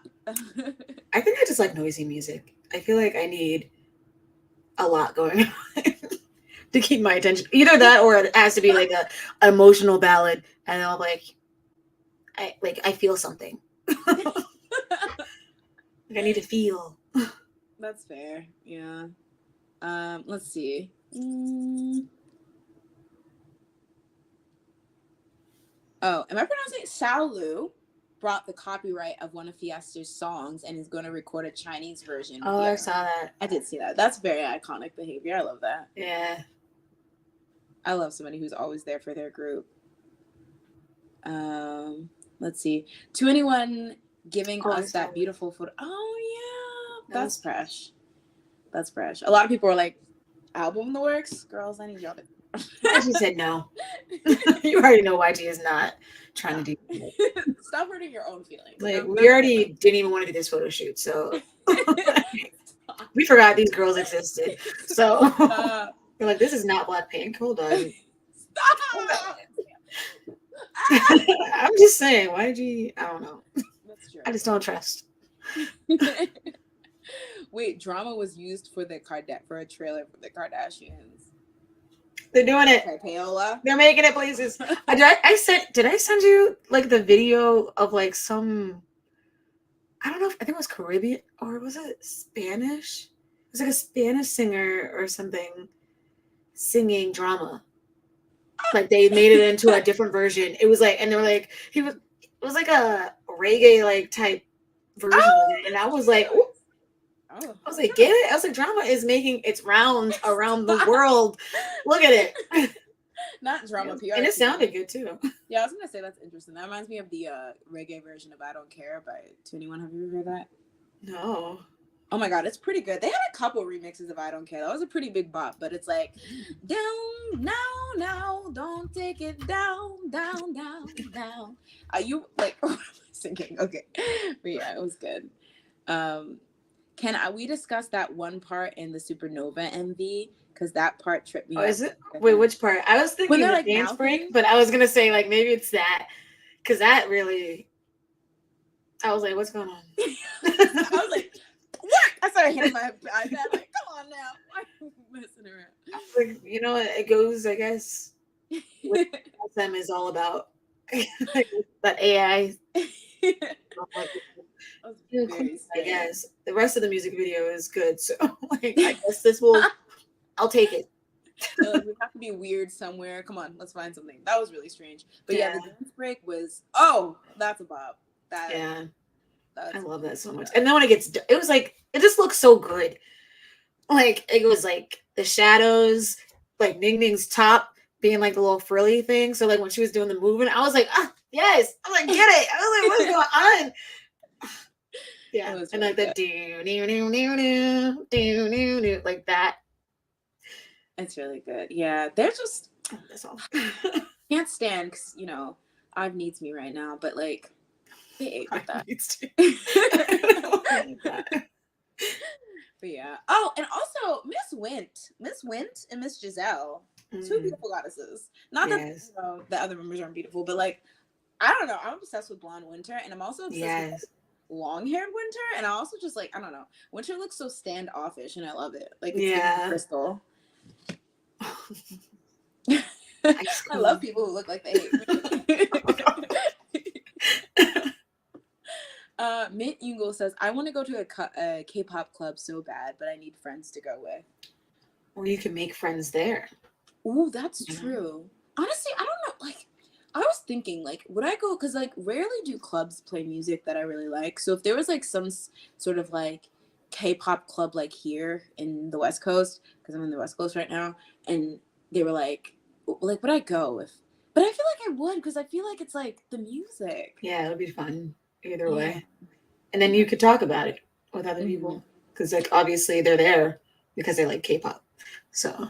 I think I just like noisy music. I feel like I need a lot going on to keep my attention. Either that or it has to be like a emotional ballad, and I'll I feel something. Like I need to feel. That's fair. Yeah. Let's see. Oh, am I pronouncing it? Xiaolu brought the copyright of one of Fiesta's songs and is going to record a Chinese version. Oh, I saw that. I did see that. That's very iconic behavior. I love that. Yeah. I love somebody who's always there for their group. Let's see. To anyone giving us that beautiful photo. Oh, yeah. That's fresh. That's fresh. A lot of people are like, album in the works? Girls, I need y'all to. She said no. You already know YG is not trying to do Stop hurting your own feelings. Like, we already didn't even want to do this photo shoot, so we forgot these girls existed. So we're like, this is not Blackpink. Hold on. Stop! I'm just saying, YG, I don't know. That's true. I just don't trust. Wait, drama was used for for a trailer for the Kardashians. They're doing it. Okay, Paola. They're making it places. Did I send you like the video of like some, I don't know, I think it was Caribbean or was it Spanish? It was like a Spanish singer or something singing drama. Like they made it into a different version. It was like, and they were like, it was like a reggae like type version of it. And I was like, ooh. I was like, get it? I was like, drama is making its rounds around the world. Look at it. Not drama PR. And it sounded good too. Yeah, I was gonna say that's interesting. That reminds me of the reggae version of I Don't Care by 21. Have you ever heard that? No. Oh my god, it's pretty good. They had a couple remixes of I Don't Care. That was a pretty big bop, but it's like down, now, don't take it down. Are you like singing? Okay. But yeah, it was good. Can we discuss that one part in the Supernova MV? Because that part tripped me up. Is it? Wait, which part? I was thinking the like dance break, but I was gonna say like maybe it's that, because that really. I was like, what's going on? I was like, what? I started hitting my iPad. Like, come on now, why are you messing around? I was like, you know, it goes. I guess what SM is all about. That AI. I guess the rest of the music video is good, so like I guess this will. I'll take it. We have to be weird somewhere. Come on, let's find something. That was really strange, but yeah the dance break was. Oh, that's a bop. I love that so much. And then when it was like it just looks so good. Like it was like the shadows, like Ning Ning's top being like the little frilly thing. So like when she was doing the movement, I was like, yes. I was like, get it. I was like, what's going on? Yeah, and really like the do like that. It's really good. Yeah, they're just that's all. Can't stand because Odd needs me right now, but like they ate with that. But yeah. Oh, and also Miss Wint and Miss Giselle, two beautiful goddesses. Not that the other members aren't beautiful, but like I don't know. I'm obsessed with blonde Winter, and I'm also obsessed with long-haired Winter, and I also just like I don't know. Winter looks so standoffish, and I love it. Like it's Crystal. I love people who look like they hate me. Mint Yungle says, I want to go to a K-pop club so bad, but I need friends to go with. Or you can make friends there. Ooh, that's true. Honestly, I don't know. Like, I was thinking, like, would I go? Because, like, rarely do clubs play music that I really like. So if there was, like, some sort of, like, K-pop club, like, here in the West Coast, because I'm in the West Coast right now, and they were like, would I go? But I feel like I would, because I feel like it's, like, the music. Yeah, it would be fun either way. And then you could talk about it with other people. Because, like, obviously they're there because they like K-pop. So.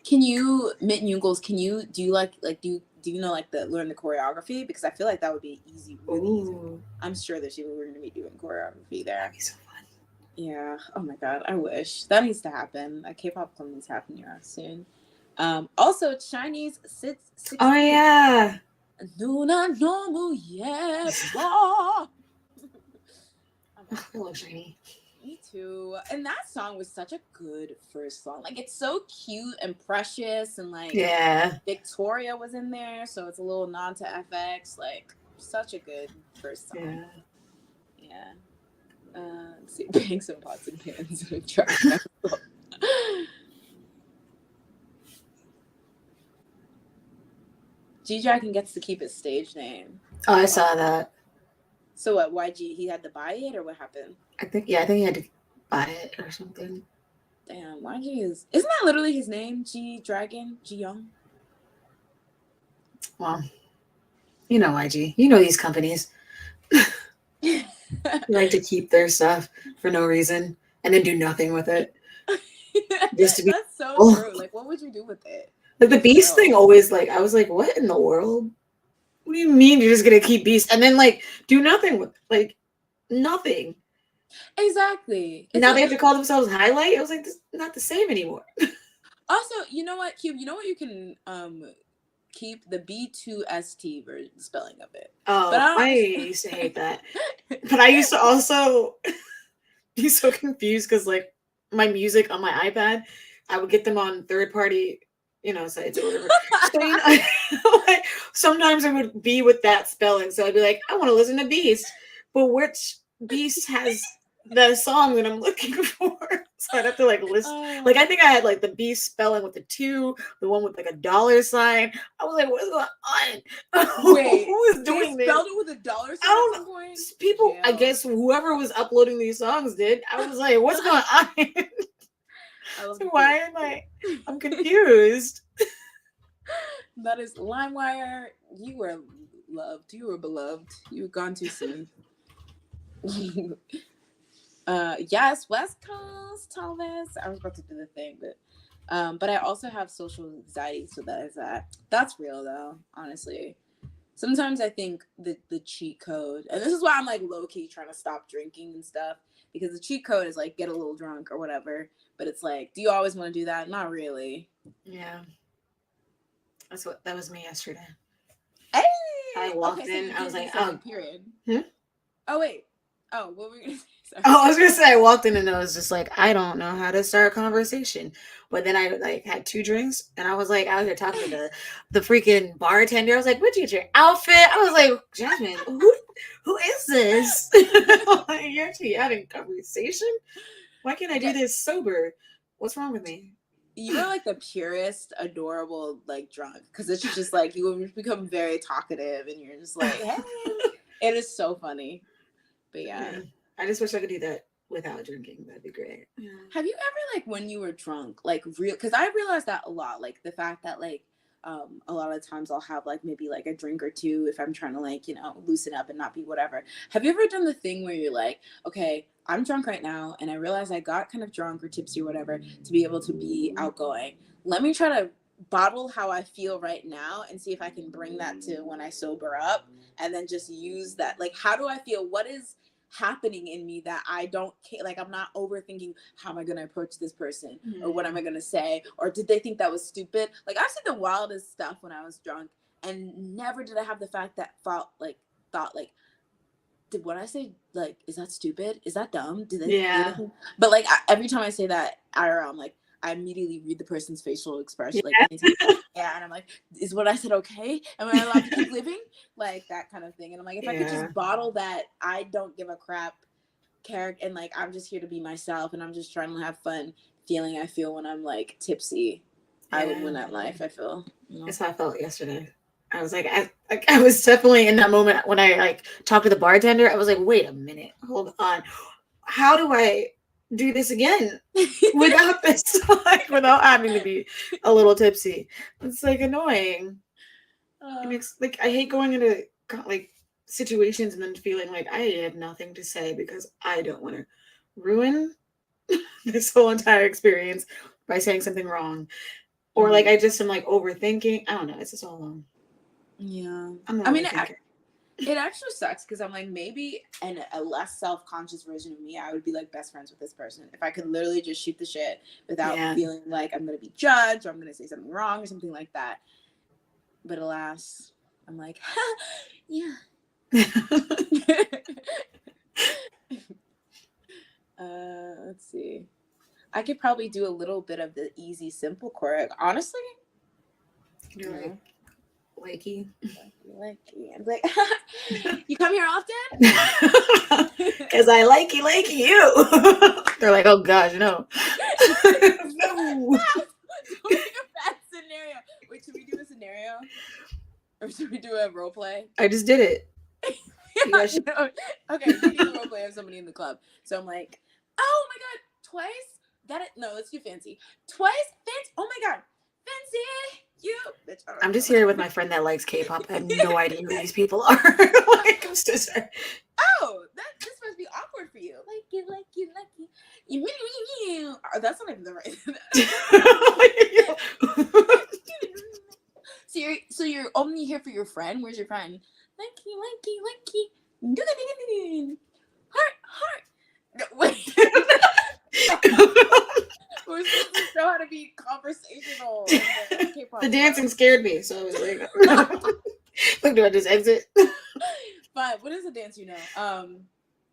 Can you, Mint Yungles, do you know, like, learn the choreography? Because I feel like that would be easy. Really easy. I'm sure that we're going to be doing choreography there. That'd be so fun. Yeah. Oh, my God. I wish. That needs to happen. A K-pop club needs to happen here soon. Also, Chinese sits. Oh, yeah. 누나 너무 예뻐. I'm I love Shiny. Me too. And that song was such a good first song. Like, it's so cute and precious, and like, Victoria was in there, so it's a little nod to FX. Like, such a good first song. Yeah. Let's see, banks and pots and pans in a track. G-Dragon gets to keep his stage name. Oh, I saw that. So what, YG, he had to buy it, or what happened? I think he had to buy it or something. Damn, YG isn't that literally his name? G-Dragon? G-Young? Well, you know YG. You know these companies. Like to keep their stuff for no reason and then do nothing with it. Just to be That's so true. Like, what would you do with it? Like the Beast thing always, like, I was like, what in the world? What do you mean you're just gonna keep Beast and then like do nothing with like nothing? Exactly. Now they have to call themselves Highlight. I was like, this is not the same anymore. Also, you know what, Cube? You know what, you can keep the B2ST version spelling of it. Oh, but I used to hate that. But I used to also be so confused because like my music on my iPad, I would get them on third-party, sites or whatever. So, like, sometimes it would be with that spelling. So I'd be like, I want to listen to Beast, but which Beast has the song that I'm looking for? So I'd have to like listen. Like I think I had like the Beast spelling with the 2, the one with like a $. I was like, what's going on? Wait, who is doing this? Spelled it with a $? I don't at some point? People, I guess whoever was uploading these songs did. I was like, what's going on? So why am I'm confused. That is LimeWire. You were loved. You were beloved. You were gone too soon. Yes, West Coast, Talvis. I was about to do the thing, but I also have social anxiety, so that is that. That's real though, honestly. Sometimes I think the cheat code, and this is why I'm like low-key trying to stop drinking and stuff, because the cheat code is like get a little drunk or whatever, but it's like, do you always want to do that? Not really. Yeah. That was me yesterday. Hey! I walked in, I was like, oh. Period. Hmm? Oh, wait. Oh, what were we going to say? Sorry. Oh, I was going to say, I walked in and I was just like, I don't know how to start a conversation. But then I like had 2 drinks and I was like out here talking to the freaking bartender. I was like, where'd you get your outfit? I was like, Jasmine, who is this? Like, you're actually having a conversation? Why can't I do this sober? What's wrong with me? You are like the purest, adorable, like drunk, because it's just like you will become very talkative and you're just like, hey. It is so funny. But yeah. I just wish I could do that without drinking. That'd be great. Yeah. Have you ever, like, when you were drunk, like, because I realized that a lot, like the fact that like a lot of times I'll have like maybe like a drink or 2 if I'm trying to like, loosen up and not be whatever. Have you ever done the thing where you're like, okay, I'm drunk right now and I realize I got kind of drunk or tipsy or whatever to be able to be outgoing. Let me try to bottle how I feel right now and see if I can bring that to when I sober up, and then just use that. Like, how do I feel? What is happening in me that I don't care? Like, I'm not overthinking how am I going to approach this person, or what am I going to say, or did they think that was stupid? Like, I've seen the wildest stuff when I was drunk, and never did I have the fact that thought like did what I say, like, is that stupid? Is that dumb? Did they? Yeah. But like every time I say that IRL, I'm like, I immediately read the person's facial expression, like, yeah, and I'm like, is what I said okay? Am I allowed to keep living? Like, that kind of thing. And I'm like, if I could just bottle that I don't give a crap character, and like I'm just here to be myself, and I'm just trying to have fun feeling I feel when I'm like tipsy, I would win at life. I feel. That's how I felt yesterday. I was like, I was definitely in that moment when I like talked to the bartender. I was like, wait a minute, hold on, how do I do this again without this, like, without having to be a little tipsy? It's like annoying. It makes, like, I hate going into like situations and then feeling like I have nothing to say because I don't want to ruin this whole entire experience by saying something wrong, or like I just am like overthinking. I don't know. It's just all alone. Yeah. I mean, it actually sucks because I'm like, maybe in a less self-conscious version of me, I would be like best friends with this person if I could literally just shoot the shit without feeling like I'm gonna be judged or I'm gonna say something wrong or something like that. But alas, I'm like, yeah. Let's see. I could probably do a little bit of the easy, simple choreo. Honestly, You're like, likey. I'm like, you come here often? Because I likey you. They're like, oh gosh, no. No. Don't make a bad scenario. Wait, should we do a scenario? Or should we do a role play? I just did it. No. Okay, we do a role play of somebody in the club. So I'm like, oh my god, twice? No, let's do fancy. Twice? Fancy? Oh my god. Fancy you, bitch. I'm just here with my friend that likes K-pop. I have no idea who these people are. Like, I'm so sorry. Oh, this must be awkward for you. Like you. Oh, that's not even the right. So you're only here for your friend. Where's your friend? Likey. Heart. No, wait. We're supposed to know how to be conversational. The dancing scared me, so I was like, look, do I just exit? But what is a dance you know?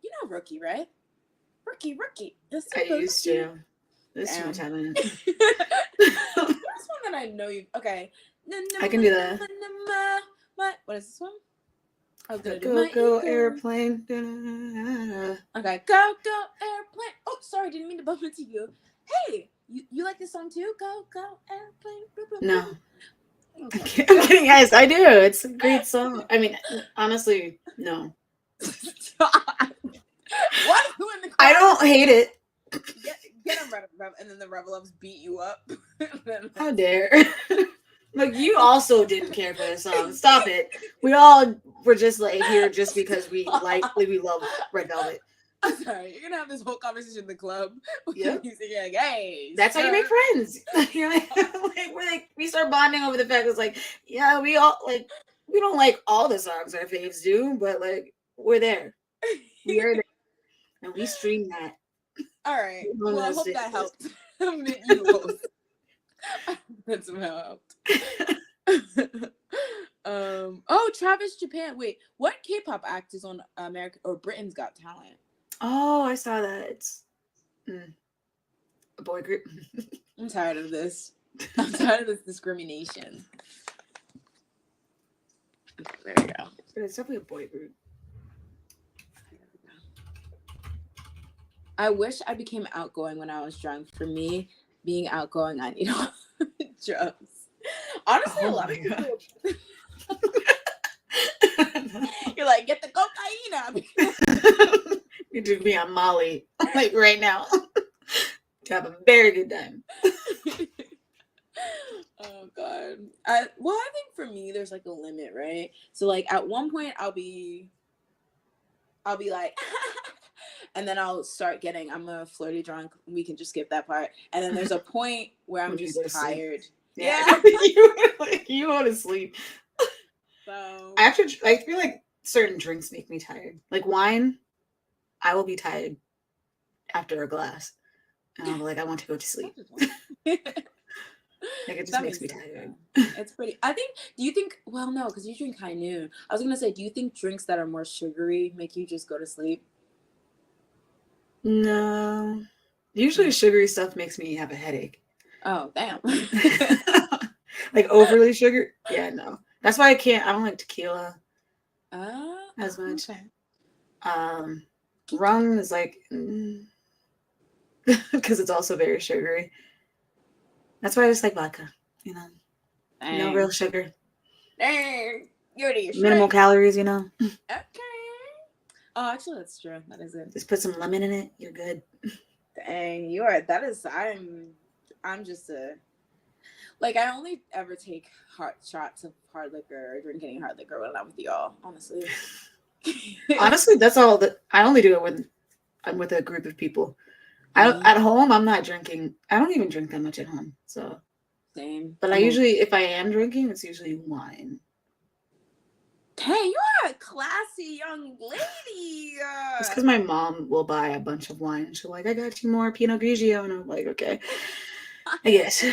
You know Rookie, right? Rookie. I used to. This too much happening. First one that I know you. Okay. I can do that. What is this one? Oh, go airplane. Okay, go airplane. Oh, sorry, didn't mean to bump into you. Hey, you like this song too? Go airplane. No. I'm kidding, guys. I do. It's a great song. I mean, honestly, no. What? I don't hate it. Get him, Rev, and then the Rebel Loves beat you up. How dare. Like, you also didn't care for the song. Stop it. We all were just like here just because we love Red Velvet. I'm sorry. You're gonna have this whole conversation in the club. Yeah. You're like, hey. That's how you make friends. You're we start bonding over the fact it's like, yeah, we all like, we don't like all the songs our faves do, but like, we're there. We're there. And we stream that. All right. Well, I hope that helped. You both. That somehow helped. Oh, Travis Japan. Wait, what K-pop act is on America or Britain's Got Talent? Oh, I saw that. It's a boy group. I'm tired of this. I'm tired of this discrimination. There we go. It's definitely a boy group. I wish I became outgoing when I was drunk. For me, being outgoing, I need drugs. Honestly, a lot of people. You're like, get the cocaine out. You do me on Molly, like right now. To have a very good time. Oh God. I think for me, there's like a limit, right? So like at one point, I'll be like. And then I'll start getting, I'm a flirty drunk. We can just skip that part. And then there's a point where I'm just tired. Yeah. You want to sleep. So I feel like certain drinks make me tired. Like wine, I will be tired after a glass. And I'll be like, I want to go to sleep. Like it just makes me tired. It's pretty. Well, no, because you drink high noon. I was going to say, do you think drinks that are more sugary make you just go to sleep? No. Usually sugary stuff makes me have a headache. Oh, damn. Like overly sugar? Yeah, no. That's why I don't like tequila as much. Okay. Rum is like, because it's also very sugary. That's why I just like vodka, you know. Dang. No real sugar. Dang. You're minimal calories, you know. Okay. Oh, actually, that's true. That is it. Just put some lemon in it. You're good. Dang, I'm just I only ever take shots of hard liquor or drink any hard liquor when I'm with y'all, honestly. Honestly, that's all that I only do it when I'm with a group of people. At home, I'm not drinking. I don't even drink that much at home. So same. But I usually, if I am drinking, it's usually wine. Hey, you are a classy young lady. It's because my mom will buy a bunch of wine. She's like, I got you more Pinot Grigio. And I'm like, okay. I guess.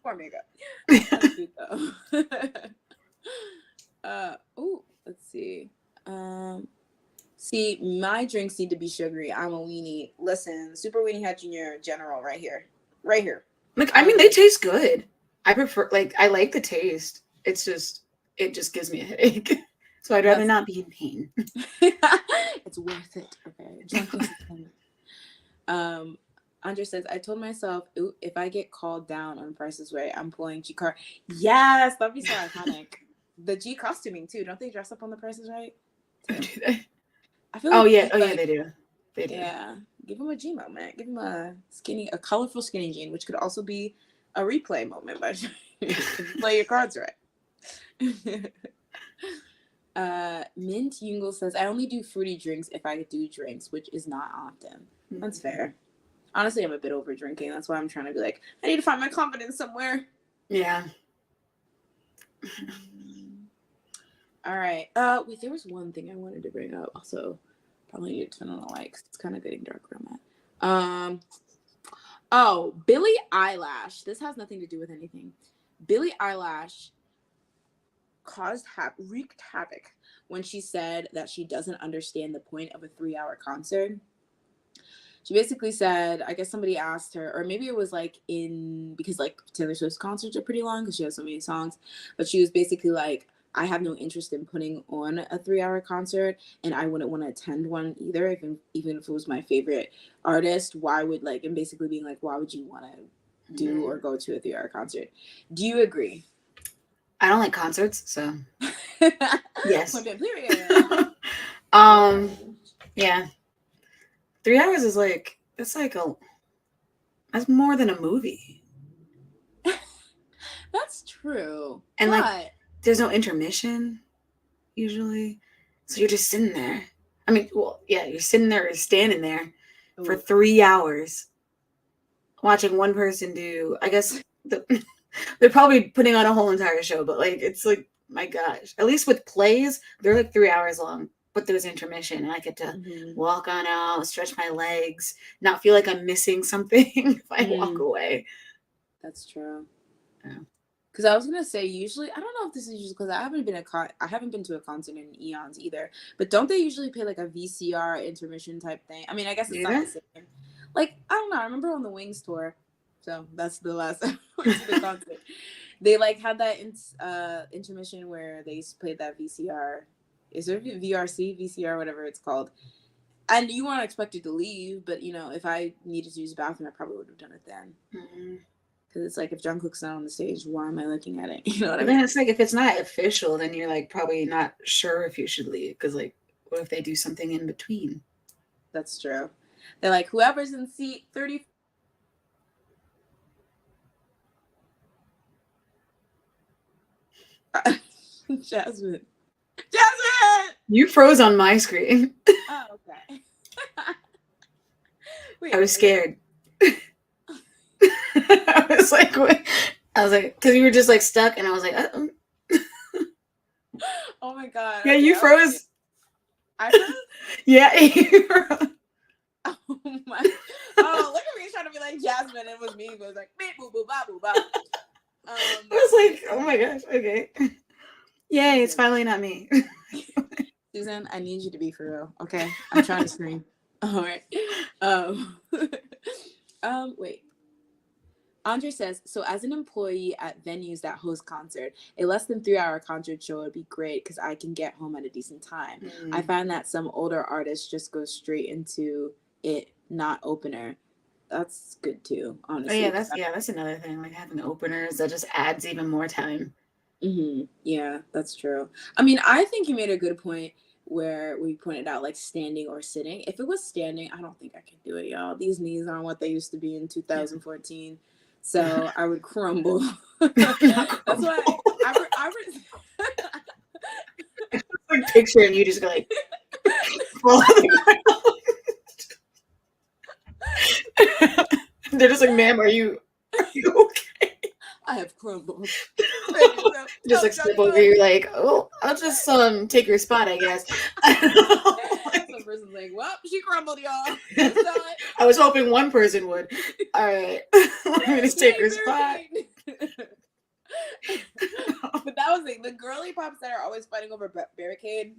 Poor makeup. That's cute, though. Let's see. See, my drinks need to be sugary. I'm a weenie. Listen, Super Weenie Hat Jr. General right here. Right here. Like, I mean, they taste good. I prefer, like, I like the taste. It's just, it just gives me a headache. So I'd rather not be in pain. It's worth it. Okay. Andre says, I told myself, ooh, if I get called down on Price is Right, I'm pulling G car. Yes, that'd be so iconic. The G costuming too. Don't they dress up on the Price is Right? Do they? I feel like yeah, they do. They do. Yeah. Give him a G moment. Give him a colorful skinny jean, which could also be a replay moment by if you play your cards right. Mint Yungle says, I only do fruity drinks if I do drinks, which is not often. That's fair. Honestly, I'm a bit over drinking. That's why I'm trying to be like, I need to find my confidence somewhere. Yeah. All right. Wait, there was one thing I wanted to bring up. Also, probably need to turn on the light because it's kind of getting dark where I'm at. Oh, Billie Eilish. This has nothing to do with anything. Billie Eilish wreaked havoc when she said that she doesn't understand the point of a 3-hour concert. She basically said, I guess somebody asked her, or maybe it was like because like Taylor Swift's concerts are pretty long because she has so many songs, but she was basically like, I have no interest in putting on a 3-hour concert, and I wouldn't want to attend one either, even if it was my favorite artist. Why would and basically being like, why would you want to do or go to a 3-hour concert? Do you agree? I don't like concerts, so yes. Yeah. 3 hours is that's more than a movie. That's true. And there's no intermission usually. So you're just sitting there. I mean, well, yeah, you're sitting there or standing there for 3 hours watching one person do, I guess they're probably putting on a whole entire show, but it's my gosh. At least with plays, they're 3 hours long, but there's intermission and I get to walk on out, stretch my legs, not feel like I'm missing something if I walk away. That's true. Yeah. Because I was gonna say, usually, I don't know if this is usually because I haven't been to a concert in eons either. But don't they usually play a VCR intermission type thing? I mean, I guess it's not the same. I don't know. I remember on the Wings tour, so that's the last I went to the concert. They had that intermission where they played that VCR. Is there VCR, whatever it's called? And you weren't expected to leave, but if I needed to use the bathroom, I probably would have done it then. Mm-hmm. Because it's if Jungkook's not on the stage, why am I looking at it? You know what I mean? Then it's if it's not official, then you're probably not sure if you should leave. Because what if they do something in between? That's true. They're whoever's in seat 30. Jasmine! You froze on my screen. Oh, okay. Wait, I was scared. I was because you were just stuck, and I was uh-oh. Oh my god. Yeah, okay, you froze. I froze? Yeah, you froze. Oh my. Oh, look at me trying to be like Jasmine. It was me. It was beep, boo, boo, ba, boo, ba. I was oh my gosh, okay. Yay, it's finally not me. Susan, I need you to be for real, okay? I'm trying to scream. All right. Wait. Andre says, so as an employee at venues that host concert, a less than 3-hour concert show would be great because I can get home at a decent time. I find that some older artists just go straight into it, not opener. That's good too, honestly. Oh, that's another thing. Having openers, that just adds even more time. Mm-hmm. Yeah, that's true. I mean, I think you made a good point where we pointed out standing or sitting. If it was standing, I don't think I could do it, y'all. These knees aren't what they used to be in 2014. So I would crumble. That's why I picturing you just go fall on the ground. They're just ma'am, are you okay? I have crumbled. Just step over, you're oh, I'll just take your spot, I guess. Some person's well, she crumbled, y'all. I was hoping one person would. All right. Let me just take her spot. But that was the girly pop that are always fighting over barricade.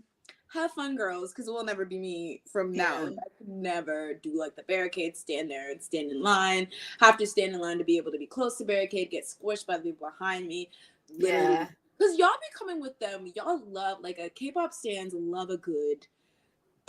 have fun, girls, because it will never be me from now. Like, I could never do like the barricade, stand there and stand in line. Have to stand in line to be able to be close to barricade, get squished by the people behind me. Literally. Because y'all be coming with them. Y'all love, like, a K-pop stands love a good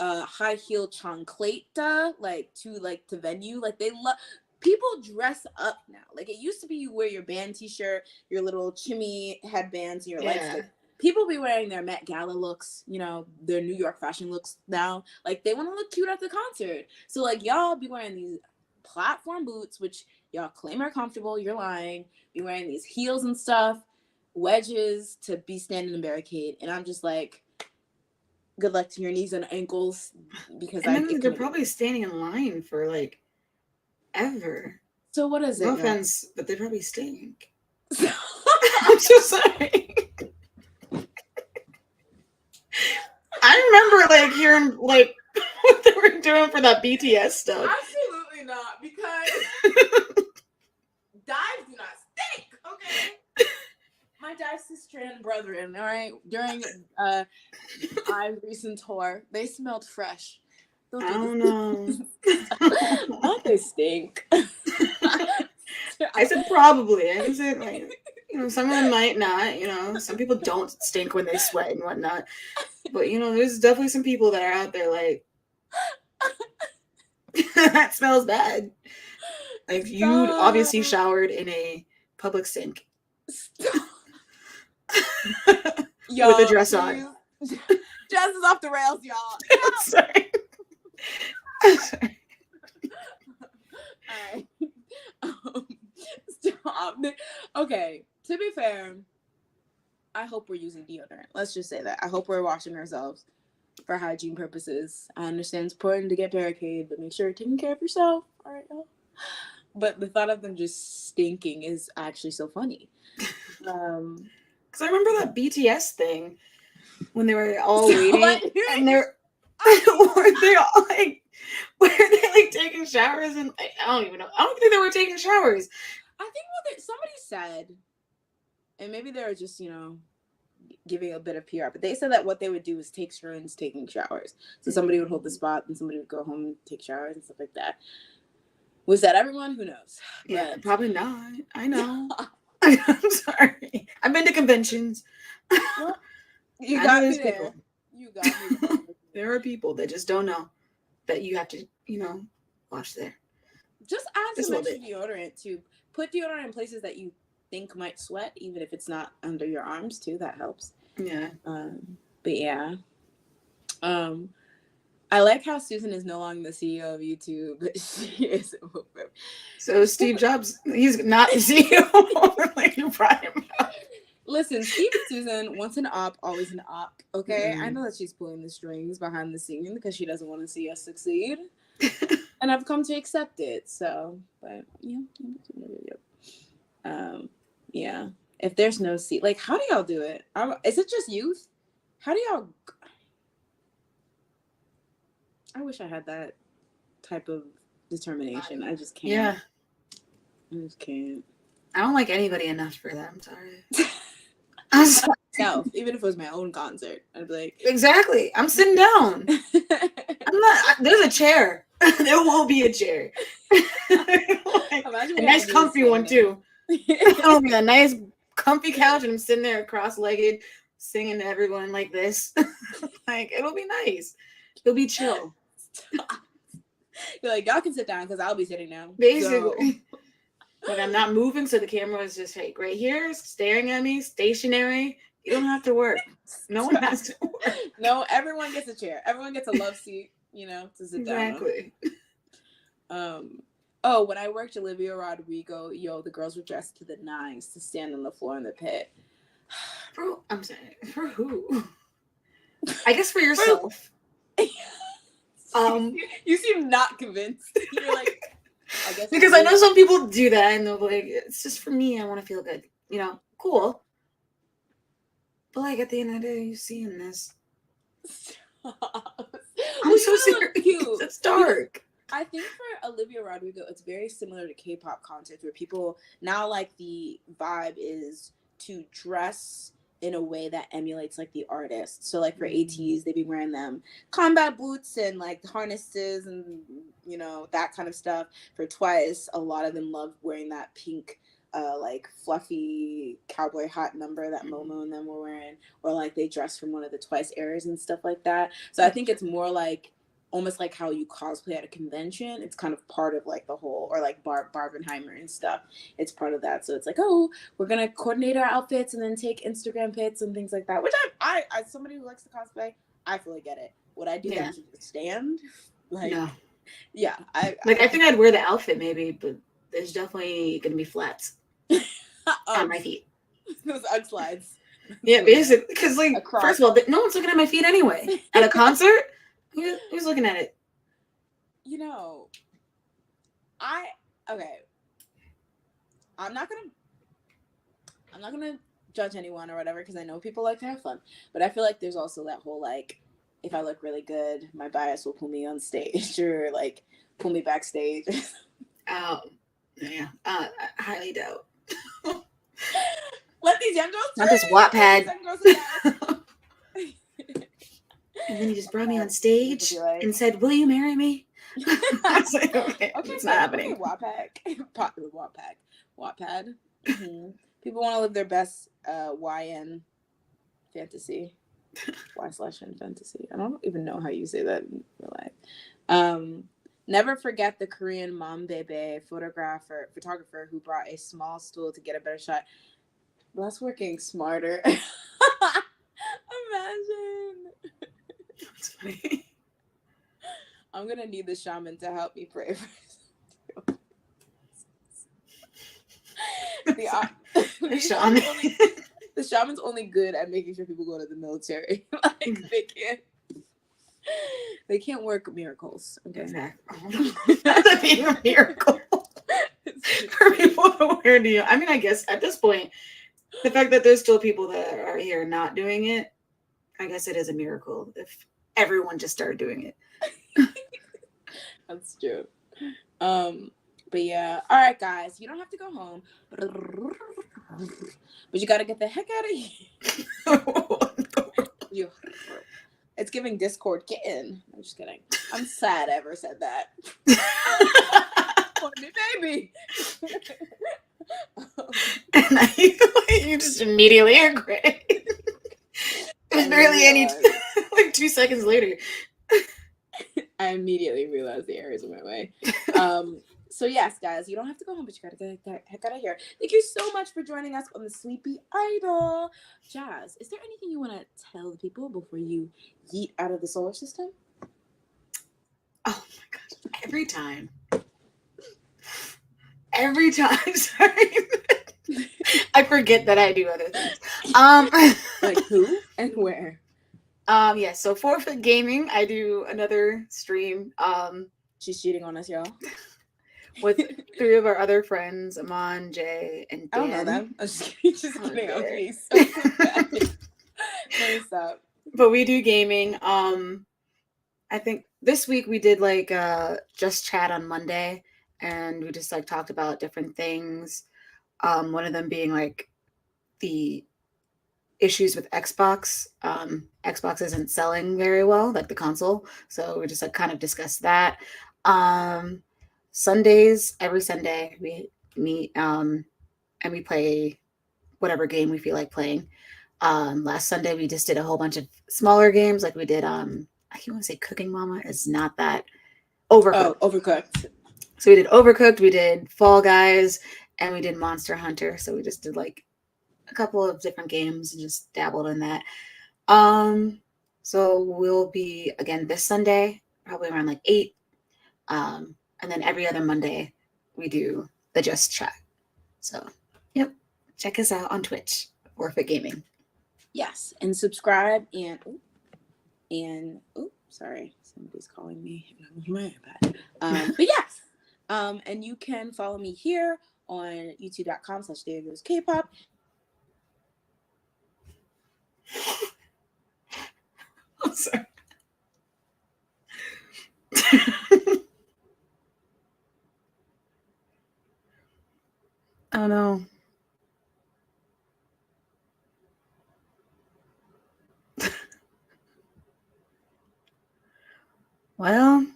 high heel chancleta, like to venue. Like, they love, people dress up now. Like, it used to be you wear your band t-shirt, your little chimmy headbands, and your light stick. People be wearing their Met Gala looks, you know, their New York fashion looks now. Like, they want to look cute at the concert. So, like, y'all be wearing these platform boots, which y'all claim are comfortable. You're lying. Be wearing these heels and stuff, wedges to be standing in barricade. And I'm just like, good luck to your knees and ankles, because they're probably standing in line for, like, ever. So what is it? No offense, but they probably stink. I'm so sorry. I remember, like, hearing, like, what they were doing for that BTS stuff. Absolutely not, because dives do not stink, okay? My dive sister and brethren, all right, during my recent tour, they smelled fresh. I don't know. Not they stink. I said probably. I said, like, you know, some of them might not, you know. Some people don't stink when they sweat and whatnot. But, you know, there's definitely some people that are out there like, that smells bad. Like, you obviously showered in a public sink. Yo, with a dress on. Dress is off the rails, y'all. Sorry. Sorry. All right. Stop. Okay, to be fair, I hope we're using deodorant. Let's just say that. I hope we're washing ourselves for hygiene purposes. I understand it's important to get barricade, but make sure you're taking care of yourself. All right, y'all. But the thought of them just stinking is actually so funny. Because I remember that BTS thing when they were all waiting, and they're were they all like, were they like taking showers? And I don't even know. I don't think they were taking showers. I think what somebody said, and maybe they were just, you know, giving a bit of PR, but they said that what they would do is take turns taking showers. So somebody would hold the spot, and somebody would go home and take showers and stuff like that. Was that everyone? Who knows? Yeah, but probably not. I know. I'm sorry. I've been to conventions. Well, you got me there. People. You got me there. There are people that just don't know that you have to, you know, wash there. Just add some extra deodorant to put deodorant in places that you think might sweat, even if it's not under your arms too. That helps. Yeah. But yeah. I like how Susan is no longer the CEO of YouTube, but she is. So Steve Jobs, he's not the CEO. Like, you brought him up. Listen, Steve and Susan, once an op, always an op. Okay, I know that she's pulling the strings behind the scenes because she doesn't want to see us succeed, and I've come to accept it. So, but yeah. If there's no seat, like, how do y'all do it? Is it just youth? How do y'all? I wish I had that type of determination. I just can't. Yeah. I just can't. I don't like anybody enough for that. I'm sorry. Myself, even if it was my own concert, I'd be like, exactly. I'm sitting down. I'm not. There's a chair. There will be a chair. Like, a nice comfy one too. It'll be a nice comfy couch, and I'm sitting there cross-legged, singing to everyone like this. Like, it'll be nice. It'll be chill. You're like, y'all can sit down because I'll be sitting down. Basically. So. Like, I'm not moving, so the camera is just like right here, staring at me, stationary. You don't have to work. No one has to work. No, everyone gets a chair. Everyone gets a love seat, you know, to sit down. Exactly. Oh, when I worked Olivia Rodrigo, the girls were dressed to the nines to stand on the floor in the pit. Bro, I'm saying, for who? I guess for yourself. You seem not convinced. You're like, I guess because I know some people do that and they're like, it's just for me, I want to feel good. You know, cool. But like at the end of the day, you seeing this. I'm so serious. It's dark. I think for Olivia Rodrigo, it's very similar to K-pop concerts where people now like the vibe is to dress in a way that emulates like the artist. So like for ATs, they'd be wearing them combat boots and like harnesses and you know that kind of stuff. For Twice, a lot of them love wearing that pink like fluffy cowboy hat number that Momo and them were wearing, or like they dress from one of the Twice eras and stuff like that. So I think it's more like almost like how you cosplay at a convention. It's kind of part of like the whole, or like Barbenheimer and stuff. It's part of that. So it's like, oh, we're gonna coordinate our outfits and then take Instagram pics and things like that. Which I as somebody who likes to cosplay, I fully get it. Would I do that to stand? Like, no. Yeah, I think I'd wear the outfit maybe, but there's definitely gonna be flats on my feet. Those Ugg slides. Yeah, basically, because like first of all, no one's looking at my feet anyway. At a concert, who's looking at it? You know, okay. I'm not gonna judge anyone or whatever because I know people like to have fun, but I feel like there's also that whole like, if I look really good, my bias will pull me on stage or like pull me backstage. Oh, yeah. I highly doubt. Let these young girls not this Wattpad. And then he just brought me on stage and said, "Will you marry me?" I was like, okay, it's not happening. Okay, Wattpad. Mm-hmm. People want to live their best YN fantasy. Y/N fantasy. I don't even know how you say that in real life. Never forget the Korean mom bebe photographer who brought a small stool to get a better shot. That's working smarter. Imagine. That's funny. I'm gonna need the shaman to help me pray for the shaman's only good at making sure people go to the military. Like they can't work miracles. Okay. Exactly. That's being a miracle for people to wear Neo. I mean, I guess at this point, the fact that there's still people that are here not doing it, I guess it is a miracle if everyone just started doing it. That's true. But yeah, all right, guys, you don't have to go home, but you got to get the heck out of here. It's giving Discord. Get in. I'm just kidding. I'm sad I ever said that. Me, baby. And you just immediately agree. There's barely any, like 2 seconds later. I immediately realized the errors in my way. So yes, guys, you don't have to go home, but you gotta get the heck out of here. Thank you so much for joining us on the Sleepy Idol. Jazz, is there anything you want to tell the people before you yeet out of the solar system? Oh my gosh! Every time, sorry. I forget that I do other things. Like who and where? Yeah, so Forfeit Gaming, I do another stream. She's cheating on us, y'all. With 3 of our other friends, Aman, Jay, and Dan. I don't know them. I'm just kidding. Okay. So stop. But we do gaming. I think this week we did like just chat on Monday, and we just like talked about different things. One of them being like the issues with Xbox. Xbox isn't selling very well, like the console. So we just like kind of discussed that. Sundays, every Sunday we meet and we play whatever game we feel like playing. Last Sunday we just did a whole bunch of smaller games, like we did I can't want to say Cooking Mama, is not that Overcooked. Oh, Overcooked. So we did Overcooked, we did Fall Guys, and we did Monster Hunter. So we just did like a couple of different games and just dabbled in that. So we'll be again this Sunday, probably around like 8. And then every other Monday we do the Just Chat. So, yep. Check us out on Twitch, Forfeit Gaming. Yes, and subscribe and sorry, somebody's calling me. My iPad. But yes, and you can follow me here on youtube.com/DaveGoesKpop. I'm sorry. Oh no. Well,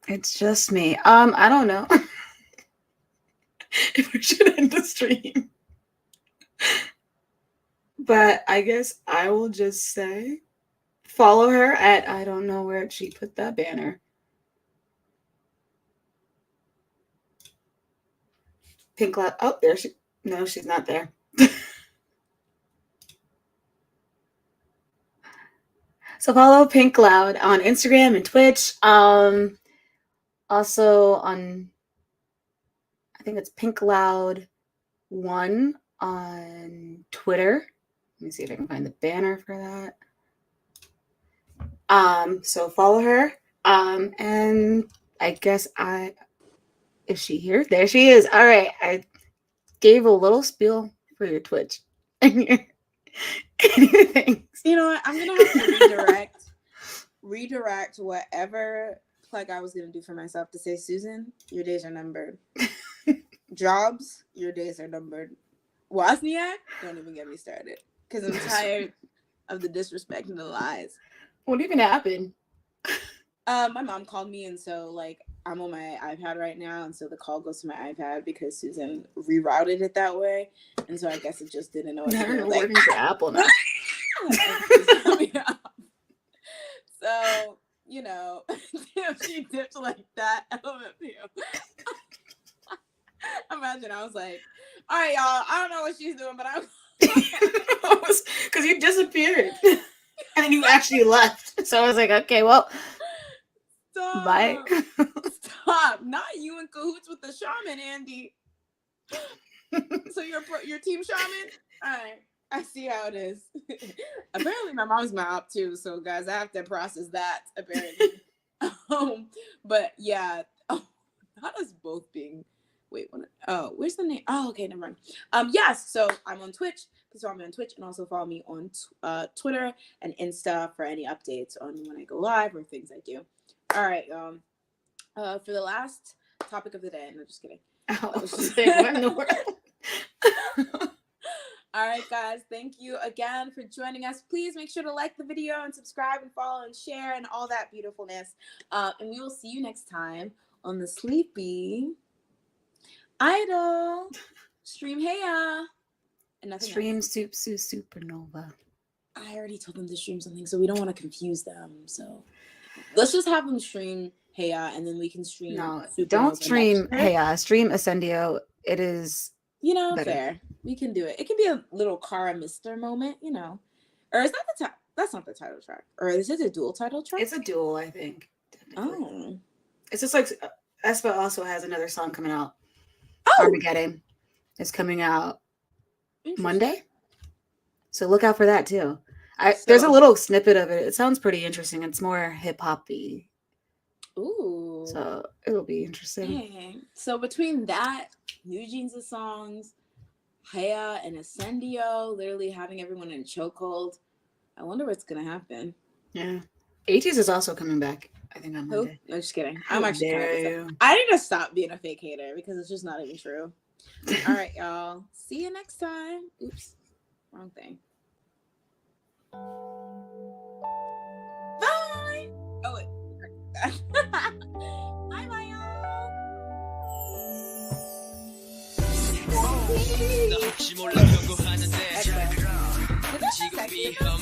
it's just me. I don't know if we should end the stream. But I guess I will just say follow her at, I don't know where she put that banner. Pink Cloud. Oh, there she. No, she's not there. So follow Pink Cloud on Instagram and Twitch. Also on, I think it's Pink Cloud 1 on Twitter. Let me see if I can find the banner for that. So follow her. And I guess is she here? There she is. All right. I gave a little spiel for your Twitch and your things. You know what? I'm gonna have to redirect whatever plug I was gonna do for myself to say, Susan, your days are numbered. Jobs, your days are numbered. Wozniak, don't even get me started. Because I'm tired of the disrespect and the lies. What even happened? My mom called me, and so like I'm on my iPad right now, and so the call goes to my iPad because Susan rerouted it that way, and so I guess it just didn't know what to do. Like, Apple now. So you know, if she dipped like that, imagine I was like, all right, y'all, I don't know what she's doing, but I'm because you disappeared and then you actually left. So I was like, okay, well. Stop. Bye. Stop. Not you in cahoots with the shaman, Andy. So you're team shaman? All right. I see how it is. Apparently my mom's my op too. So guys, I have to process that apparently. But yeah. Oh, not us both being. Wait, where's the name? Oh, okay, never mind. Yes. So I'm on Twitch. Please follow me on Twitch and also follow me on Twitter and Insta for any updates on when I go live or things I do. All right, for the last topic of the day, no, just kidding. What in the world? All right, guys, thank you again for joining us. Please make sure to like the video and subscribe and follow and share and all that beautifulness. And we will see you next time on the Sleepy Idol stream. Heya. And nothing Stream else. Supernova. I already told them to stream something, so we don't want to confuse them. So let's just have them stream Heya, and then we can stream. No, Supernova don't stream next year. Heya. Stream Ascendio. It is, better. Fair. We can do it. It can be a little Cara Mister moment, Or is that the that's not the title track. Or is it a dual title track? It's a duel, I think. Oh. It's just like Aespa also has another song coming out. Oh. Armageddon is coming out Monday. So look out for that too. There's a little snippet of it. It sounds pretty interesting. It's more hip-hop-y. Ooh. So it'll be interesting. Dang. So between that, NewJeans' songs, Heya and Ascendio, literally having everyone in a chokehold, I wonder what's gonna happen. Yeah. 80s is also coming back, I think, on Monday. No, just kidding. I'm actually dare kind of I need to stop being a fake hater because it's just not even true. All right, y'all. See you next time. Oops. Wrong thing. Bye. Oh, wait. Bye, bye, y'all. I think you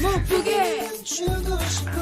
못 보게. 보고 싶어.